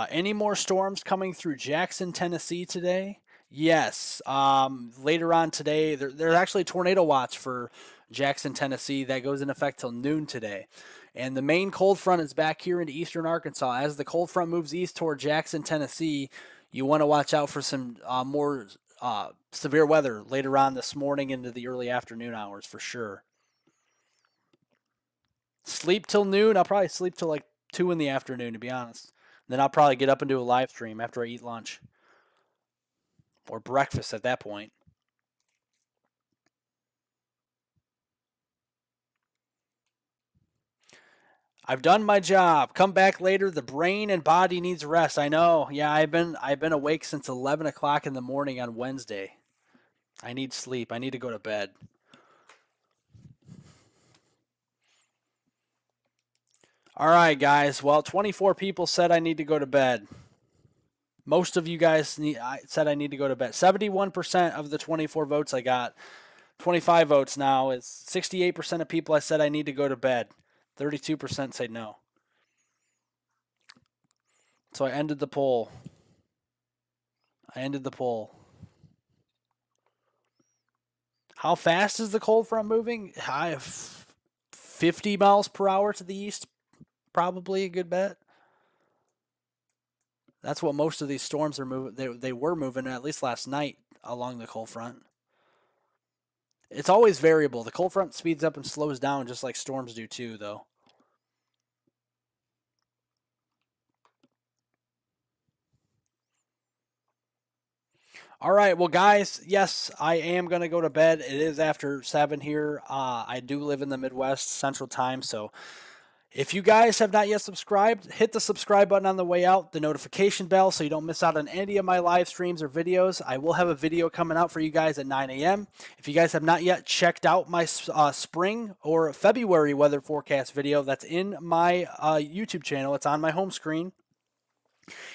S1: Any more storms coming through Jackson, Tennessee today? Yes. Later on today, there's actually a tornado watch for Jackson, Tennessee that goes in effect till noon today. And the main cold front is back here into eastern Arkansas. As the cold front moves east toward Jackson, Tennessee, you want to watch out for some more severe weather later on this morning into the early afternoon hours for sure. Sleep till noon. I'll probably sleep till like 2 in the afternoon, to be honest. Then I'll probably get up and do a live stream after I eat lunch or breakfast at that point. I've done my job. Come back later. The brain and body needs rest. I know. Yeah, I've been awake since 11 o'clock in the morning on Wednesday. I need sleep. I need to go to bed. All right, guys. Well, 24 people said I need to go to bed. Most of you guys said I need to go to bed. 71% of the 24 votes I got, 25 votes now, is 68% of people I said I need to go to bed. 32% say no. So I ended the poll. How fast is the cold front moving? I have 50 miles per hour to the east, probably a good bet. That's what most of these storms are moving. They were moving at least last night along the cold front. It's always variable. The cold front speeds up and slows down just like storms do too, though. All right, well, guys, yes, I am going to go to bed. It is after 7 here. I do live in the Midwest Central Time, so if you guys have not yet subscribed, hit the subscribe button on the way out, the notification bell, so you don't miss out on any of my live streams or videos. I will have a video coming out for you guys at 9 a.m. If you guys have not yet checked out my spring or February weather forecast video, that's in my YouTube channel. It's on my home screen.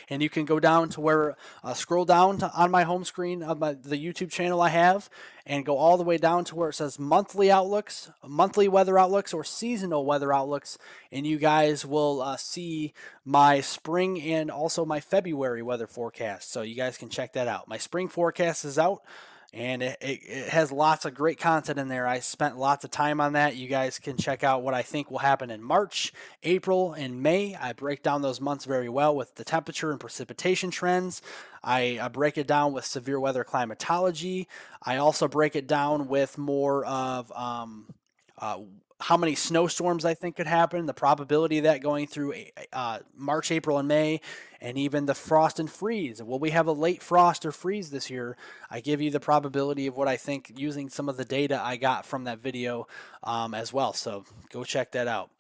S1: And you can go down to where, scroll down on my home screen of the YouTube channel I have, and go all the way down to where it says monthly outlooks, monthly weather outlooks, or seasonal weather outlooks, and you guys will see my spring and also my February weather forecast. So you guys can check that out. My spring forecast is out. And it has lots of great content in there. I spent lots of time on that. You guys can check out what I think will happen in March, April, and May. I break down those months very well with the temperature and precipitation trends. I break it down with severe weather climatology. I also break it down with more of how many snowstorms I think could happen, the probability of that going through March, April, and May, and even the frost and freeze. Will we have a late frost or freeze this year? I give you the probability of what I think using some of the data I got from that video as well. So go check that out.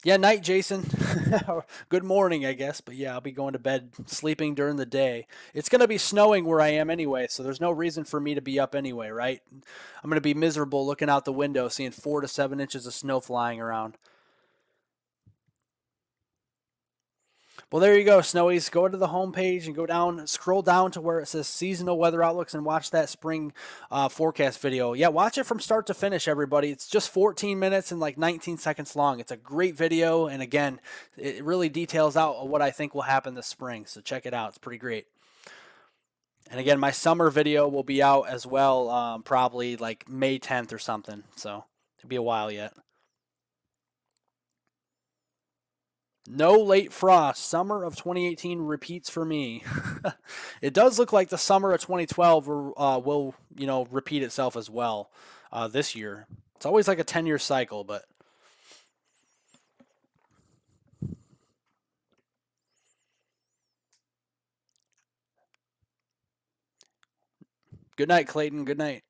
S1: Yeah, night, Jason. Good morning, I guess. But yeah, I'll be going to bed, sleeping during the day. It's going to be snowing where I am anyway, so there's no reason for me to be up anyway, right? I'm going to be miserable looking out the window, seeing 4 to 7 inches of snow flying around. Well, there you go, Snowies. Go to the homepage and go down, scroll down to where it says seasonal weather outlooks and watch that spring forecast video. Yeah, watch it from start to finish, everybody. It's just 14 minutes and like 19 seconds long. It's a great video. And again, it really details out what I think will happen this spring. So check it out. It's pretty great. And again, my summer video will be out as well, probably like May 10th or something. So it'll be a while yet. No late frost. Summer of 2018 repeats for me. It does look like the summer of 2012 will repeat itself as well this year. It's always like a 10-year cycle, but good night, Clayton. Good night.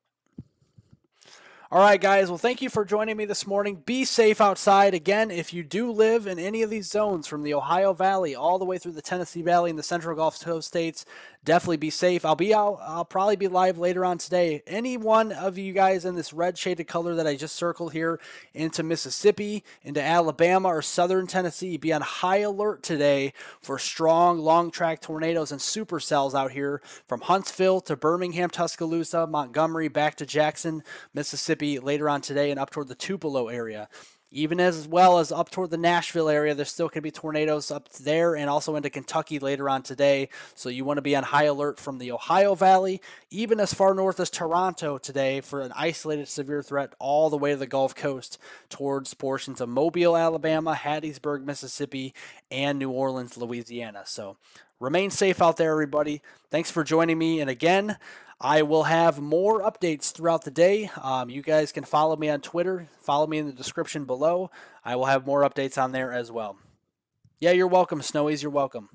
S1: All right, guys. Well, thank you for joining me this morning. Be safe outside. Again, if you do live in any of these zones from the Ohio Valley all the way through the Tennessee Valley and the Central Gulf Coast states, definitely be safe. I'll probably be live later on today. Any one of you guys in this red shaded color that I just circled here into Mississippi, into Alabama, or southern Tennessee, be on high alert today for strong long track tornadoes and supercells out here from Huntsville to Birmingham, Tuscaloosa, Montgomery, back to Jackson, Mississippi later on today and up toward the Tupelo area. Even as well as up toward the Nashville area, there's still going to be tornadoes up there and also into Kentucky later on today. So you want to be on high alert from the Ohio Valley, even as far north as Toronto today for an isolated severe threat all the way to the Gulf Coast towards portions of Mobile, Alabama, Hattiesburg, Mississippi, and New Orleans, Louisiana. So remain safe out there, everybody. Thanks for joining me. And again, I will have more updates throughout the day. You guys can follow me on Twitter. Follow me in the description below. I will have more updates on there as well. Yeah, you're welcome, Snowies. You're welcome.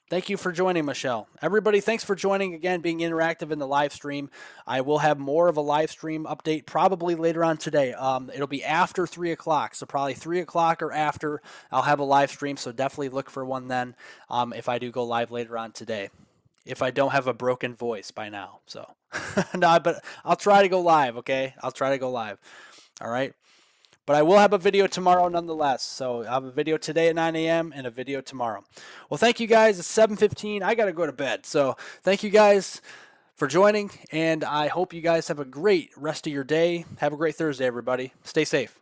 S1: Thank you for joining, Michelle. Everybody, thanks for joining again, being interactive in the live stream. I will have more of a live stream update probably later on today. It'll be after 3 o'clock, so probably 3 o'clock or after I'll have a live stream, so definitely look for one then if I do go live later on today. If I don't have a broken voice by now. So, no, but I'll try to go live, okay? I'll try to go live. All right? But I will have a video tomorrow nonetheless. So I'll have a video today at 9 a.m. and a video tomorrow. Well, thank you guys. It's 7:15. I got to go to bed. So thank you guys for joining, and I hope you guys have a great rest of your day. Have a great Thursday, everybody. Stay safe.